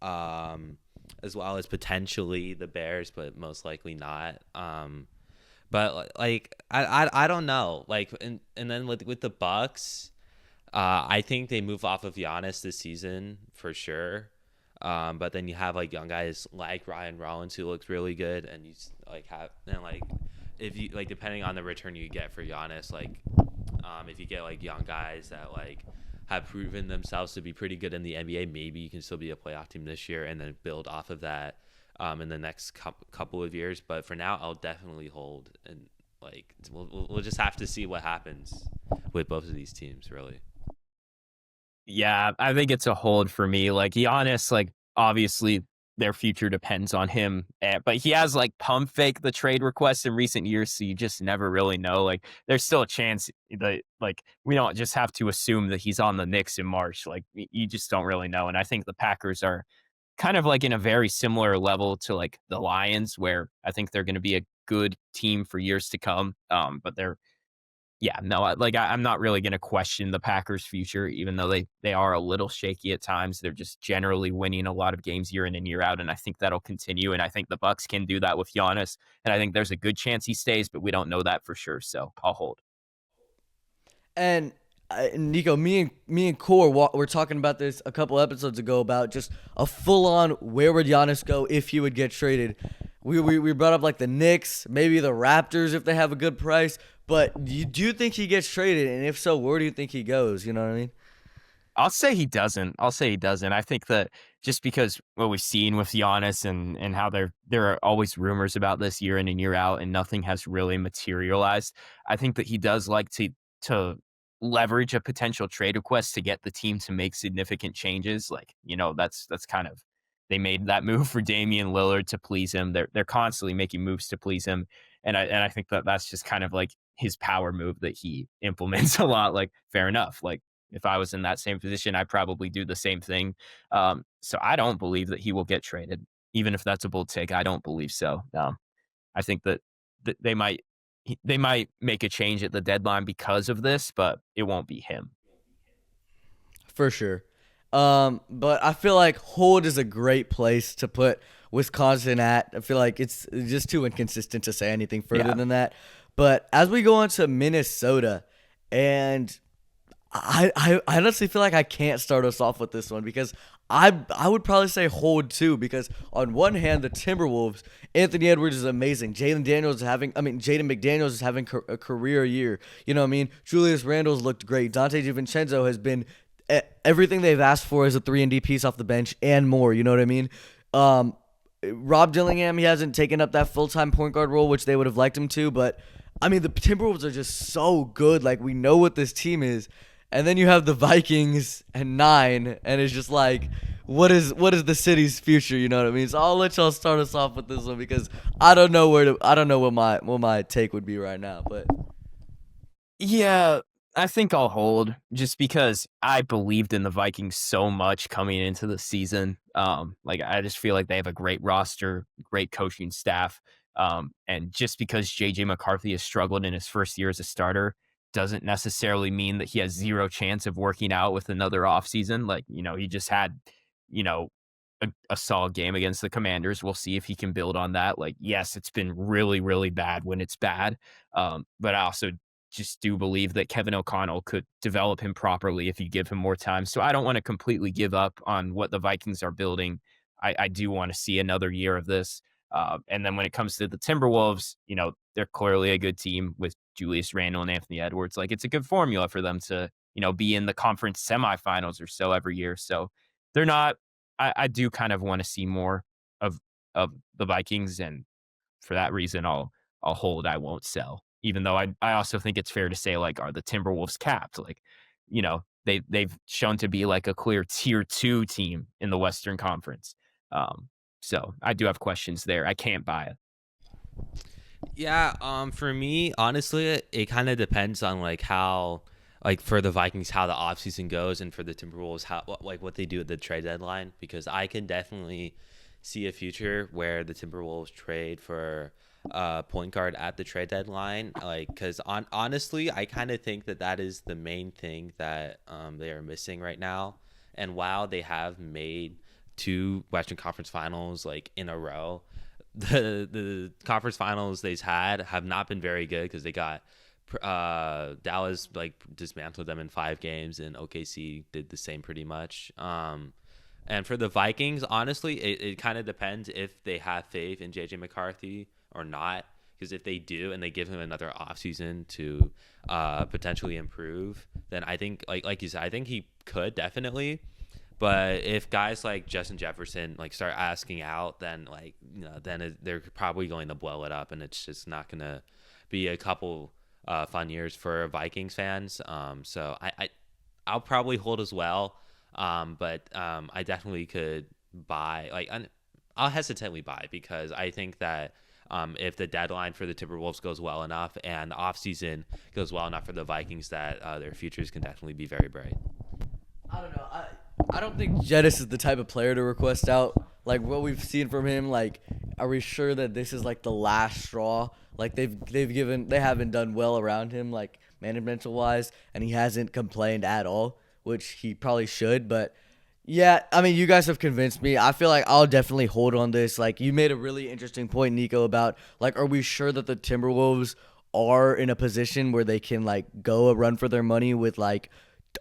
as well as potentially the Bears, but most likely not. But like I don't know, like and then with the Bucks, I think they move off of Giannis this season for sure. But then you have like young guys like Ryan Rollins who looks really good, and you like have and like if you like depending on the return you get for Giannis, like if you get like young guys that like have proven themselves to be pretty good in the NBA, maybe you can still be a playoff team this year and then build off of that. in the next couple of years. But for now, I'll definitely hold, and like we'll just have to see what happens with both of these teams, really. Yeah, I think it's a hold for me. Like Giannis, like obviously their future depends on him, but he has like pump fake the trade requests in recent years, so you just never really know. Like there's still a chance that like we don't just have to assume that he's on the Knicks in March. Like you just don't really know. And I think the Packers are kind of like in a very similar level to like the Lions, where I think they're going to be a good team for years to come. But they're yeah, no, I'm not really going to question the Packers' future, even though they are a little shaky at times. They're just generally winning a lot of games year in and year out, and I think that'll continue. And I think the Bucks can do that with Giannis, and I think there's a good chance he stays, but we don't know that for sure. So I'll hold. And Nico, me and Core were talking about this a couple episodes ago about just a full on where would Giannis go if he would get traded. We brought up like the Knicks, maybe the Raptors if they have a good price. But do you think he gets traded? And if so, where do you think he goes? You know what I mean? I'll say he doesn't. I think that just because what we've seen with Giannis and how there are always rumors about this year in and year out, and nothing has really materialized. I think that he does like to leverage a potential trade request to get the team to make significant changes. Like, that's kind of they made that move for Damian Lillard to please him. They're constantly making moves to please him. And I think that that's just kind of like his power move that he implements a lot. Like, fair enough. Like, if I was in that same position, I'd probably do the same thing. So I don't believe that he will get traded, even if that's a bold take. I don't believe so. I think that they might make a change at the deadline because of this, but it won't be him. For sure. But I feel like hold is a great place to put Wisconsin at. I feel like it's just too inconsistent to say anything further than that. But as we go on to Minnesota, and I honestly feel like I can't start us off with this one because I would probably say hold too, because on one hand, the Timberwolves, Anthony Edwards is amazing. Jaden McDaniels is having a career year. You know what I mean? Julius Randle's looked great. Dante DiVincenzo has been everything they've asked for as a 3-and-D piece off the bench and more. You know what I mean? Rob Dillingham, he hasn't taken up that full-time point guard role, which they would have liked him to, but I mean, the Timberwolves are just so good. Like, we know what this team is. And then you have the Vikings and 9, and it's just like, what is the city's future? You know what I mean? So I'll let y'all start us off with this one because I don't know what my take would be right now. But Yeah, I think I'll hold just because I believed in the Vikings so much coming into the season. Like I just feel like they have a great roster, great coaching staff. And just because JJ McCarthy has struggled in his first year as a starter doesn't necessarily mean that he has zero chance of working out with another offseason. Like, he just had, a solid game against the Commanders. We'll see if he can build on that. Like, yes, it's been really, really bad when it's bad. But I also just do believe that Kevin O'Connell could develop him properly if you give him more time. So I don't want to completely give up on what the Vikings are building. I do want to see another year of this. And then when it comes to the Timberwolves, they're clearly a good team with Julius Randle and Anthony Edwards. Like, it's a good formula for them to, be in the conference semifinals or so every year. So they're not, I do kind of want to see more of the Vikings. And for that reason, I'll hold, I won't sell, even though I also think it's fair to say, like, are the Timberwolves capped? Like, they've shown to be like a clear tier 2 team in the Western Conference. So I do have questions there. I can't buy it. Yeah, for me, honestly, it kind of depends on like how, like for the Vikings, how the offseason goes, and for the Timberwolves, what they do at the trade deadline, because I can definitely see a future where the Timberwolves trade for point guard at the trade deadline, like, because honestly, I kind of think that is the main thing that they are missing right now. And while they have made 2 Western Conference Finals like in a row, the conference finals they've had have not been very good because they got Dallas like dismantled them in 5 games, and OKC did the same pretty much. And for the Vikings, honestly, it kind of depends if they have faith in JJ McCarthy or not. Because if they do and they give him another offseason to potentially improve, then I think, like you said, I think he could definitely. But if guys like Justin Jefferson like start asking out, then they're probably going to blow it up, and it's just not going to be a couple fun years for Vikings fans. So I'll probably hold as well. But I definitely could buy. I'll hesitantly buy because I think that if the deadline for the Timberwolves goes well enough and the offseason goes well enough for the Vikings, that their futures can definitely be very bright. I don't know. I don't think Giannis is the type of player to request out. Like what we've seen from him, like, are we sure that this is like the last straw? Like they haven't done well around him, like managemental wise, and he hasn't complained at all, which he probably should. But yeah, I mean, you guys have convinced me. I feel like I'll definitely hold on this. Like you made a really interesting point, Nico, about like, are we sure that the Timberwolves are in a position where they can like go a run for their money with like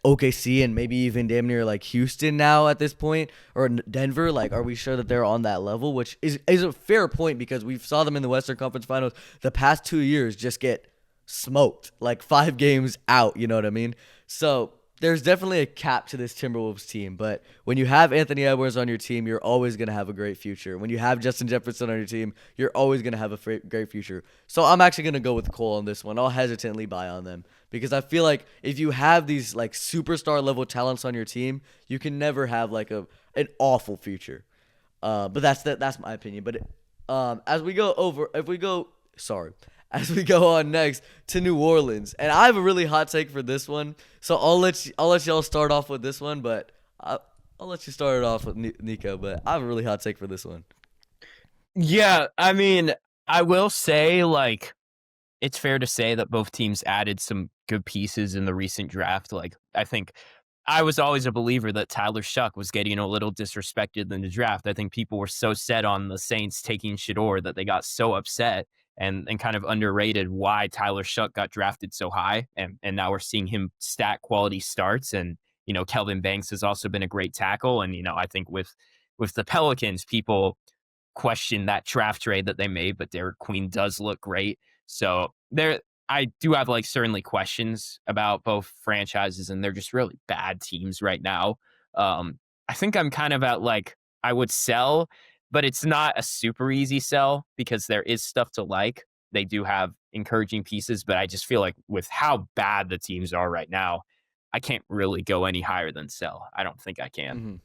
OKC and maybe even damn near like Houston now at this point, or Denver? Like, are we sure that they're on that level? Which is a fair point because we saw them in the Western Conference Finals the past 2 years just get smoked, like 5 games out, you know what I mean? So there's definitely a cap to this Timberwolves team, but when you have Anthony Edwards on your team, you're always going to have a great future. When you have Justin Jefferson on your team, you're always going to have a great future. So I'm actually going to go with Cole on this one. I'll hesitantly buy on them because I feel like if you have these like superstar level talents on your team, you can never have like an awful future. But that's my opinion. But as we go on next to New Orleans, and I have a really hot take for this one, so I'll let y'all start off with this one, but I'll let you start it off with Nico. But I have a really hot take for this one. Yeah, I mean, I will say, like, it's fair to say that both teams added some good pieces in the recent draft. Like, I think I was always a believer that Tyler Shuck was getting a little disrespected in the draft. I think people were so set on the Saints taking Shedeur that they got so upset and kind of underrated why Tyler Shuck got drafted so high. And now we're seeing him stack quality starts. And, Kelvin Banks has also been a great tackle. And, I think with the Pelicans, people question that draft trade that they made, but Derek Queen does look great. So I do have like certainly questions about both franchises, and they're just really bad teams right now. I think I'm kind of at like, I would sell, but it's not a super easy sell because there is stuff to like. They do have encouraging pieces, but I just feel like with how bad the teams are right now, I can't really go any higher than sell. I don't think I can. Mm-hmm.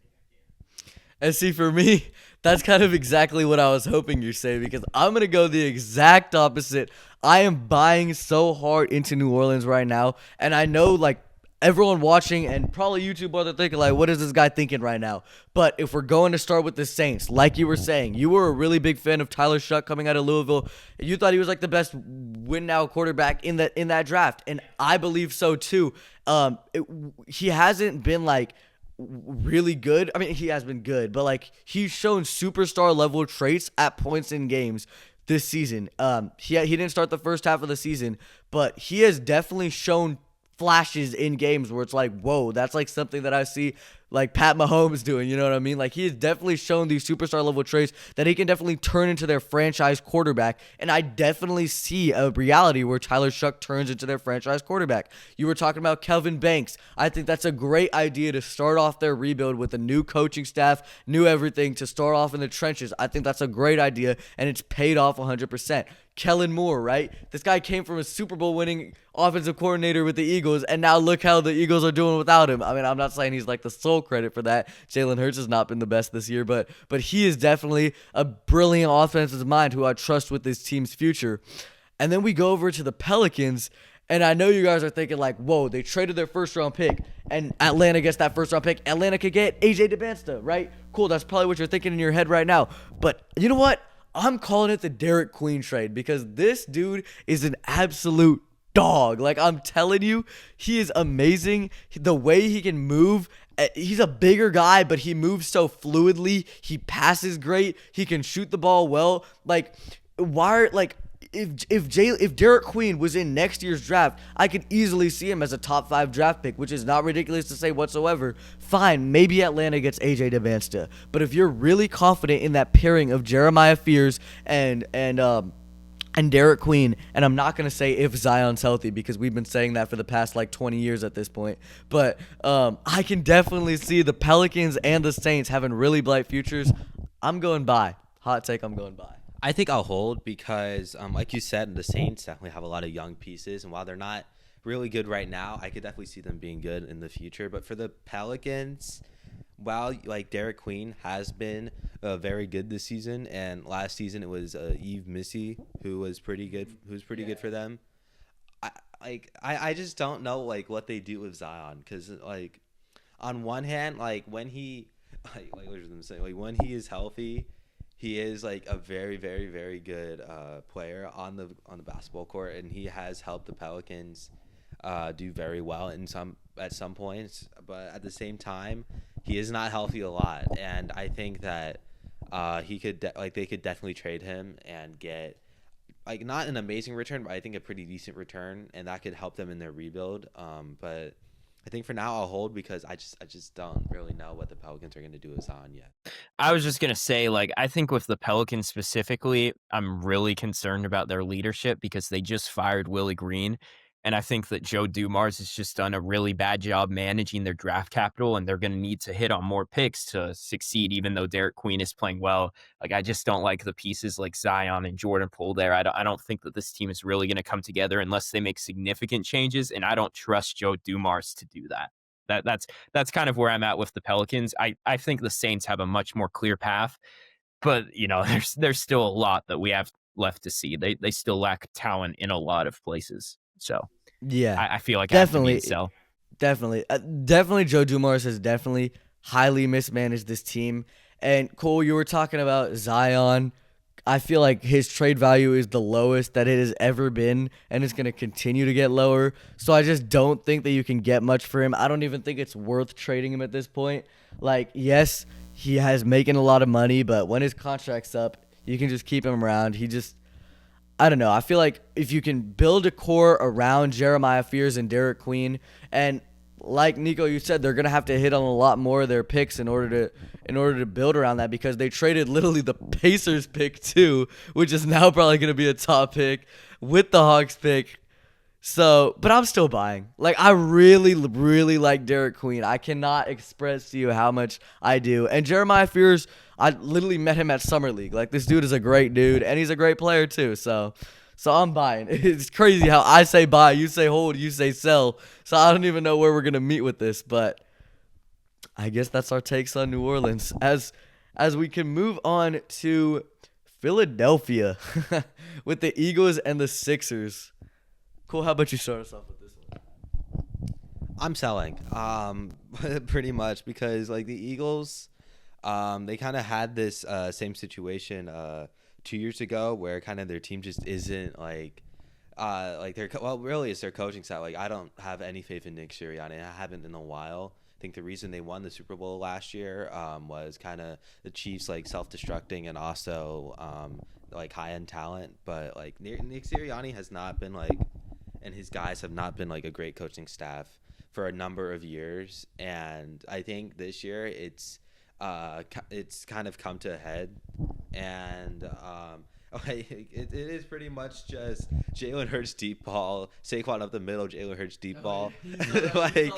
And see, for me, that's kind of exactly what I was hoping you'd say, because I'm going to go the exact opposite. I am buying so hard into New Orleans right now, and I know, like, everyone watching and probably YouTube are thinking, like, what is this guy thinking right now? But if we're going to start with the Saints, like you were saying, you were a really big fan of Tyler Shuck coming out of Louisville. You thought he was like the best win-now quarterback in that draft, and I believe so too. He hasn't been like really good. I mean, he has been good, but like he's shown superstar level traits at points in games this season. He didn't start the first half of the season, but he has definitely shown flashes in games where it's like, whoa, that's like something that I see like Pat Mahomes doing, you know what I mean? Like he has definitely shown these superstar level traits that he can definitely turn into their franchise quarterback, and I definitely see a reality where Tyler Shuck turns into their franchise quarterback. You were talking about Kelvin Banks. I think that's a great idea to start off their rebuild with a new coaching staff, new everything, to start off in the trenches. I think that's a great idea, and it's paid off 100%. Kellen Moore, right? This guy came from a Super Bowl winning offensive coordinator with the Eagles, and now look how the Eagles are doing without him. I mean, I'm not saying he's like the sole credit for that. Jalen Hurts has not been the best this year, but he is definitely a brilliant offensive mind who I trust with this team's future. And then we go over to the Pelicans, and I know you guys are thinking like, whoa, they traded their first-round pick, and Atlanta gets that first-round pick. Atlanta could get A.J. DeBansta, right? Cool, that's probably what you're thinking in your head right now. But you know what? I'm calling it the Derek Queen trade because this dude is an absolute dog. Like, I'm telling you, he is amazing. The way he can move, he's a bigger guy, but he moves so fluidly. He passes great. He can shoot the ball well. Like, if Derek Queen was in next year's draft, I could easily see him as a top 5 draft pick, which is not ridiculous to say whatsoever. Fine, maybe Atlanta gets A.J. DeBansta, but if you're really confident in that pairing of Jeremiah Fears and and Derek Queen, and I'm not going to say if Zion's healthy because we've been saying that for the past like 20 years at this point, but I can definitely see the Pelicans and the Saints having really bright futures. I'm going by. Hot take, I'm going by. I think I'll hold because, like you said, the Saints definitely have a lot of young pieces, and while they're not really good right now, I could definitely see them being good in the future. But for the Pelicans, while like Derek Queen has been very good this season, and last season it was Yves Missy who was pretty good, good for them. I just don't know like what they do with Zion, because like on one hand, like when he like what was I saying, like when he is healthy, he is like a very, very, very good player on the basketball court, and he has helped the Pelicans do very well at some points. But at the same time, he is not healthy a lot, and I think that he could they could definitely trade him and get like not an amazing return, but I think a pretty decent return, and that could help them in their rebuild. But I think for now I'll hold because I just don't really know what the Pelicans are going to do with Zion yet. I was just going to say, like, I think with the Pelicans specifically, I'm really concerned about their leadership because they just fired Willie Green. And I think that Joe Dumars has just done a really bad job managing their draft capital, and they're going to need to hit on more picks to succeed, even though Derek Queen is playing well. Like, I just don't like the pieces like Zion and Jordan Poole there. I don't think that this team is really going to come together unless they make significant changes, and I don't trust Joe Dumars to do that. That's kind of where I'm at with the Pelicans. I think the Saints have a much more clear path, but there's still a lot that we have left to see. They still lack talent in a lot of places. So Yeah, I feel like definitely, I have to be sell. definitely. Joe Dumars has definitely highly mismanaged this team. And Cole, you were talking about Zion. I feel like his trade value is the lowest that it has ever been, and it's going to continue to get lower. So I just don't think that you can get much for him. I don't even think it's worth trading him at this point. Like, yes, he has making a lot of money, but when his contract's up, you can just keep him around. I don't know. I feel like if you can build a core around Jeremiah Fears and Derek Queen, and like Nico, you said, they're gonna have to hit on a lot more of their picks in order to build around that, because they traded literally the Pacers pick too, which is now probably gonna be a top pick with the Hawks pick. So, but I'm still buying. Like, I really, really like Derek Queen. I cannot express to you how much I do. And Jeremiah Fears, I literally met him at Summer League. Like, this dude is a great dude, and he's a great player too. So I'm buying. It's crazy how I say buy, you say hold, you say sell. So I don't even know where we're gonna meet with this, but I guess that's our takes on New Orleans. As we can move on to Philadelphia with the Eagles and the Sixers. Cool. How about you start us off with this one? I'm selling, pretty much, because like the Eagles, they kind of had this same situation 2 years ago where kind of their team just isn't like really it's their coaching staff. Like, I don't have any faith in Nick Sirianni. I haven't in a while. I think the reason they won the Super Bowl last year was kind of the Chiefs like self-destructing and also like high-end talent. But like Nick Sirianni has not been like, and his guys have not been like a great coaching staff for a number of years. And I think this year it's kind of come to a head, and it is pretty much just Jalen Hurts deep ball, Saquon up the middle, Jalen Hurts deep ball. Like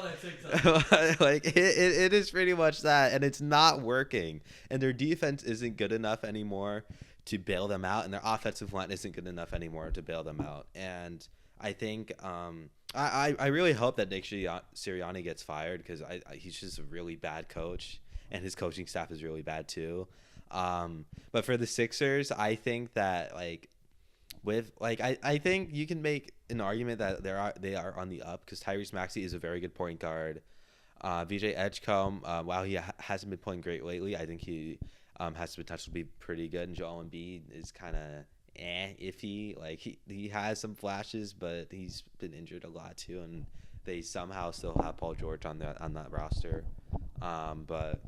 it is pretty much that, and it's not working. And their defense isn't good enough anymore to bail them out, and their offensive line isn't good enough anymore to bail them out. And I think I really hope that Nick Sirianni gets fired, because he's just a really bad coach, and his coaching staff is really bad too. But for the Sixers, I think that like with like I think you can make an argument that they are on the up, because Tyrese Maxey is a very good point guard. VJ Edgecombe, while he hasn't been playing great lately, I think he has the potential to be pretty good. And Joel Embiid is kind of iffy. Like he has some flashes, but he's been injured a lot too, and they somehow still have Paul George on that roster. But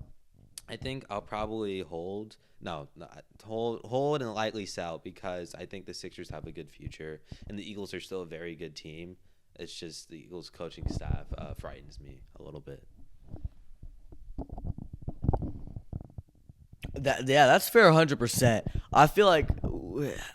I think I'll probably hold and lightly sell, because I think the Sixers have a good future, and the Eagles are still a very good team. It's just the Eagles coaching staff frightens me a little bit. That's fair, 100%. I feel like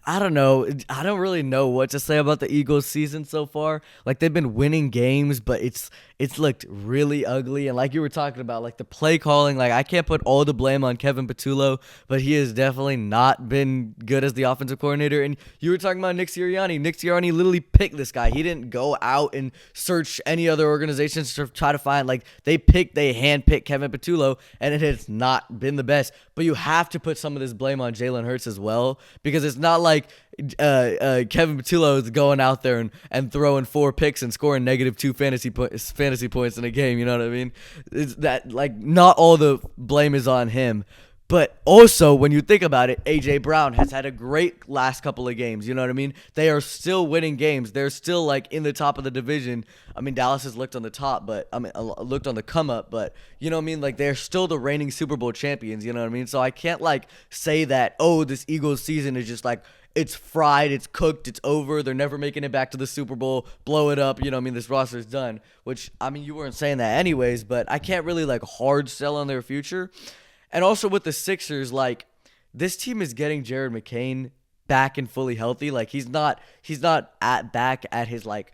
I don't know. I don't really know what to say about the Eagles season so far. Like they've been winning games, but it's looked really ugly. And like you were talking about, like the play calling, like I can't put all the blame on Kevin Patullo, but he has definitely not been good as the offensive coordinator. And you were talking about Nick Sirianni. Nick Sirianni literally picked this guy. He didn't go out and search any other organizations to try to find, like they handpicked Kevin Patullo, and it has not been the best. But you have to put some of this blame on Jalen Hurts as well, because it's not like Kevin Patullo is going out there and throwing 4 picks and scoring -2 fantasy points in a game. You know what I mean? It's that, like, not all the blame is on him. But also, when you think about it, A.J. Brown has had a great last couple of games. You know what I mean? They are still winning games. They're still, like, in the top of the division. I mean, Dallas has looked on the top, but looked on the come up. But, you know what I mean? Like, they're still the reigning Super Bowl champions. You know what I mean? So I can't, like, say that, oh, this Eagles season is just, like, it's fried, it's cooked, it's over. They're never making it back to the Super Bowl. Blow it up. You know what I mean? This roster's done. Which, I mean, you weren't saying that anyways, but I can't really, like, hard sell on their future. And also with the Sixers, like, this team is getting Jared McCain back and fully healthy. Like, he's not back at his, like,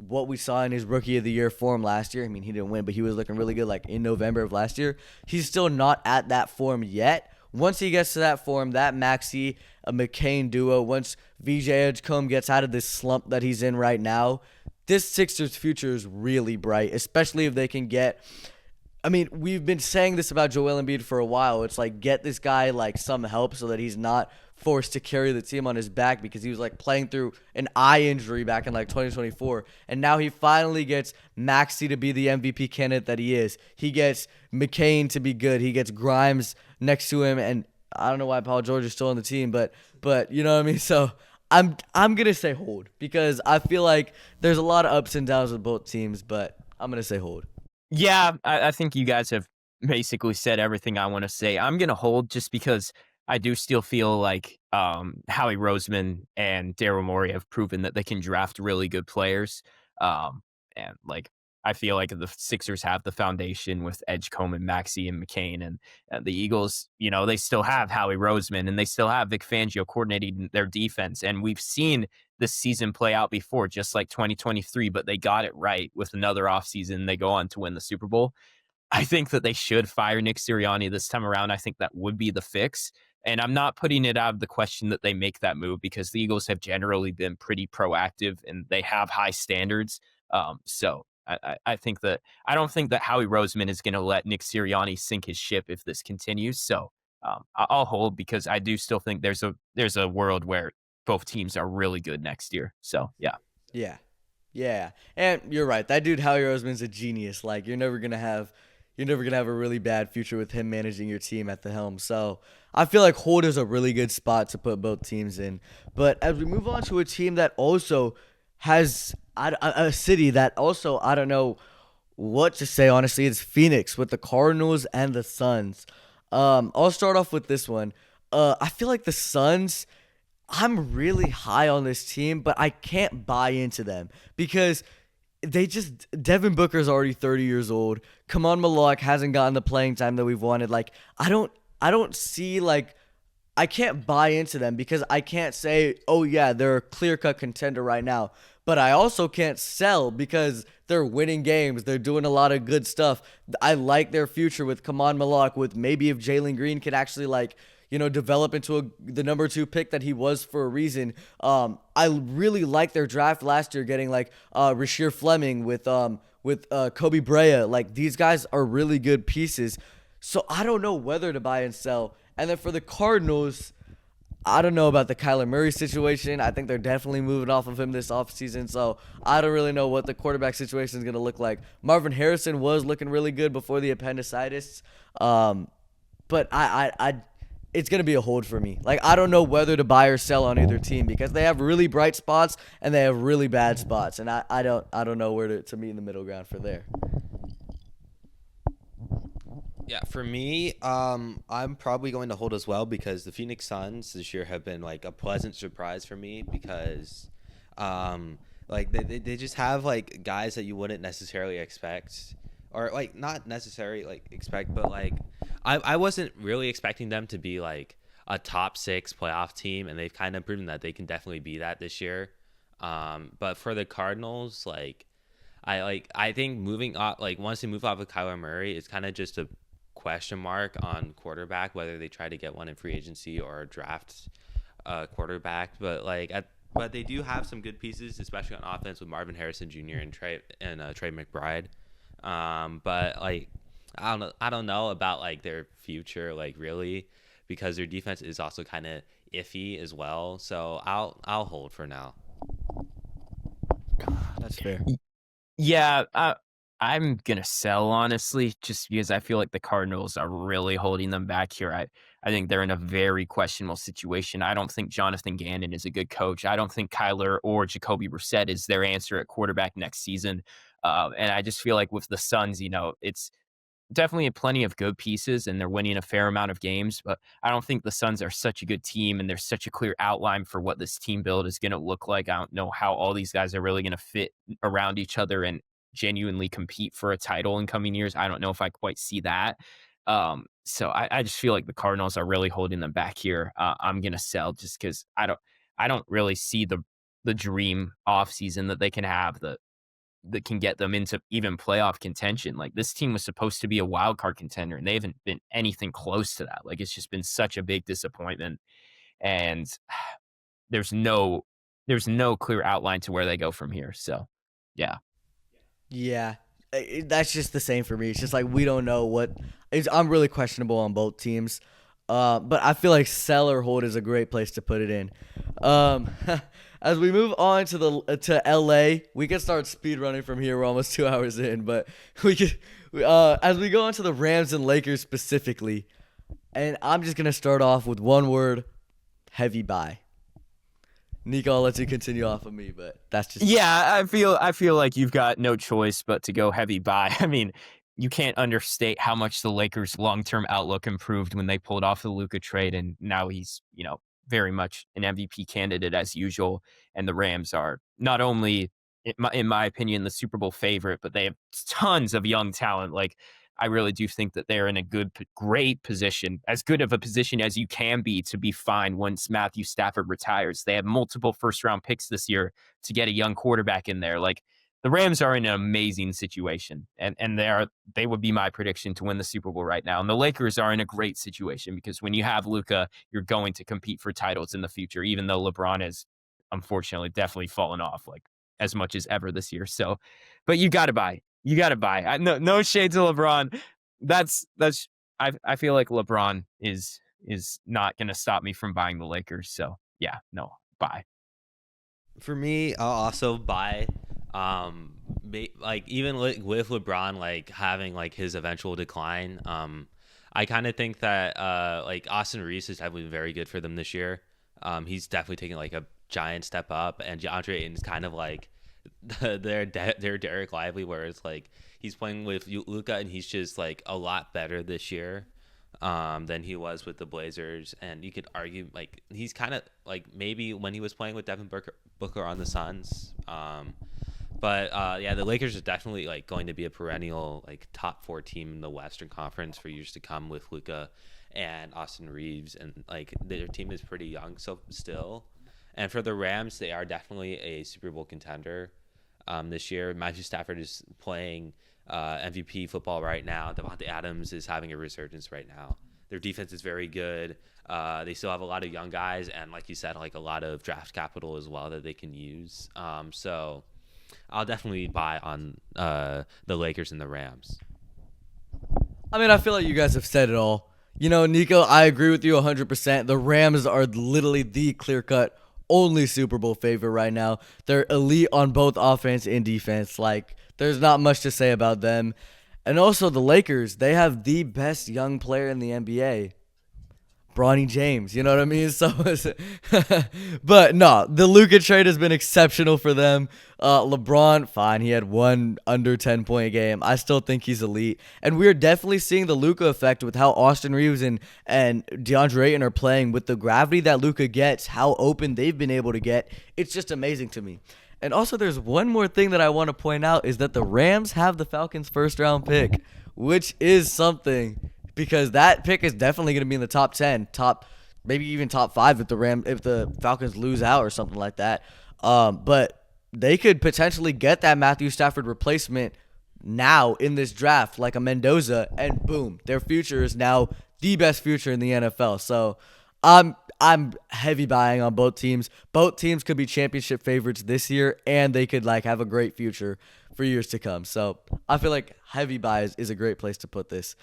what we saw in his Rookie of the Year form last year. I mean, he didn't win, but he was looking really good, like, in November of last year. He's still not at that form yet. Once he gets to that form, that Maxey, McCain duo, once VJ Edgecombe gets out of this slump that he's in right now, this Sixers future is really bright, especially if they can get... I mean, we've been saying this about Joel Embiid for a while. It's like, get this guy, like, some help so that he's not forced to carry the team on his back, because he was, like, playing through an eye injury back in, like, 2024. And now he finally gets Maxey to be the MVP candidate that he is. He gets McCain to be good. He gets Grimes next to him. And I don't know why Paul George is still on the team, but you know what I mean? So I'm going to say hold, because I feel like there's a lot of ups and downs with both teams, but I'm going to say hold. Yeah, I think you guys have basically said everything I want to say. I'm going to hold just because I do still feel like Howie Roseman and Daryl Morey have proven that they can draft really good players. And like, I feel like the Sixers have the foundation with Edgecombe and Maxey and McCain, and the Eagles, you know, they still have Howie Roseman and they still have Vic Fangio coordinating their defense. And we've seen this season play out before, just like 2023, but they got it right with another offseason. They go on to win the Super Bowl. I think that they should fire Nick Sirianni this time around. I think that would be the fix. And I'm not putting it out of the question that they make that move, because the Eagles have generally been pretty proactive and they have high standards. So I think that I don't think that Howie Roseman is going to let Nick Sirianni sink his ship if this continues. So I'll hold, because I do still think there's a world where both teams are really good next year. So Yeah. And you're right. That dude Howie Roseman's a genius. Like, you're never gonna have a really bad future with him managing your team at the helm. So I feel like hold is a really good spot to put both teams in. But as we move on to a team that also has a city that also, I don't know what to say, honestly, it's Phoenix with the Cardinals and the Suns. I'll start off with this one. I feel like the Suns, I'm really high on this team, but I can't buy into them because Devin Booker's already 30 years old. Kaman Malak hasn't gotten the playing time that we've wanted. Like, I don't see, like, I can't buy into them because I can't say, oh yeah, they're a clear-cut contender right now. But I also can't sell because they're winning games. They're doing a lot of good stuff. I like their future with Kaman Malak, with maybe if Jalen Green can actually, like, you know, develop into the number 2 pick that he was for a reason. I really like their draft last year, getting like Rasheer Fleming with Kobe Brea. Like, these guys are really good pieces. So I don't know whether to buy and sell. And then for the Cardinals, I don't know about the Kyler Murray situation. I think they're definitely moving off of him this offseason. So I don't really know what the quarterback situation is going to look like. Marvin Harrison was looking really good before the appendicitis. But it's going to be a hold for me. Like, I don't know whether to buy or sell on either team because they have really bright spots and they have really bad spots. And I don't know where to meet in the middle ground for there. Yeah, for me, I'm probably going to hold as well because the Phoenix Suns this year have been like a pleasant surprise for me because, like they just have like guys that you wouldn't necessarily expect, or like not necessarily like expect, but like I wasn't really expecting them to be like a top 6 playoff team, and they've kind of proven that they can definitely be that this year. But for the Cardinals, like I think moving off, like once they move off of Kyler Murray, it's kind of just a question mark on quarterback, whether they try to get one in free agency or draft quarterback. But but they do have some good pieces, especially on offense with Marvin Harrison Jr. and Trae McBride. But like I don't know about like their future, like really, because their defense is also kind of iffy as well. So I'll hold for now. That's fair. Yeah, I'm gonna sell honestly, just because I feel like the Cardinals are really holding them back here. I think they're in a very questionable situation. I don't think Jonathan Gannon is a good coach. I don't think Kyler or Jacoby Brissett is their answer at quarterback next season. And I just feel like with the Suns, it's definitely plenty of good pieces and they're winning a fair amount of games, but I don't think the Suns are such a good team and there's such a clear outline for what this team build is going to look like. I don't know how all these guys are really going to fit around each other and genuinely compete for a title in coming years. I don't know if I quite see that. So I just feel like the Cardinals are really holding them back here. I'm going to sell just because I don't really see the dream offseason that they can have that can get them into even playoff contention. Like this team was supposed to be a wild card contender and they haven't been anything close to that. Like it's just been such a big disappointment and there's no clear outline to where they go from here. So yeah. Yeah, that's just the same for me. It's just like we don't know I'm really questionable on both teams. But I feel like sell or hold is a great place to put it in. As we move on to LA, we can start speed running from here. We're almost 2 hours in, but as we go on to the Rams and Lakers specifically, and I'm just gonna start off with one word: heavy buy. Nico, I'll let you continue off of me, but that's just I feel like you've got no choice but to go heavy buy. I mean, you can't understate how much the Lakers' long-term outlook improved when they pulled off the Luka trade, and now he's, very much an MVP candidate as usual. And the Rams are not only, in my opinion, the Super Bowl favorite, but they have tons of young talent. Like, I really do think that they're in a great position, as good of a position as you can be to be fine once Matthew Stafford retires. They have multiple first-round picks this year to get a young quarterback in there. Like, the Rams are in an amazing situation, and they would be my prediction to win the Super Bowl right now. And the Lakers are in a great situation because when you have Luka, you're going to compete for titles in the future, even though LeBron has unfortunately definitely fallen off like as much as ever this year. So, but you got to buy. You got to buy. No shade to LeBron. I feel like LeBron is not going to stop me from buying the Lakers. So yeah, no, buy. For me, I'll also buy. Like even with LeBron like having like his eventual decline, I kind of think that like Austin Reeves is definitely very good for them this year. He's definitely taking like a giant step up, and DeAndre Ayton's kind of like their Derek Lively, where it's like he's playing with Luka and he's just like a lot better this year than he was with the Blazers. And you could argue like he's kind of like maybe when he was playing with Devin Booker on the Suns. But yeah, the Lakers are definitely like going to be a perennial like top 4 team in the Western Conference for years to come with Luka and Austin Reeves, and like their team is pretty young still. And for the Rams, they are definitely a Super Bowl contender this year. Matthew Stafford is playing MVP football right now. Devontae Adams is having a resurgence right now. Their defense is very good. They still have a lot of young guys, and like you said, like a lot of draft capital as well that they can use. So I'll definitely buy on the Lakers and the Rams. I mean, I feel like you guys have said it all. Nico, I agree with you 100%. The Rams are literally the clear-cut only Super Bowl favorite right now. They're elite on both offense and defense. Like, there's not much to say about them. And also the Lakers, they have the best young player in the NBA. Bronny James, you know what I mean? So, but no, the Luka trade has been exceptional for them. LeBron, fine, he had one under 10-point game. I still think he's elite, and we're definitely seeing the Luka effect with how Austin Reeves and DeAndre Ayton are playing with the gravity that Luka gets. How open they've been able to get, it's just amazing to me. And also, there's one more thing that I want to point out is that the Rams have the Falcons' first-round pick, which is something. Because that pick is definitely going to be in the top 10, top maybe even top 5 if the Falcons lose out or something like that. But they could potentially get that Matthew Stafford replacement now in this draft, like a Mendoza, and boom, their future is now the best future in the NFL. So I'm heavy buying on both teams. Both teams could be championship favorites this year, and they could like have a great future for years to come. So I feel like heavy buys is a great place to put this.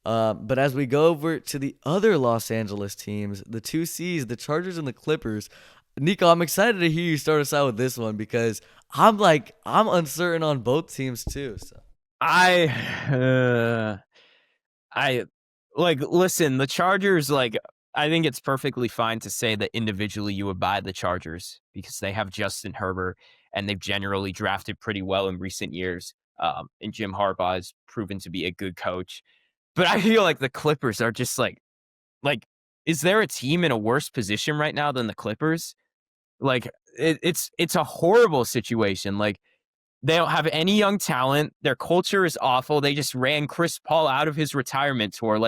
But as we go over to the other Los Angeles teams, the 2 Cs, the Chargers and the Clippers, Nico, I'm excited to hear you start us out with this one because I'm uncertain on both teams too. So I listen, the Chargers, I think it's perfectly fine to say that individually you would buy the Chargers because they have Justin Herbert and they've generally drafted pretty well in recent years. And Jim Harbaugh has proven to be a good coach. But I feel like the Clippers are just like, is there a team in a worse position right now than the Clippers? It's a horrible situation. They don't have any young talent. Their culture is awful. They just ran Chris Paul out of his retirement tour.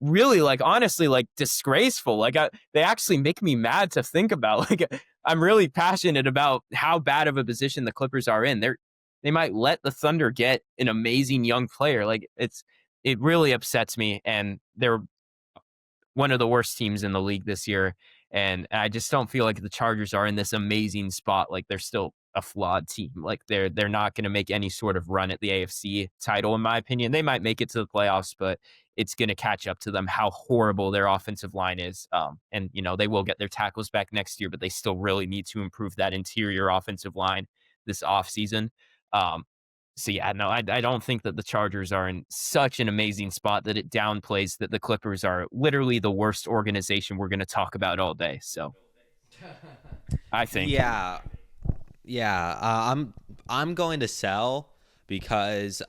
Really, honestly, disgraceful. They actually make me mad to think about. I'm really passionate about how bad of a position the Clippers are in. They might let the Thunder get an amazing young player. It really upsets me, and they're one of the worst teams in the league this year. And I just don't feel like the Chargers are in this amazing spot. They're still a flawed team. They're not going to make any sort of run at the AFC title, in my opinion. They might make it to the playoffs, but it's going to catch up to them how horrible their offensive line is. And they will get their tackles back next year, but they still really need to improve that interior offensive line this offseason. So yeah, no, I don't think that the Chargers are in such an amazing spot that it downplays that the Clippers are literally the worst organization we're going to talk about all day. So I think. Yeah. I'm going to sell because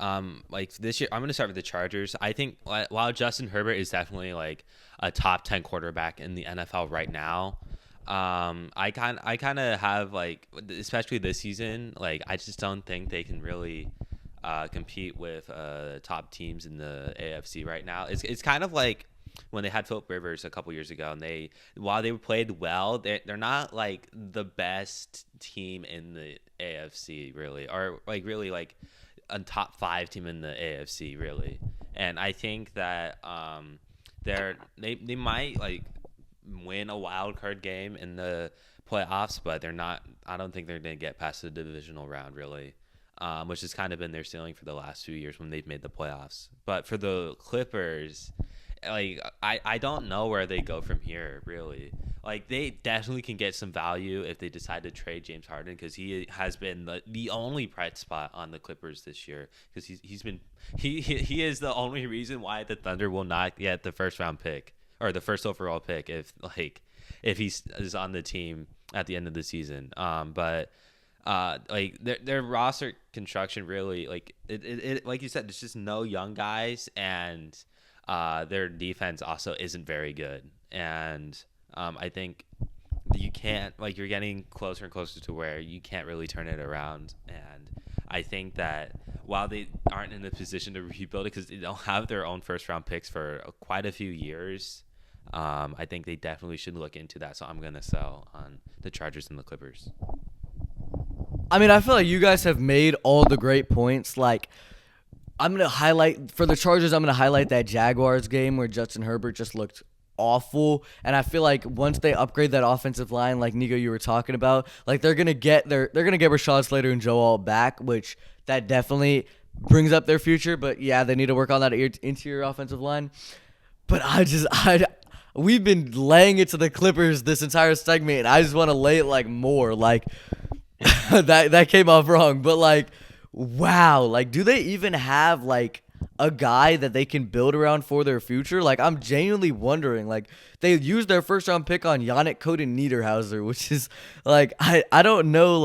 this year I'm going to start with the Chargers. I think while Justin Herbert is definitely a top 10 quarterback in the NFL right now, I kind of have especially this season, I just don't think they can really compete with top teams in the AFC right now. It's kind of like when they had Philip Rivers a couple years ago, and while they played well, they're not the best team in the AFC really, or really a top 5 team in the AFC really. And I think that they might win a wild card game in the playoffs, but they're not. I don't think they're going to get past the divisional round really, which has kind of been their ceiling for the last few years when they've made the playoffs. But for the Clippers, I don't know where they go from here really. They definitely can get some value if they decide to trade James Harden, because he has been the only bright spot on the Clippers this year, because he is the only reason why the Thunder will not get the first round pick or the first overall pick if he is on the team at the end of the season. But their roster construction really, it like you said, it's just no young guys, and their defense also isn't very good. And I think you can't, you're getting closer and closer to where you can't really turn it around. And I think that while they aren't in the position to rebuild it because they don't have their own first round picks for quite a few years, I think they definitely should look into that. So I'm going to sell on the Chargers and the Clippers. I mean, I feel like you guys have made all the great points. I'm going to highlight, for the Chargers, I'm going to highlight that Jaguars game where Justin Herbert just looked awful. And I feel like once they upgrade that offensive line, like Nico, you were talking about, they're going to get Rashad Slater and Joe Alt back, which that definitely brings up their future. But yeah, they need to work on that interior offensive line. But we've been laying it to the Clippers this entire segment, and I just want to lay it more. That came off wrong, but wow, do they even have a guy that they can build around for their future? I'm genuinely wondering. They used their first round pick on Yannick Coden Niederhauser, which is I don't know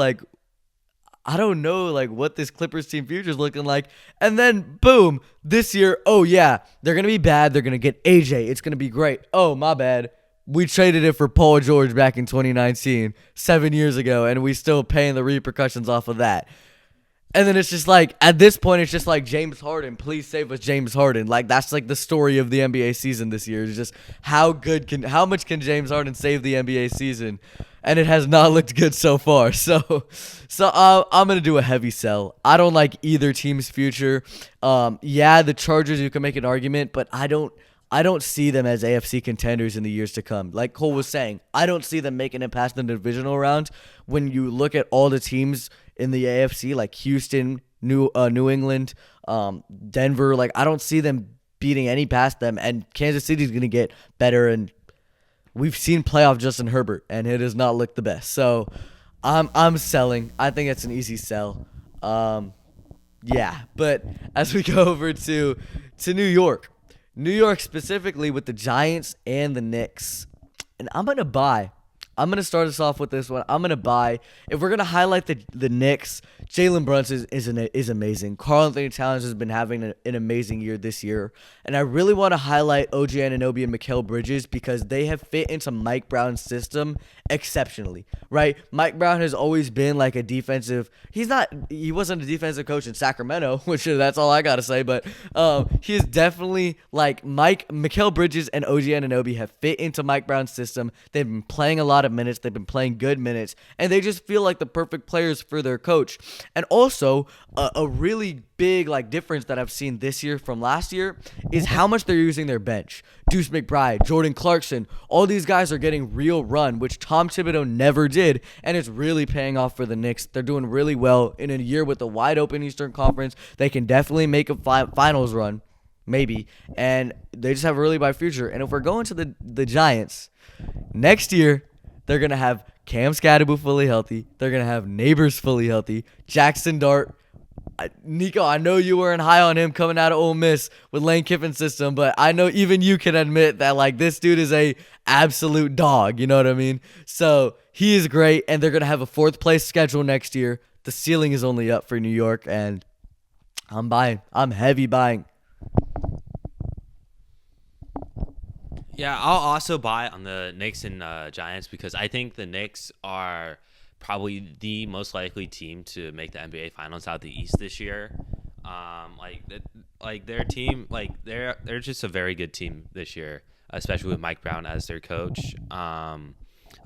what this Clippers team future is looking like. And then boom, this year, oh yeah, they're gonna be bad. They're gonna get AJ. It's gonna be great. Oh my bad. We traded it for Paul George back in 2019, 7 years ago, and we still paying the repercussions off of that. And then it's just like, at this point, it's just like, James Harden, please save us, James Harden. Like, that's like the story of the NBA season this year. It's just how much can James Harden save the NBA season? And it has not looked good so far. So I'm gonna do a heavy sell. I don't like either team's future. Yeah, the Chargers, you can make an argument, but I don't see them as AFC contenders in the years to come. Like Cole was saying, I don't see them making it past the divisional round. When you look at all the teams in the AFC, like Houston, New England, Denver, like I don't see them beating any past them. And Kansas City's gonna get better. And we've seen playoff Justin Herbert, and it has not looked the best. So I'm selling. I think it's an easy sell. Yeah, but as we go over to New York. New York specifically with the Giants and the Knicks. And I'm going to buy. I'm going to start us off with this one. I'm going to buy. If we're going to highlight the Knicks, Jalen Brunson is amazing. Karl Anthony Towns has been having an amazing year this year. And I really want to highlight OG Anunoby and Mikal Bridges because they have fit into Mike Brown's system exceptionally, right? Mike Brown has always been like a defensive. He wasn't a defensive coach in Sacramento, which that's all I got to say. But he is definitely like Mikal Bridges and OG Anunoby have fit into Mike Brown's system. They've been playing a lot of minutes. They've been playing good minutes, and they just feel like the perfect players for their coach. And also, a really big like difference that I've seen this year from last year is how much they're using their bench. Deuce McBride, Jordan Clarkson, all these guys are getting real run, which Tom Thibodeau never did, and it's really paying off for the Knicks. They're doing really well in a year with a wide open Eastern Conference. They can definitely make a finals run, maybe, and they just have a really bright future. And if we're going to the Giants, next year, they're going to have Cam Scatterbo fully healthy. They're going to have Neighbors fully healthy. Jackson Dart. Nico, I know you weren't high on him coming out of Ole Miss with Lane Kiffin's system, but I know even you can admit that like this dude is a absolute dog. You know what I mean? So he is great, and they're going to have a 4th place schedule next year. The ceiling is only up for New York, and I'm buying. I'm heavy buying. Yeah, I'll also buy on the Knicks and Giants because I think the Knicks are probably the most likely team to make the NBA Finals out of the East this year. Their team, they're just a very good team this year, especially with Mike Brown as their coach.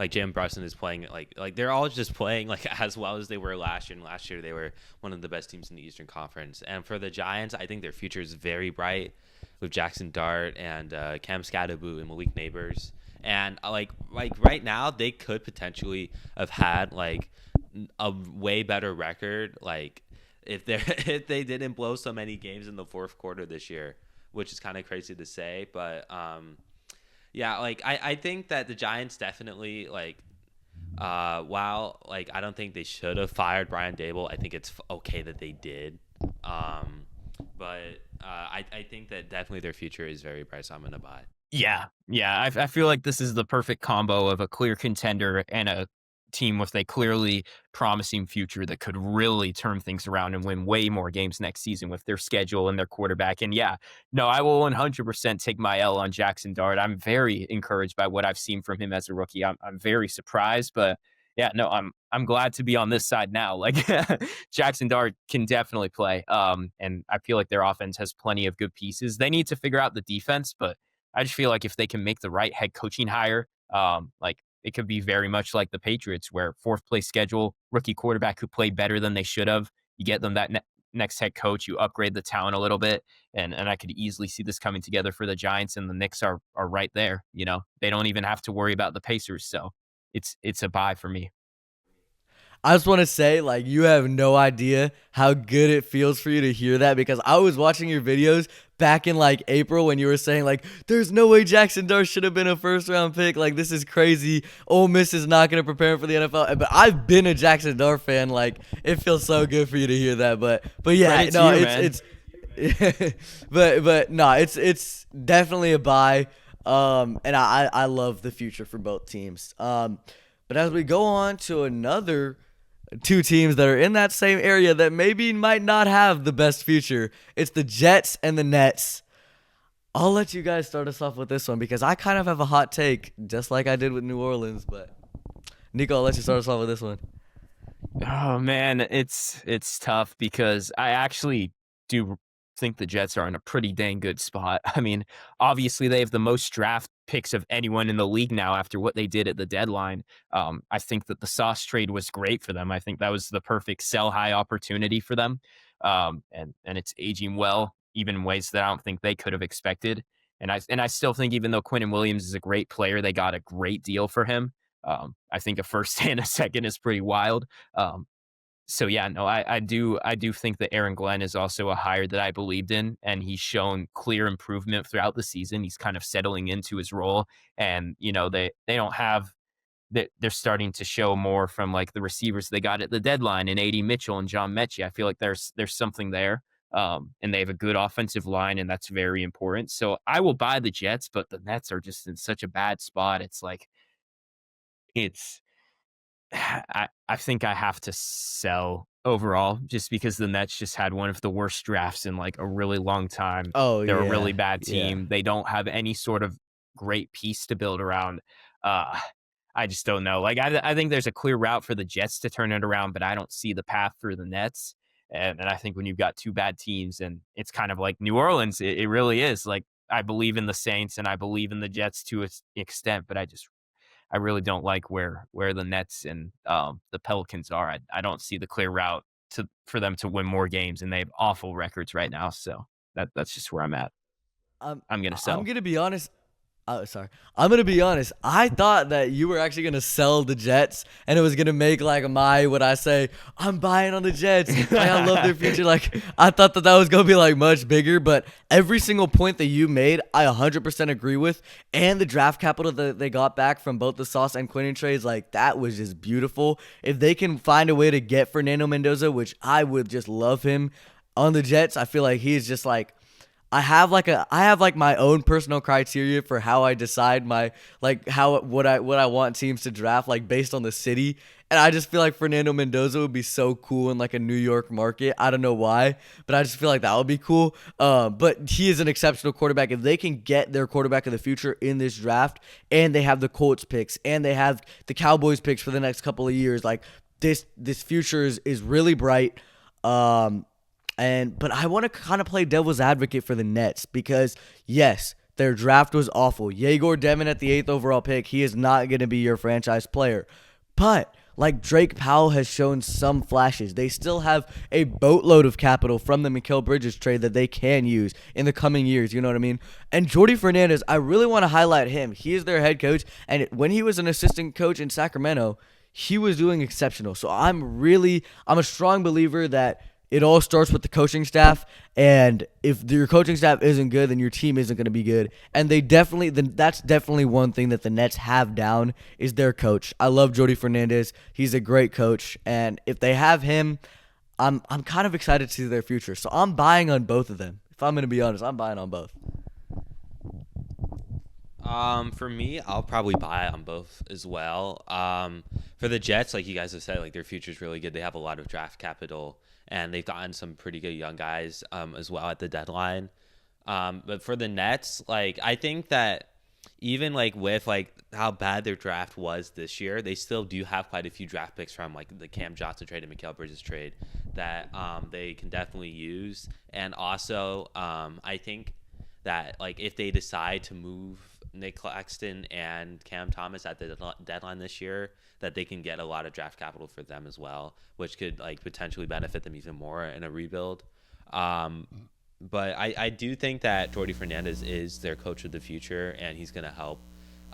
Jim Brunson is playing like they're all just playing like as well as they were last year. And last year they were one of the best teams in the Eastern Conference. And for the Giants, I think their future is very bright with Jackson Dart and Cam Scatterbo and Malik Neighbors. And right now they could potentially have had like a way better record if they didn't blow so many games in the fourth quarter this year, which is kind of crazy to say. But I think that the Giants definitely while I don't think they should have fired Brian Daboll, I think it's okay that they did. But I think that definitely their future is very bright, so I'm going to buy. Yeah. I feel like this is the perfect combo of a clear contender and a team with a clearly promising future that could really turn things around and win way more games next season with their schedule and their quarterback. And I will 100% take my L on Jackson Dart. I'm very encouraged by what I've seen from him as a rookie. I'm very surprised, but I'm glad to be on this side now. Like Jackson Dart can definitely play. And I feel like their offense has plenty of good pieces. They need to figure out the defense, but I just feel like if they can make the right head coaching hire, it could be very much like the Patriots, where 4th place schedule, rookie quarterback who played better than they should have. You get them that next head coach, you upgrade the talent a little bit, and I could easily see this coming together for the Giants, and the Knicks are right there. You know, they don't even have to worry about the Pacers, so it's a buy for me. I just want to say, you have no idea how good it feels for you to hear that, because I was watching your videos back in April when you were saying there's no way Jackson Dart should have been a 1st-round pick. This is crazy. Ole Miss is not going to prepare him for the NFL. But I've been a Jackson Dart fan. It feels so good for you to hear that. But yeah, no, it's definitely a buy. And I love the future for both teams. But as we go on to another 2 teams that are in that same area that maybe might not have the best future, it's the Jets and the Nets. I'll let you guys start us off with this one because I kind of have a hot take, just like I did with New Orleans. But Nico, I'll let you start us off with this one. Oh man, it's tough because I actually do think the Jets are in a pretty dang good spot. I mean, obviously they have the most draft picks of anyone in the league now after what they did at the deadline. I think that the Sauce trade was great for them. I think that was the perfect sell high opportunity for them. And it's aging well, even in ways that I don't think they could have expected. And I still think even though Quentin Williams is a great player, they got a great deal for him. I think a first and a second is pretty wild. Um, so yeah, no, I do think that Aaron Glenn is also a hire that I believed in, and he's shown clear improvement throughout the season. He's kind of settling into his role, and they don't have that they're starting to show more from like the receivers they got at the deadline and AD Mitchell and John Mechie. I feel like there's something there. And they have a good offensive line, and that's very important. So I will buy the Jets, but the Nets are just in such a bad spot. It's like it's I think I have to sell overall just because the Nets just had one of the worst drafts in like a really long time. Oh They're a yeah, really bad yeah. team. They don't have any sort of great piece to build around. Uh, I just don't know. Like I think there's a clear route for the Jets to turn it around, but I don't see the path for the Nets. And I think when you've got two bad teams, and it's kind of like New Orleans, it really is. Like I believe in the Saints and I believe in the Jets to an extent, but I really don't like where the Nets and the Pelicans are. I don't see the clear route for them to win more games, and they have awful records right now. So that's just where I'm at. Um, I'm gonna I'm sell. gonna be honest. Oh, sorry. I'm gonna be honest. I thought that you were actually gonna sell the Jets, and it was gonna make like my what I say. I'm buying on the Jets. Like I love their future. Like I thought that was gonna be like much bigger, but every single point that you made, I 100% agree with. And the draft capital that they got back from both the Sauce and Quinn trades, like that was just beautiful. If they can find a way to get Fernando Mendoza, which I would just love him on the Jets, I feel like he's just like I have like my own personal criteria for how I decide my like how what I want teams to draft like based on the city. And I just feel like Fernando Mendoza would be so cool in like a New York market. I don't know why, but I just feel like that would be cool. But he is an exceptional quarterback. If they can get their quarterback of the future in this draft, and they have the Colts picks, and they have the Cowboys picks for the next couple of years, like this future is really bright. Um, but I want to kind of play devil's advocate for the Nets because yes, their draft was awful. Yegor Devin at the 8th overall pick, he is not going to be your franchise player. But like Drake Powell has shown some flashes. They still have a boatload of capital from the Mikal Bridges trade that they can use in the coming years. You know what I mean? And Jordy Fernandez, I really want to highlight him. He is their head coach, and when he was an assistant coach in Sacramento, he was doing exceptional. So I'm a strong believer that it all starts with the coaching staff, and if your coaching staff isn't good, then your team isn't going to be good. And that's definitely one thing that the Nets have down is their coach. I love Jordy Fernandez. He's a great coach, and if they have him, I'm kind of excited to see their future. So I'm buying on both of them. If I'm going to be honest, I'm buying on both. For me, I'll probably buy on both as well. For the Jets, like you guys have said, like their future's really good. They have a lot of draft capital, and they've gotten some pretty good young guys as well at the deadline. But for the Nets, like I think that even like with like how bad their draft was this year, they still do have quite a few draft picks from like the Cam Johnson trade and Mikal Bridges trade that they can definitely use. And also, I think that like if they decide to move Nick Claxton and Cam Thomas at the deadline this year, that they can get a lot of draft capital for them as well, which could like potentially benefit them even more in a rebuild. Um, but I do think that Jordy Fernandez is their coach of the future, and he's going to help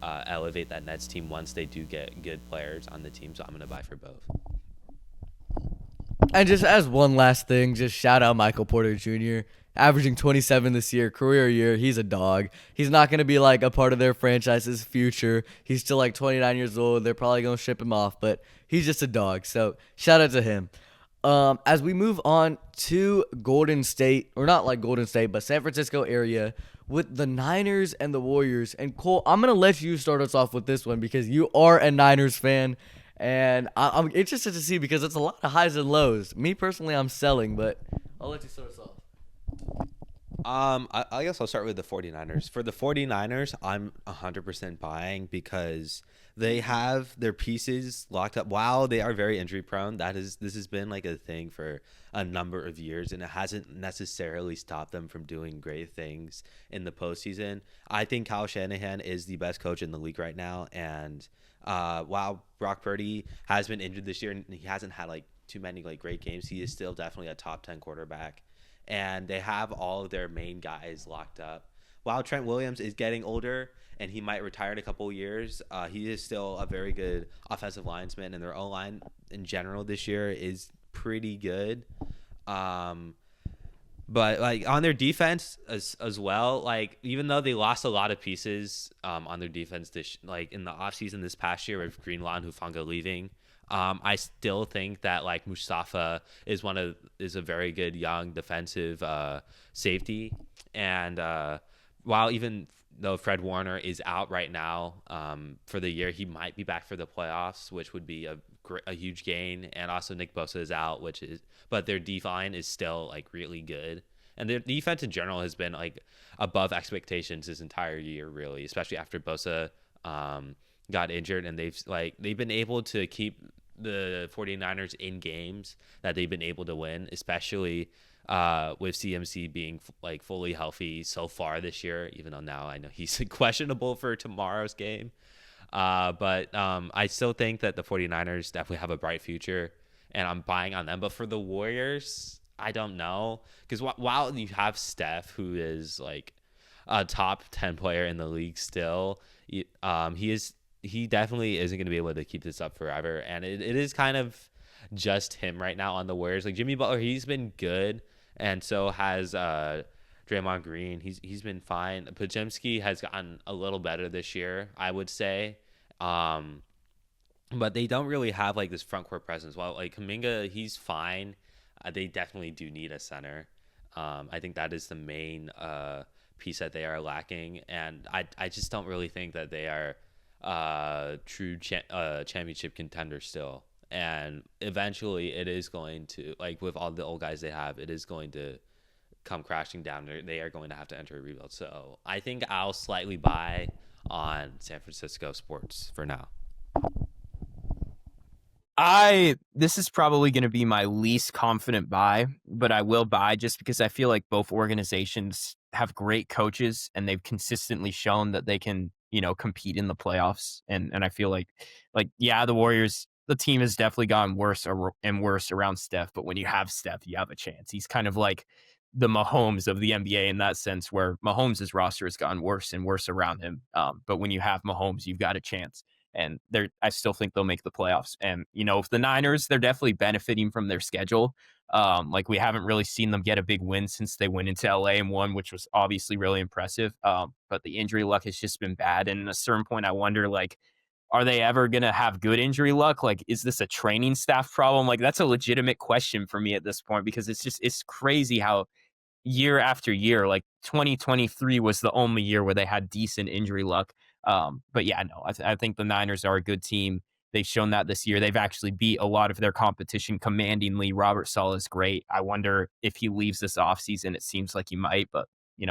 elevate that Nets team once they do get good players on the team. So I'm going to buy for both. And just as one last thing, just shout out Michael Porter Jr., averaging 27 this year, career year. He's a dog. He's not going to be like a part of their franchise's future. He's still like 29 years old. They're probably going to ship him off, but he's just a dog. So shout out to him. As we move on to Golden State, or not like Golden State, but San Francisco area with the Niners and the Warriors. And Cole, I'm going to let you start us off with this one because you are a Niners fan. And I'm interested to see because it's a lot of highs and lows. Me personally, I'm selling, but I'll let you start us off. I guess I'll start with the 49ers. For the 49ers, I'm 100% buying because they have their pieces locked up. While they are very injury prone, this has been like a thing for a number of years, and it hasn't necessarily stopped them from doing great things in the postseason. I think Kyle Shanahan is the best coach in the league right now, and while Brock Purdy has been injured this year and he hasn't had like too many like great games, he is still definitely a top 10 quarterback, and they have all of their main guys locked up. While Trent Williams is getting older and he might retire in a couple of years, he is still a very good offensive linesman, and their O-line in general this year is pretty good. But like on their defense as well, like even though they lost a lot of pieces on their defense like in the offseason this past year with Greenlaw and Hufanga leaving, I still think that like Mustafa is a very good young defensive safety, and while even though Fred Warner is out right now for the year, he might be back for the playoffs, which would be a huge gain. And also Nick Bosa is out, but their D line is still like really good. And their defense in general has been like above expectations this entire year, really, especially after Bosa got injured, and they've been able to keep the 49ers in games that they've been able to win, especially with CMC being like fully healthy so far this year, even though now I know he's questionable for tomorrow's game. But I still think that the 49ers definitely have a bright future, and I'm buying on them. But for the Warriors, I don't know, because while you have Steph, who is like a top 10 player in the league still, he definitely isn't going to be able to keep this up forever. And it is kind of just him right now on the Warriors. Like Jimmy Butler, he's been good, and so has Draymond Green. He's been fine. Podziemski has gotten a little better this year, I would say. But they don't really have like this front court presence. While like Kuminga, he's fine. They definitely do need a center. I think that is the main piece that they are lacking, and I just don't really think that they are true championship contender still. And eventually it is going to, like with all the old guys they have, it is going to come crashing down. They are going to have to enter a rebuild. So I think I'll slightly buy on San Francisco sports for now. This is probably going to be my least confident buy, but I will buy just because I feel like both organizations have great coaches, and they've consistently shown that they can, compete in the playoffs. And I feel like the Warriors, the team has definitely gotten worse and worse around Steph, but when you have Steph, you have a chance. He's kind of like the Mahomes of the NBA in that sense, where Mahomes' roster has gotten worse and worse around him. But when you have Mahomes, you've got a chance. And I still think they'll make the playoffs. And, if the Niners, they're definitely benefiting from their schedule. Like we haven't really seen them get a big win since they went into LA and won, which was obviously really impressive. But the injury luck has just been bad. And at a certain point, I wonder, like, are they ever going to have good injury luck? Like, is this a training staff problem? Like, that's a legitimate question for me at this point, because it's crazy how year after year, like 2023 was the only year where they had decent injury luck. But yeah, no, I think the Niners are a good team. They've shown that this year. They've actually beat a lot of their competition commandingly. Robert Saleh is great. I wonder if he leaves this offseason. It seems like he might, but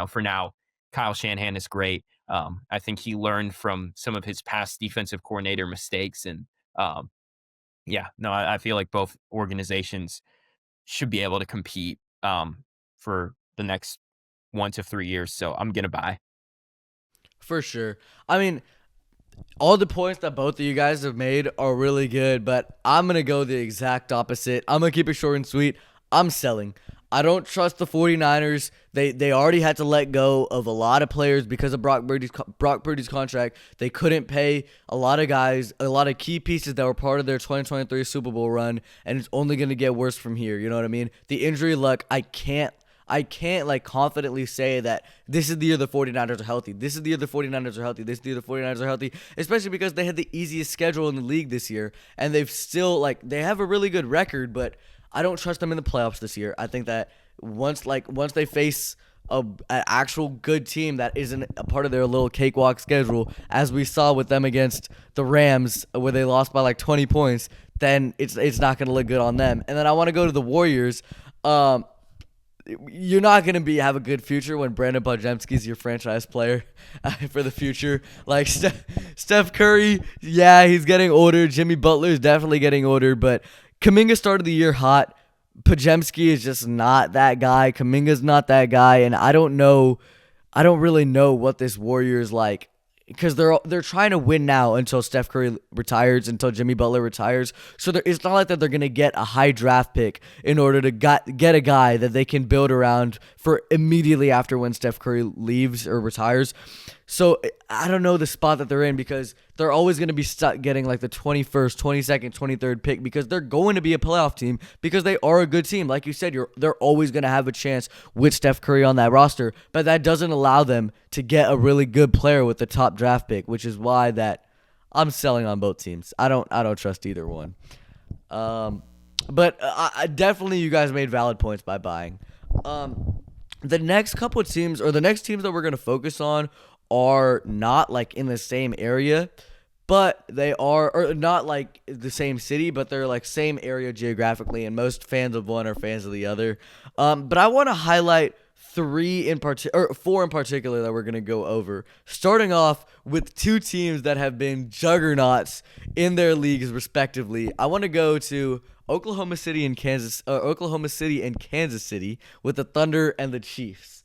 for now, Kyle Shanahan is great. I think he learned from some of his past defensive coordinator mistakes. And I feel like both organizations should be able to compete for the next 1 to 3 years. So I'm going to buy. For sure. I mean, all the points that both of you guys have made are really good, but I'm going to go the exact opposite. I'm going to keep it short and sweet. I'm selling. I don't trust the 49ers. They already had to let go of a lot of players because of Brock Purdy's contract. They couldn't pay a lot of guys, a lot of key pieces that were part of their 2023 Super Bowl run, and it's only going to get worse from here. You know what I mean? The injury luck, I can't like confidently say that this is the year the 49ers are healthy. This is the year the 49ers are healthy. This is the year the 49ers are healthy, especially because they had the easiest schedule in the league this year, and they've still they have a really good record, but I don't trust them in the playoffs this year. I think that once they face an actual good team that isn't a part of their little cakewalk schedule, as we saw with them against the Rams where they lost by like 20 points, then it's not going to look good on them. And then I want to go to the Warriors. you're not gonna have a good future when Brandon Podjemski's your franchise player for the future. Like Steph Curry, yeah, he's getting older. Jimmy Butler's definitely getting older, but Kuminga started the year hot. Podjemski is just not that guy. Kuminga's not that guy, and I don't really know what this Warriors like, because they're trying to win now until Steph Curry retires, until Jimmy Butler retires. So it's not like that they're going to get a high draft pick in order to get a guy that they can build around for immediately after when Steph Curry leaves or retires. So I don't know the spot that they're in, because they're always going to be stuck getting like the 21st, 22nd, 23rd pick, because they're going to be a playoff team, because they are a good team. Like you said, they're always going to have a chance with Steph Curry on that roster, but that doesn't allow them to get a really good player with the top draft pick, which is why that I'm selling on both teams. I don't trust either one. But I definitely, you guys made valid points by buying. The next couple of teams, or the next teams that we're going to focus on, are not like in the same area, but they are, or not like the same city, but they're like same area geographically, and most fans of one are fans of the other. But I want to highlight four in particular that we're going to go over, starting off with two teams that have been juggernauts in their leagues respectively. I want to go to Oklahoma City and Kansas City with the Thunder and the Chiefs.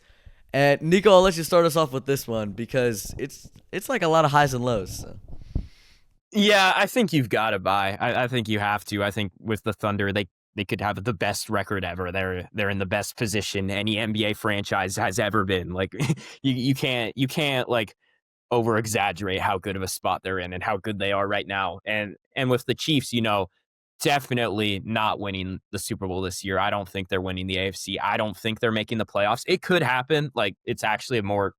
And Nico, I'll let you start us off with this one, because it's like a lot of highs and lows. So. Yeah, I think you've got to buy. I think you have to. I think with the Thunder, they could have the best record ever. They're in the best position any NBA franchise has ever been. Like you can't like over exaggerate how good of a spot they're in and how good they are right now. And with the Chiefs, definitely not winning the Super Bowl this year. I don't think they're winning the AFC. I don't think they're making the playoffs. It could happen. Like, it's actually a more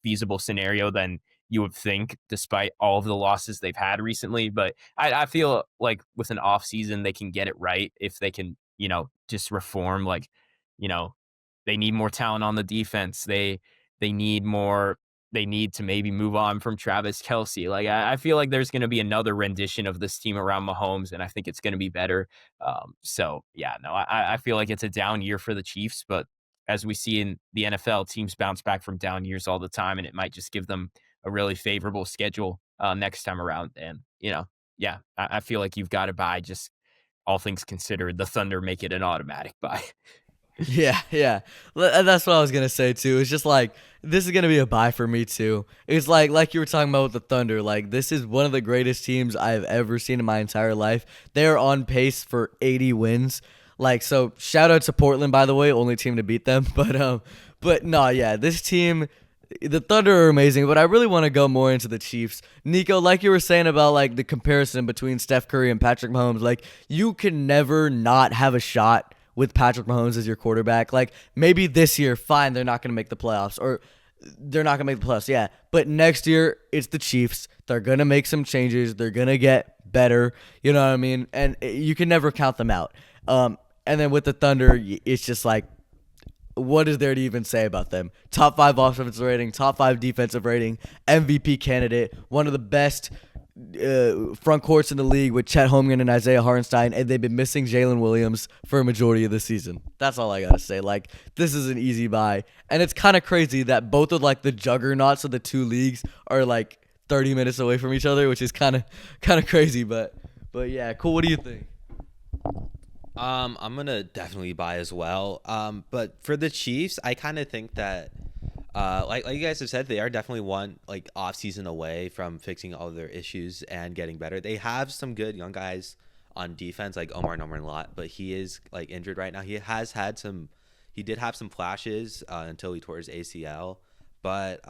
feasible scenario than you would think, despite all of the losses they've had recently. But I feel like with an off season, they can get it right if they can, just reform. Like, they need more talent on the defense. They need more. They need to maybe move on from Travis Kelce. Like, I feel like there's going to be another rendition of this team around Mahomes, and I think it's going to be better. I feel like it's a down year for the Chiefs, but as we see in the NFL, teams bounce back from down years all the time, and it might just give them a really favorable schedule next time around. And, I feel like you've got to buy. Just all things considered, the Thunder make it an automatic buy. Yeah. That's what I was going to say, too. It's just like, this is going to be a buy for me, too. It's like you were talking about with the Thunder. Like, this is one of the greatest teams I've ever seen in my entire life. They're on pace for 80 wins. Like, so shout out to Portland, by the way, only team to beat them. But no, yeah, this team, the Thunder are amazing, but I really want to go more into the Chiefs. Nico, like you were saying about like the comparison between Steph Curry and Patrick Mahomes, like, you can never not have a shot with Patrick Mahomes as your quarterback. Like, maybe this year, fine, they're not going to make the playoffs, or they're not going to make the playoffs, yeah. But next year, it's the Chiefs. They're going to make some changes. They're going to get better. You know what I mean? And you can never count them out. And then with the Thunder, it's just like, what is there to even say about them? Top 5 offensive rating, top 5 defensive rating, MVP candidate, one of the best front courts in the league with Chet Holmgren and Isaiah Hartenstein, and they've been missing Jalen Williams for a majority of the season. That's all I gotta say. Like, this is an easy buy, and it's kind of crazy that both of like the juggernauts of the two leagues are like 30 minutes away from each other, which is kind of crazy. But yeah, cool. What do you think? I'm gonna definitely buy as well. But for the Chiefs, I kind of think that, like you guys have said, they are definitely one like off season away from fixing all their issues and getting better. They have some good young guys on defense, like Omar Lot, but he is like injured right now. He did have some flashes until he tore his ACL, but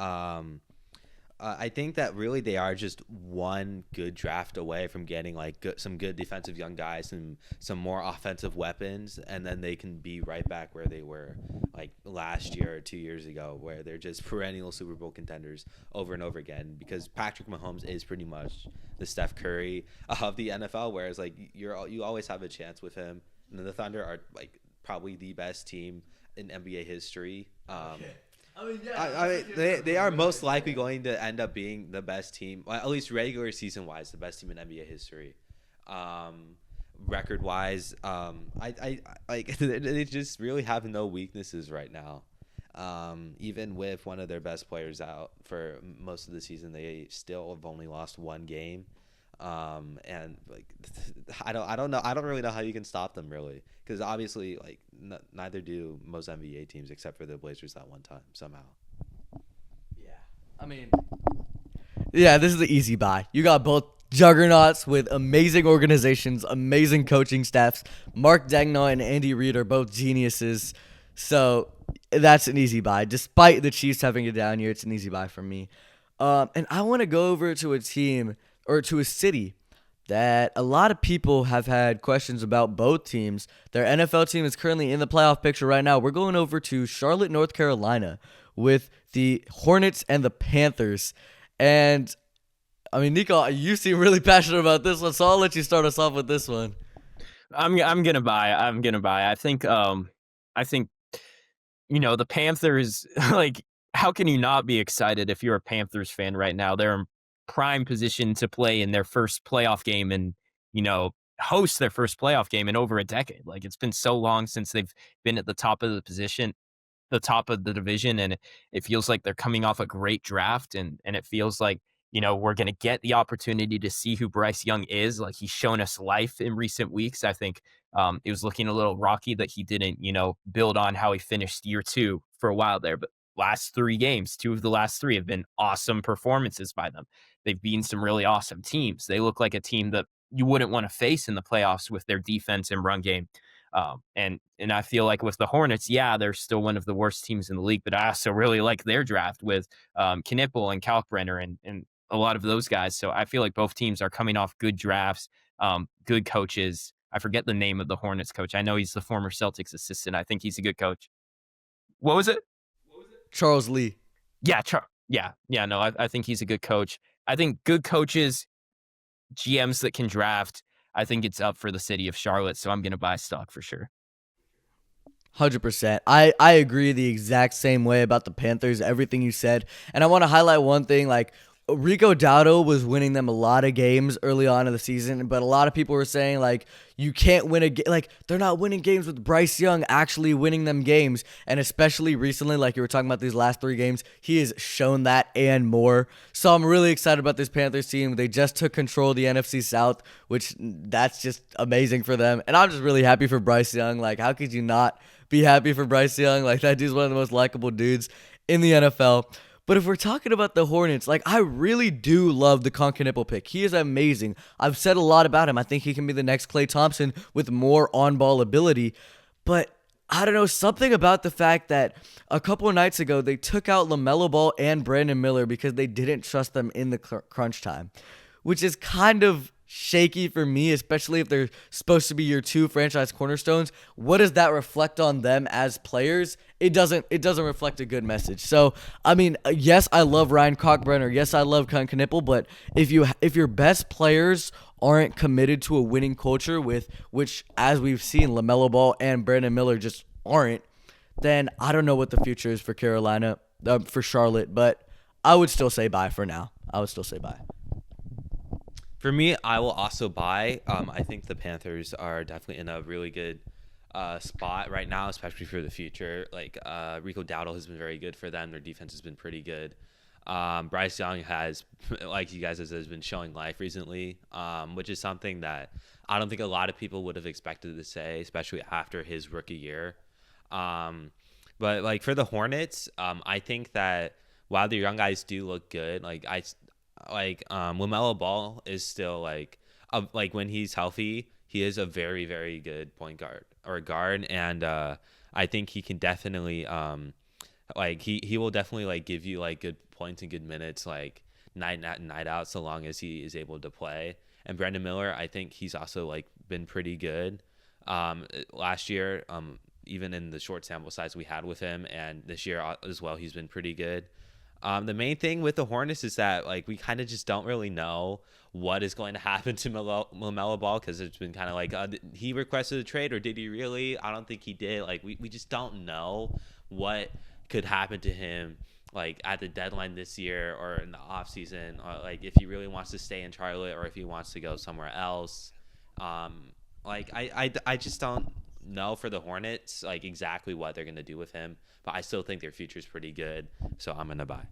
I think that really they are just one good draft away from getting like some good defensive young guys and some more offensive weapons, and then they can be right back where they were like last year or 2 years ago, where they're just perennial Super Bowl contenders over and over again, because Patrick Mahomes is pretty much the Steph Curry of the NFL, whereas like you always have a chance with him. And the Thunder are like probably the best team in NBA history. Okay. They are most likely going to end up being the best team, well, at least regular season wise, the best team in NBA history. record wise. I like they just really have no weaknesses right now. Even with one of their best players out for most of the season, they still have only lost one game. And like I don't know. I don't really know how you can stop them really, because obviously like neither do most NBA teams except for the Blazers that one time somehow. Yeah, I mean, yeah, this is the easy buy. You got both juggernauts with amazing organizations, amazing coaching staffs. Mark Daigneault and Andy Reid are both geniuses, so that's an easy buy. Despite the Chiefs having a down year, it's an easy buy for me. And I want to go over to a team or to a city that a lot of people have had questions about both teams. Their NFL team is currently in the playoff picture right now. We're going over to Charlotte, North Carolina with the Hornets and the Panthers. And, I mean, Nico, you seem really passionate about this one, so I'll let you start us off with this one. I'm gonna buy. I think the Panthers, like, how can you not be excited if you're a Panthers fan right now? They're in prime position to play in their first playoff game and, host their first playoff game in over a decade. Like, it's been so long since they've been at the top of the top of the division, and it feels like they're coming off a great draft, and it feels like, we're going to get the opportunity to see who Bryce Young is. Like, he's shown us life in recent weeks. I think it was looking a little rocky that he didn't, build on how he finished year 2 for a while there. But last 3 games, 2 of the last 3 have been awesome performances by them. They've beaten some really awesome teams. They look like a team that you wouldn't want to face in the playoffs with their defense and run game. And I feel like with the Hornets, yeah, they're still one of the worst teams in the league, but I also really like their draft with Knipple and Kalkbrenner and a lot of those guys. So I feel like both teams are coming off good drafts, good coaches. I forget the name of the Hornets coach. I know he's the former Celtics assistant. I think he's a good coach. What was it? Charles Lee. Yeah, no, I think he's a good coach. I think good coaches, GMs that can draft, I think it's up for the city of Charlotte, so I'm going to buy stock for sure. 100%. I agree the exact same way about the Panthers, everything you said. And I want to highlight one thing, like Rico Dowdle was winning them a lot of games early on in the season, but a lot of people were saying, like, you can't win a game. Like, they're not winning games with Bryce Young actually winning them games. And especially recently, like you were talking about these last 3 games, he has shown that and more. So I'm really excited about this Panthers team. They just took control of the NFC South, which that's just amazing for them. And I'm just really happy for Bryce Young. Like, how could you not be happy for Bryce Young? Like, that dude's one of the most likable dudes in the NFL. But if we're talking about the Hornets, like, I really do love the Knipple pick. He is amazing. I've said a lot about him. I think he can be the next Klay Thompson with more on-ball ability. But I don't know, something about the fact that a couple of nights ago they took out LaMelo Ball and Brandon Miller because they didn't trust them in the crunch time, which is kind of shaky for me, especially if they're supposed to be your 2 franchise cornerstones. What does that reflect on them as players? It doesn't reflect a good message. So, I mean, yes, I love Ryan Kalkbrenner. Yes, I love Knipple, but if your best players aren't committed to a winning culture, with which, as we've seen, LaMelo Ball and Brandon Miller just aren't, then I don't know what the future is for Carolina, for Charlotte, but I would still say bye for now. For me, I will also buy. I think the Panthers are definitely in a really good spot right now, especially for the future. Like, Rico Dowdle has been very good for them. Their defense has been pretty good. Bryce Young has, like you guys has been showing life recently, which is something that I don't think a lot of people would have expected to say, especially after his rookie year. But like for the Hornets, I think that while the young guys do look good, LaMelo Ball is still like when he's healthy, he is a very, very good point guard or guard, and I think he can definitely he will definitely like give you like good points and good minutes like night out, so long as he is able to play. And Brandon Miller, I think he's also like been pretty good last year, even in the short sample size we had with him, and this year as well, he's been pretty good. The main thing with the Hornets is that like we kind of just don't really know what is going to happen to LaMelo Ball, because it's been kind of like he requested a trade, or did he really? I don't think he did. Like we just don't know what could happen to him like at the deadline this year or in the off season, or like if he really wants to stay in Charlotte or if he wants to go somewhere else. Like I just don't know for the Hornets like exactly what they're gonna do with him, but I still think their future's pretty good. So I'm gonna buy.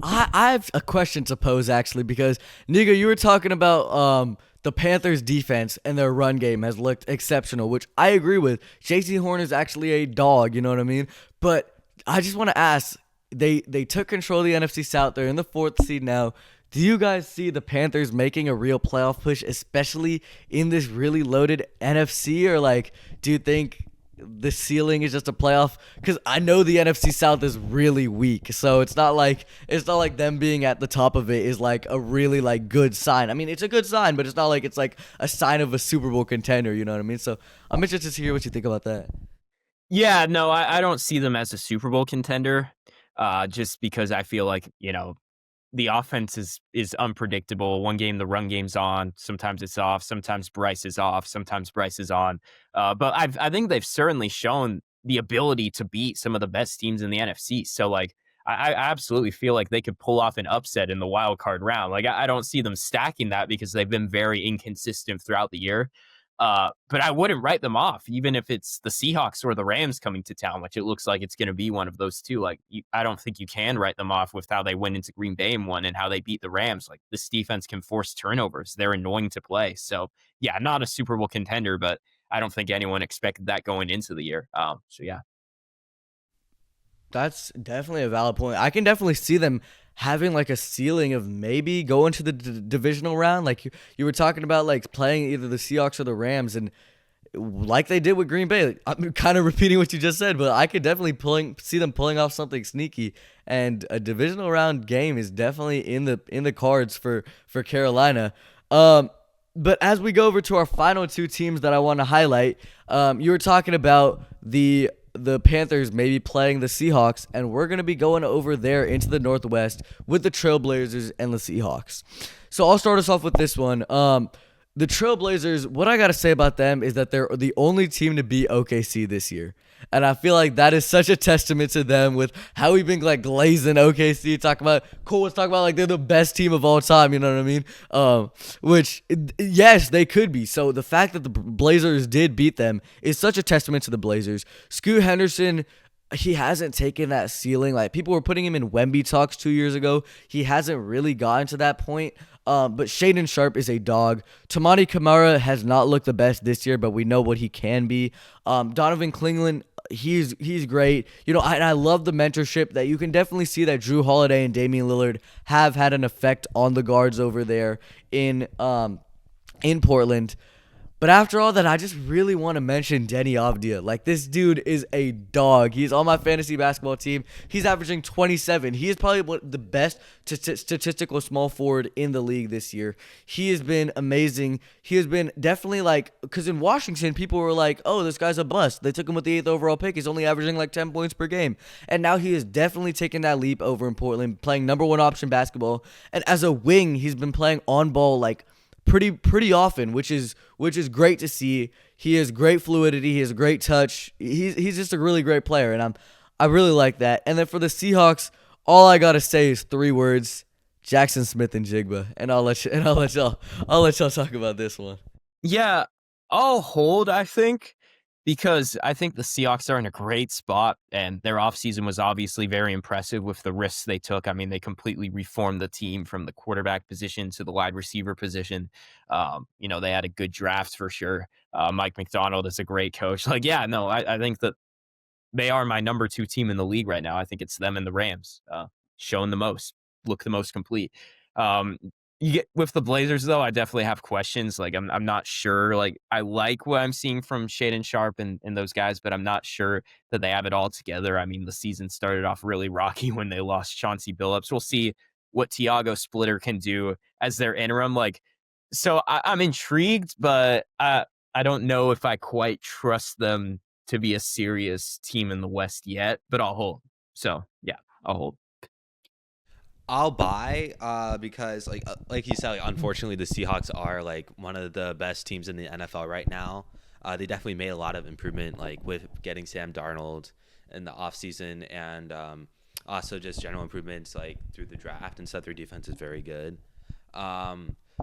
I have a question to pose actually because Nigo, you were talking about the Panthers defense and their run game has looked exceptional, which I agree with. JC Horn is actually a dog, you know what I mean? But I just want to ask, they took control of the NFC South. They're in the 4th seed now. Do you guys see the Panthers making a real playoff push, especially in this really loaded NFC? Or like, do you think the ceiling is just a playoff? Because I know the NFC South is really weak, so it's not like them being at the top of it is like a really like good sign. I mean, it's a good sign, but it's not like it's like a sign of a Super Bowl contender. You know what I mean? So I'm interested to hear what you think about that. Yeah, no, I don't see them as a Super Bowl contender, just because I feel like, the offense is unpredictable. One game, the run game's on. Sometimes it's off. Sometimes Bryce is off. Sometimes Bryce is on. But I think they've certainly shown the ability to beat some of the best teams in the NFC. So, like, I absolutely feel like they could pull off an upset in the wild card round. Like, I don't see them stacking that because they've been very inconsistent throughout the year. But I wouldn't write them off, even if it's the Seahawks or the Rams coming to town, which it looks like it's going to be one of those two. Like, I don't think you can write them off with how they went into Green Bay and won and how they beat the Rams. Like, this defense can force turnovers. They're annoying to play. So, yeah, not a Super Bowl contender, but I don't think anyone expected that going into the year. So, yeah. That's definitely a valid point. I can definitely see them having like a ceiling of maybe going to the divisional round. Like you were talking about, like playing either the Seahawks or the Rams, and like they did with Green Bay. Like, I'm kind of repeating what you just said, but I could definitely see them pulling off something sneaky. And a divisional round game is definitely in the cards for Carolina. But as we go over to our final two teams that I want to highlight, you were talking about the Panthers maybe playing the Seahawks, and we're going to be going over there into the Northwest with the Trailblazers and the Seahawks. So I'll start us off with this one. The Trailblazers, what I got to say about them is that they're the only team to beat OKC this year. And I feel like that is such a testament to them with how we've been like glazing OKC, talking about like they're the best team of all time, you know what I mean? Which, yes, they could be. So the fact that the Blazers did beat them is such a testament to the Blazers. Scoot Henderson, he hasn't taken that ceiling. Like, people were putting him in Wemby talks 2 years ago. He hasn't really gotten to that point. But Shaedon Sharpe is a dog. Tamani Kamara has not looked the best this year, but we know what he can be. Donovan Cleveland, he's great. You know, I love the mentorship that you can definitely see that Drew Holiday and Damian Lillard have had an effect on the guards over there in Portland. But after all that, I just really want to mention Denny Avdia. Like, this dude is a dog. He's on my fantasy basketball team. He's averaging 27. He is probably the best statistical small forward in the league this year. He has been amazing. He has been definitely like, because in Washington, people were like, oh, this guy's a bust. They took him with the 8th overall pick. He's only averaging like 10 points per game. And now he is definitely taking that leap over in Portland, playing number one option basketball. And as a wing, he's been playing on ball like pretty often, which is great to see. He has great fluidity. He has great touch. He's just a really great player, and I really like that. And then for the Seahawks, all I gotta say is 3 words: Jackson Smith and Jigba. And I'll let y'all talk about this one. Yeah, I'll hold, I think, because I think the Seahawks are in a great spot, and their offseason was obviously very impressive with the risks they took. I mean, they completely reformed the team from the quarterback position to the wide receiver position. They had a good draft for sure. Mike McDonald is a great coach. Like, yeah, no, I think that they are my number 2 team in the league right now. I think it's them and the Rams, showing the most, look the most complete. With the Blazers, though, I definitely have questions. Like, I'm not sure. Like, I like what I'm seeing from Shaedon Sharpe and those guys, but I'm not sure that they have it all together. I mean, the season started off really rocky when they lost Chauncey Billups. We'll see what Tiago Splitter can do as their interim. Like, so I'm intrigued, but I don't know if I quite trust them to be a serious team in the West yet, but I'll hold. So, yeah, I'll hold. I'll buy because like you said, like, unfortunately the Seahawks are like one of the best teams in the NFL right now. They definitely made a lot of improvement, like with getting Sam Darnold in the offseason, and also just general improvements like through the draft and stuff. Their defense is very good.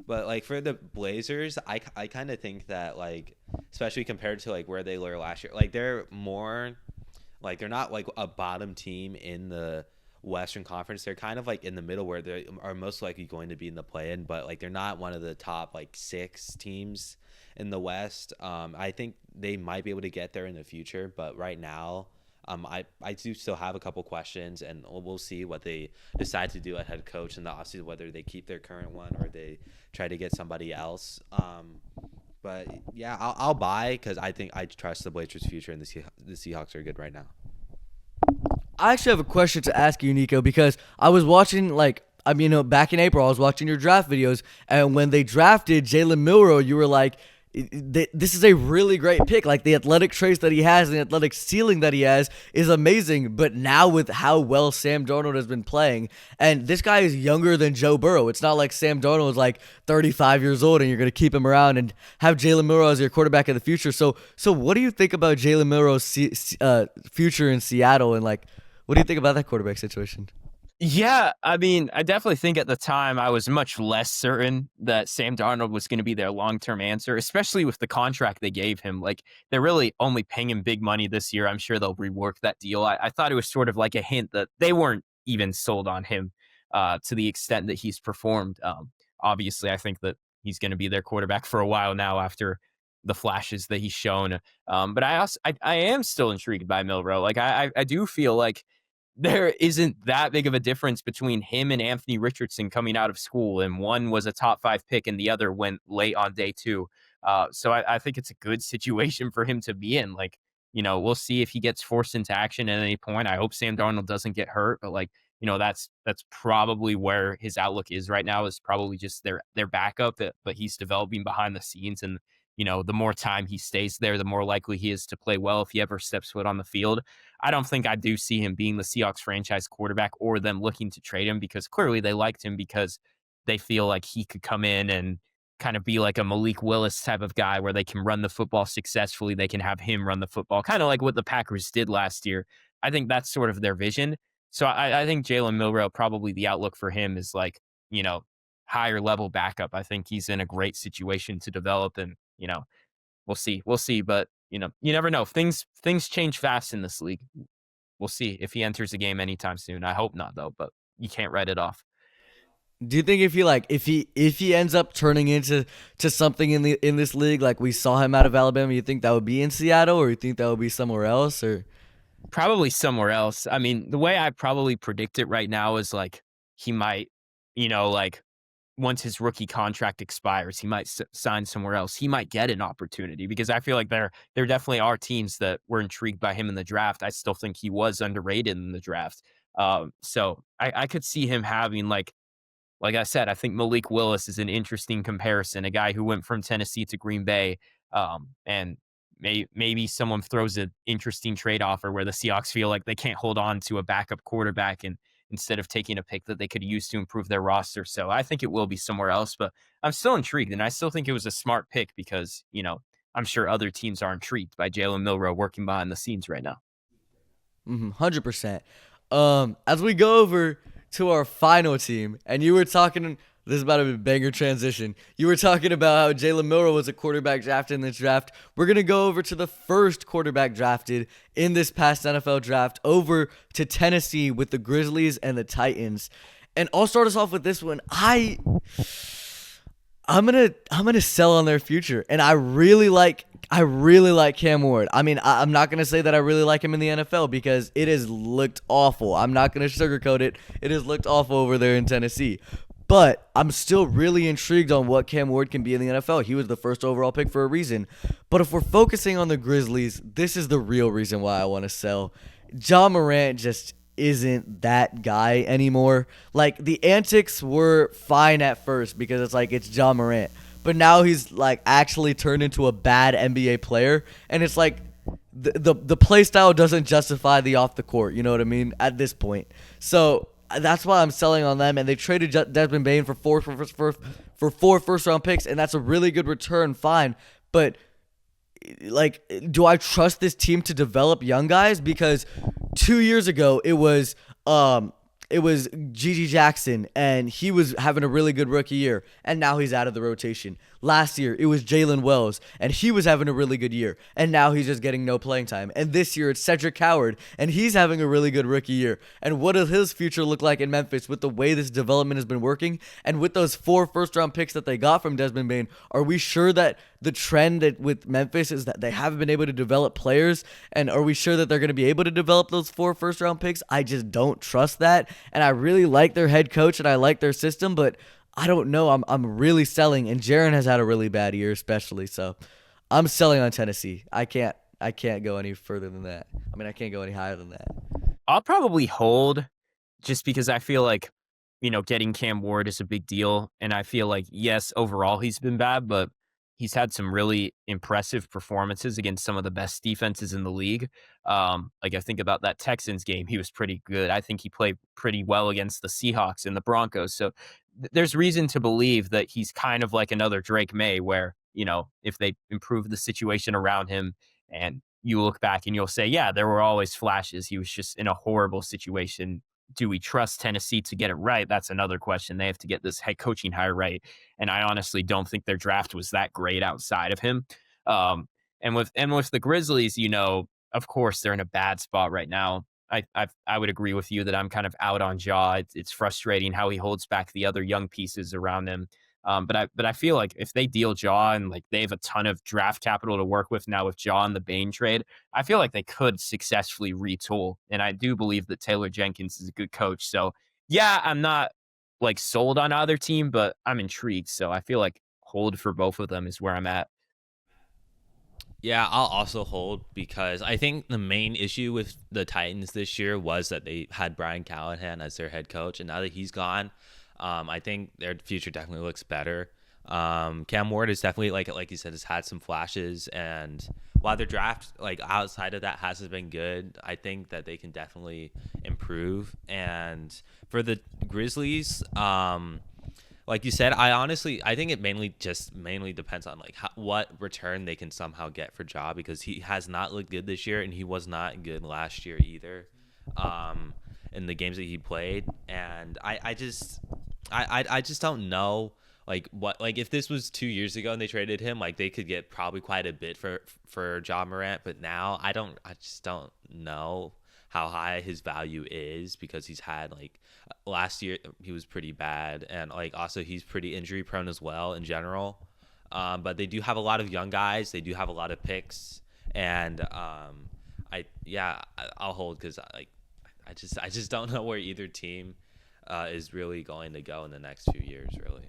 But like for the Blazers, I kind of think that like especially compared to like where they were last year, like they're more like they're not like a bottom team in the Western Conference. They're kind of like in the middle where they are most likely going to be in the play-in, but like they're not one of the top like 6 teams in the West. I think they might be able to get there in the future, but right now, I do still have a couple questions, and we'll see what they decide to do at head coach in the offseason, whether they keep their current one or they try to get somebody else. But yeah, I'll buy because I think I trust the Blazers' future, and the Seahawks are good right now. I actually have a question to ask you, Nico, because I was watching, back in April, I was watching your draft videos, and when they drafted Jalen Milroe, you were like, this is a really great pick. Like, the athletic traits that he has and the athletic ceiling that he has is amazing. But now with how well Sam Darnold has been playing, and this guy is younger than Joe Burrow. It's not like Sam Darnold is like 35 years old and you're going to keep him around and have Jalen Milroe as your quarterback of the future. So what do you think about Jalen Milroe's future in Seattle, and like, what do you think about that quarterback situation? Yeah, I mean, I definitely think at the time I was much less certain that Sam Darnold was going to be their long-term answer, especially with the contract they gave him. Like, they're really only paying him big money this year. I'm sure they'll rework that deal. I thought it was sort of like a hint that they weren't even sold on him to the extent that he's performed. Obviously, I think that he's going to be their quarterback for a while now after the flashes that he's shown. But I am still intrigued by Milroe. Like, I do feel like there isn't that big of a difference between him and Anthony Richardson coming out of school, and one was a top 5 pick and the other went late on day 2. So I think it's a good situation for him to be in. Like, we'll see if he gets forced into action at any point. I hope Sam Darnold doesn't get hurt, but like, that's probably where his outlook is right now, is probably just their backup, but he's developing behind the scenes. And, the more time he stays there, the more likely he is to play well if he ever steps foot on the field. I don't think I do see him being the Seahawks franchise quarterback or them looking to trade him, because clearly they liked him because they feel like he could come in and kind of be like a Malik Willis type of guy where they can run the football successfully. They can have him run the football, kind of like what the Packers did last year. I think that's sort of their vision. So I think Jalen Milroe, probably the outlook for him is like, higher level backup. I think he's in a great situation to develop, and, we'll see. But, you never know. Things change fast in this league. We'll see if he enters the game anytime soon. I hope not, though, but you can't write it off. Do you think if he ends up turning into something in this league, like we saw him out of Alabama, you think that would be in Seattle, or you think that would be somewhere else, or? Probably somewhere else. I mean, the way I probably predict it right now is like he might, like once his rookie contract expires, he might sign somewhere else. He might get an opportunity, because I feel like there definitely are teams that were intrigued by him in the draft. I still think he was underrated in the draft. So I could see him having like I said, I think Malik Willis is an interesting comparison, a guy who went from Tennessee to Green Bay, and maybe someone throws an interesting trade offer where the Seahawks feel like they can't hold on to a backup quarterback, and instead of taking a pick that they could use to improve their roster. So I think it will be somewhere else, but I'm still intrigued, and I still think it was a smart pick because, I'm sure other teams are intrigued by Jalen Milroe working behind the scenes right now. 100%. As we go over to our final team, and you were talking, this is about to be a banger transition. You were talking about how Jalen Milroe was a quarterback drafted in this draft. We're going to go over to the first quarterback drafted in this past NFL draft, over to Tennessee with the Grizzlies and the Titans. And I'll start us off with this one. I'm gonna sell on their future, and I really like Cam Ward. I mean, I'm not gonna say that I really like him in the NFL, because it has looked awful. I'm not gonna sugarcoat it. It has looked awful over there in Tennessee. But I'm still really intrigued on what Cam Ward can be in the NFL. He was the first overall pick for a reason. But if we're focusing on the Grizzlies, this is the real reason why I want to sell. Ja Morant just isn't that guy anymore. Like, the antics were fine at first because it's like, it's Ja Morant. But now he's like actually turned into a bad NBA player, and it's like the play style doesn't justify the off the court, you know what I mean, at this point. So that's why I'm selling on them, and they traded Desmond Bane for four first round picks, and that's a really good return, fine. But like, do I trust this team to develop young guys? Because 2 years ago it was it was Gigi Jackson, and he was having a really good rookie year, and now he's out of the rotation. Last year, it was Jalen Wells, and he was having a really good year, and now he's just getting no playing time. And this year, it's Cedric Howard, and he's having a really good rookie year. And what does his future look like in Memphis with the way this development has been working? And with those 4 first-round picks that they got from Desmond Bane, are we sure that the trend with Memphis is that they haven't been able to develop players? And are we sure that they're going to be able to develop those 4 first-round picks? I just don't trust that. And I really like their head coach, and I like their system, but I don't know. I'm really selling, and Jaren has had a really bad year, especially. So I'm selling on Tennessee. I can't go any further than that. I mean, I can't go any higher than that. I'll probably hold just because I feel like, getting Cam Ward is a big deal. And I feel like, yes, overall he's been bad, but he's had some really impressive performances against some of the best defenses in the league. Like I think about that Texans game, he was pretty good. I think he played pretty well against the Seahawks and the Broncos. So there's reason to believe that he's kind of like another Drake May where, if they improve the situation around him and you look back and you'll say, yeah, there were always flashes. He was just in a horrible situation. Do we trust Tennessee to get it right? That's another question. They have to get this head coaching hire right. And I honestly don't think their draft was that great outside of him. And with the Grizzlies, of course they're in a bad spot right now. I would agree with you that I'm kind of out on Ja. It's frustrating how he holds back the other young pieces around him. But I feel like if they deal Ja and like they have a ton of draft capital to work with now with Ja and the Bane trade, I feel like they could successfully retool. And I do believe that Taylor Jenkins is a good coach. So yeah, I'm not like sold on either team, but I'm intrigued. So I feel like hold for both of them is where I'm at. Yeah, I'll also hold because I think the main issue with the Titans this year was that they had Brian Callahan as their head coach, and now that he's gone, I think their future definitely looks better. Cam Ward is definitely like you said, has had some flashes, and while their draft like outside of that hasn't been good, I think that they can definitely improve. And for the Grizzlies, like you said, I think it mainly depends on like what return they can somehow get for Ja, because he has not looked good this year, and he was not good last year either. In the games that he played, and I just don't know like what, like if this was 2 years ago and they traded him, like they could get probably quite a bit for Ja Morant, but now I just don't know how high his value is, because he's had like last year he was pretty bad, and like also he's pretty injury prone as well in general. But they do have a lot of young guys, they do have a lot of picks, and I'll hold because I just don't know where either team is really going to go in the next few years, really.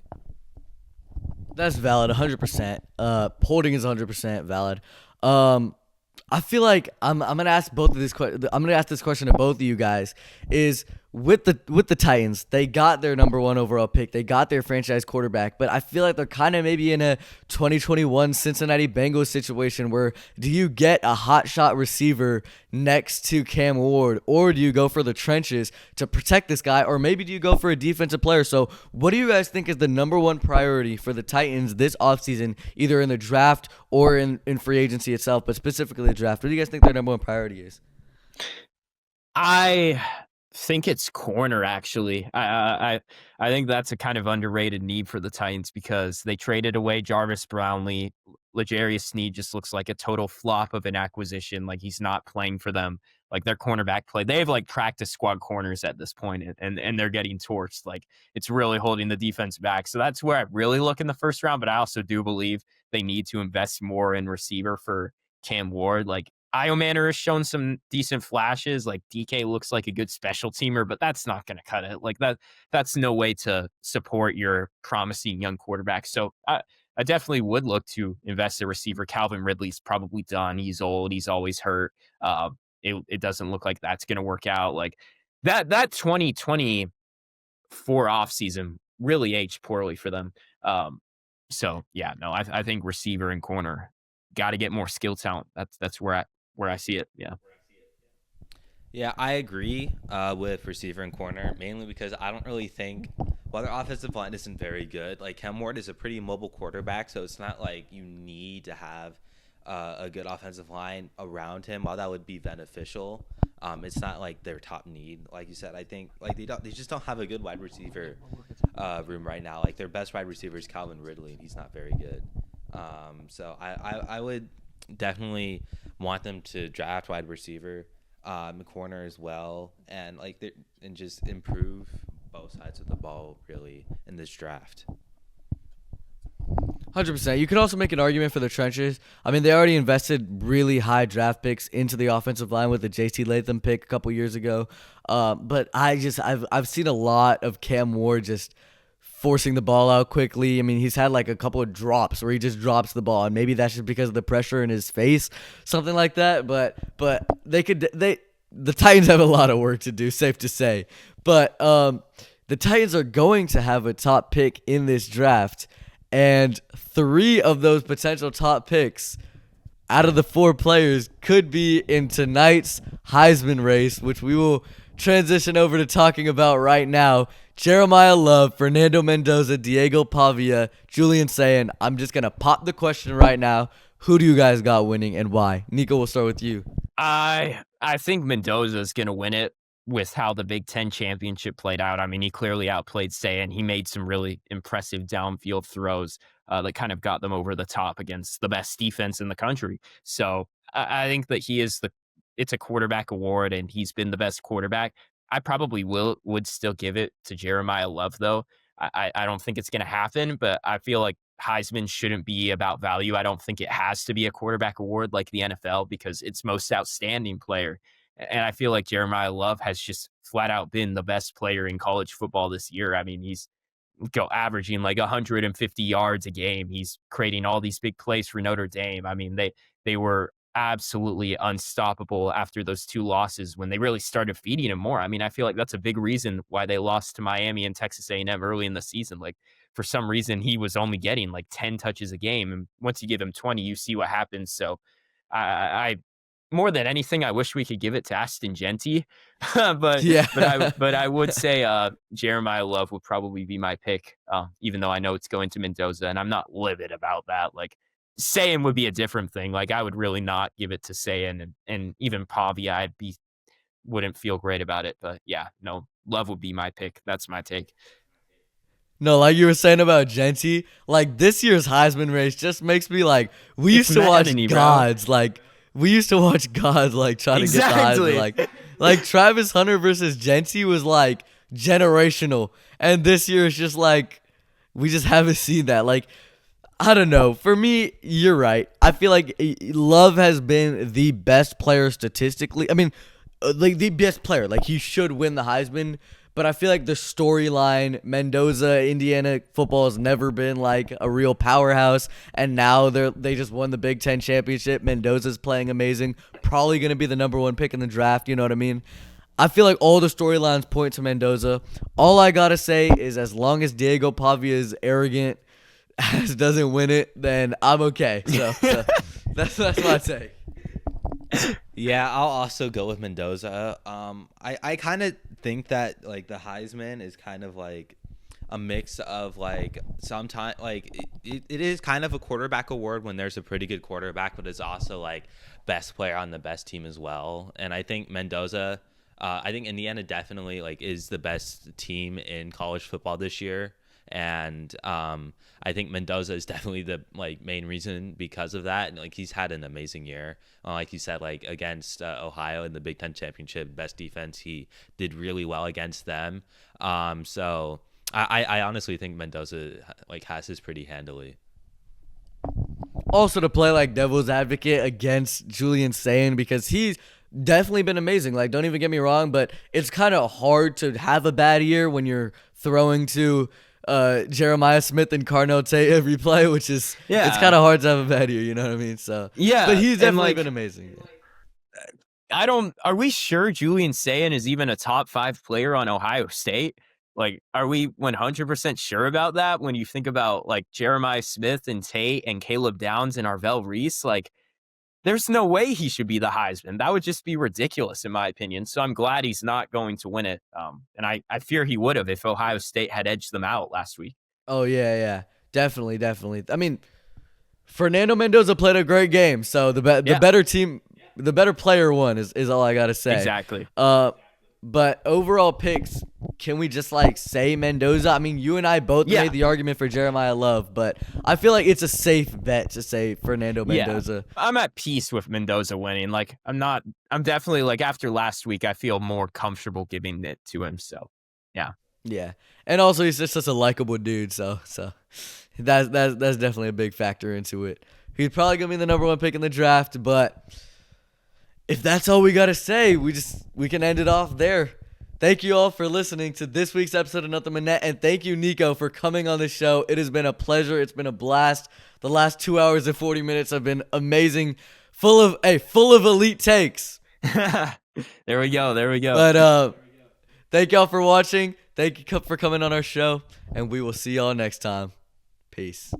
That's valid, 100%. Holding is 100% valid. I feel like I'm gonna ask both of these. I'm gonna ask this question to both of you guys. Is with the Titans, they got their number 1 overall pick, they got their franchise quarterback, but I feel like they're kind of maybe in a 2021 Cincinnati Bengals situation where do you get a hot shot receiver next to Cam Ward, or do you go for the trenches to protect this guy, or maybe do you go for a defensive player? So what do you guys think is the number 1 priority for the Titans this offseason, either in the draft or in free agency itself, but specifically the draft? What do you guys think their number 1 priority is? I think it's corner, actually. I think that's a kind of underrated need for the Titans because they traded away Jarvis Brownlee. L'Jarius Sneed just looks like a total flop of an acquisition. Like he's not playing for them. Like their cornerback play, they have like practice squad corners at this point, and they're getting torched. Like it's really holding the defense back. So that's where I really look in the first round. But I also do believe they need to invest more in receiver for Cam Ward. Like Io Manor has shown some decent flashes. Like DK looks like a good special teamer, but that's not going to cut it. Like that's no way to support your promising young quarterback. So I definitely would look to invest in receiver. Calvin Ridley's probably done. He's old. He's always hurt. It doesn't look like that's going to work out. Like that 2024 offseason really aged poorly for them. So yeah, no, I think receiver and corner got to get more skill talent. That's where I see it. Yeah. Yeah, I agree with receiver and corner, mainly because I don't really think, while their offensive line isn't very good, like Cam Ward is a pretty mobile quarterback, so it's not like you need to have a good offensive line around him. While that would be beneficial, It's not like their top need, like you said. I think like they just don't have a good wide receiver room right now. Like their best wide receiver is Calvin Ridley, and he's not very good. So I would definitely want them to draft wide receiver, corner as well, and and just improve both sides of the ball really in this draft. 100%. You could also make an argument for the trenches. I mean, they already invested really high draft picks into the offensive line with the J.C. Latham pick a couple years ago. But I've seen a lot of Cam Ward just forcing the ball out quickly. I mean, he's had like a couple of drops where he just drops the ball, and maybe that's just because of the pressure in his face, something like that. But the Titans have a lot of work to do, safe to say. But the Titans are going to have a top pick in this draft. And 3 of those potential top picks out of the 4 players could be in tonight's Heisman race, which we will transition over to talking about right now. Jeremiah Love, Fernando Mendoza, Diego Pavia, Julian Sayin. I'm just going to pop the question right now. Who do you guys got winning and why? Nico, we'll start with you. I think Mendoza is going to win it with how the Big Ten championship played out. I mean, he clearly outplayed Sayin. He made some really impressive downfield throws that kind of got them over the top against the best defense in the country. So I think that it's a quarterback award, and he's been the best quarterback. I probably would still give it to Jeremiah Love, though. I don't think it's going to happen, but I feel like Heisman shouldn't be about value. I don't think it has to be a quarterback award like the NFL because it's most outstanding player. And I feel like Jeremiah Love has just flat out been the best player in college football this year. I mean, he's averaging like 150 yards a game. He's creating all these big plays for Notre Dame. I mean, they were absolutely unstoppable after those 2 losses when they really started feeding him more. I mean, I feel like that's a big reason why they lost to Miami and Texas A&M early in the season. Like, for some reason, he was only getting like 10 touches a game. And once you give him 20, you see what happens. So I more than anything, I wish we could give it to Ashton Jeanty, but I would say Jeremiah Love would probably be my pick, even though I know it's going to Mendoza, and I'm not livid about that. Like, Sayin would be a different thing. Like, I would really not give it to Sayin, and even Pavia, wouldn't feel great about it. But yeah, no, Love would be my pick. That's my take. No, like you were saying about Jeanty, like this year's Heisman race just makes me like we used to watch gods, like. We used to watch gods like try to get the Heisman. Like Travis Hunter versus Jeanty was like generational, and this year is just like we just haven't seen that. Like, I don't know. For me, you're right. I feel like Love has been the best player statistically. I mean, like the best player. Like he should win the Heisman. But I feel like the storyline, Mendoza, Indiana football has never been like a real powerhouse, and now they just won the Big Ten championship. Mendoza's playing amazing, probably going to be the number 1 pick in the draft. You know what I mean? I feel like all the storylines point to Mendoza. All I gotta say is, as long as Diego Pavia is arrogant, doesn't win it, then I'm okay. So that's my take. Yeah, I'll also go with Mendoza. I kind of think that like the Heisman is kind of like a mix of like sometimes like it is kind of a quarterback award when there's a pretty good quarterback, but it's also like best player on the best team as well. And I think Mendoza, I think Indiana definitely like is the best team in college football this year. And I think Mendoza is definitely the like main reason because of that. And like he's had an amazing year, like you said, like against Ohio in the Big Ten championship, best defense. He did really well against them. So I honestly think Mendoza like has his pretty handily. Also, to play like devil's advocate against Julian Sayin, because he's definitely been amazing. Like, don't even get me wrong, but it's kind of hard to have a bad year when you're throwing to Jeremiah Smith and Carnell Tate every play, which is it's kind of hard to have a bad year, you know what I mean? So but he's definitely been amazing. Are we sure Julian Sayin is even a top 5 player on Ohio State? Like, are we 100% sure about that when you think about like Jeremiah Smith and Tate and Caleb Downs and Arvell Reese? Like, there's no way he should be the Heisman. That would just be ridiculous, in my opinion. So I'm glad he's not going to win it. And I fear he would have if Ohio State had edged them out last week. Oh, yeah. Definitely. I mean, Fernando Mendoza played a great game. So the better team the better player won is all I gotta say. Exactly. But overall picks, can we just like say Mendoza? I mean, you and I both made the argument for Jeremiah Love, but I feel like it's a safe bet to say Fernando Mendoza. Yeah. I'm at peace with Mendoza winning. Like, I'm definitely, like, after last week, I feel more comfortable giving it to him. So, yeah. Yeah. And also he's just such a likable dude, so that's definitely a big factor into it. He's probably gonna be the number 1 pick in the draft, but if that's all we got to say, we can end it off there. Thank you all for listening to this week's episode of Nothin but Net, and thank you, Nico, for coming on the show. It has been a pleasure. It's been a blast. The last 2 hours and 40 minutes have been amazing, full of elite takes. There we go. But thank y'all for watching. Thank you for coming on our show, and we will see y'all next time. Peace.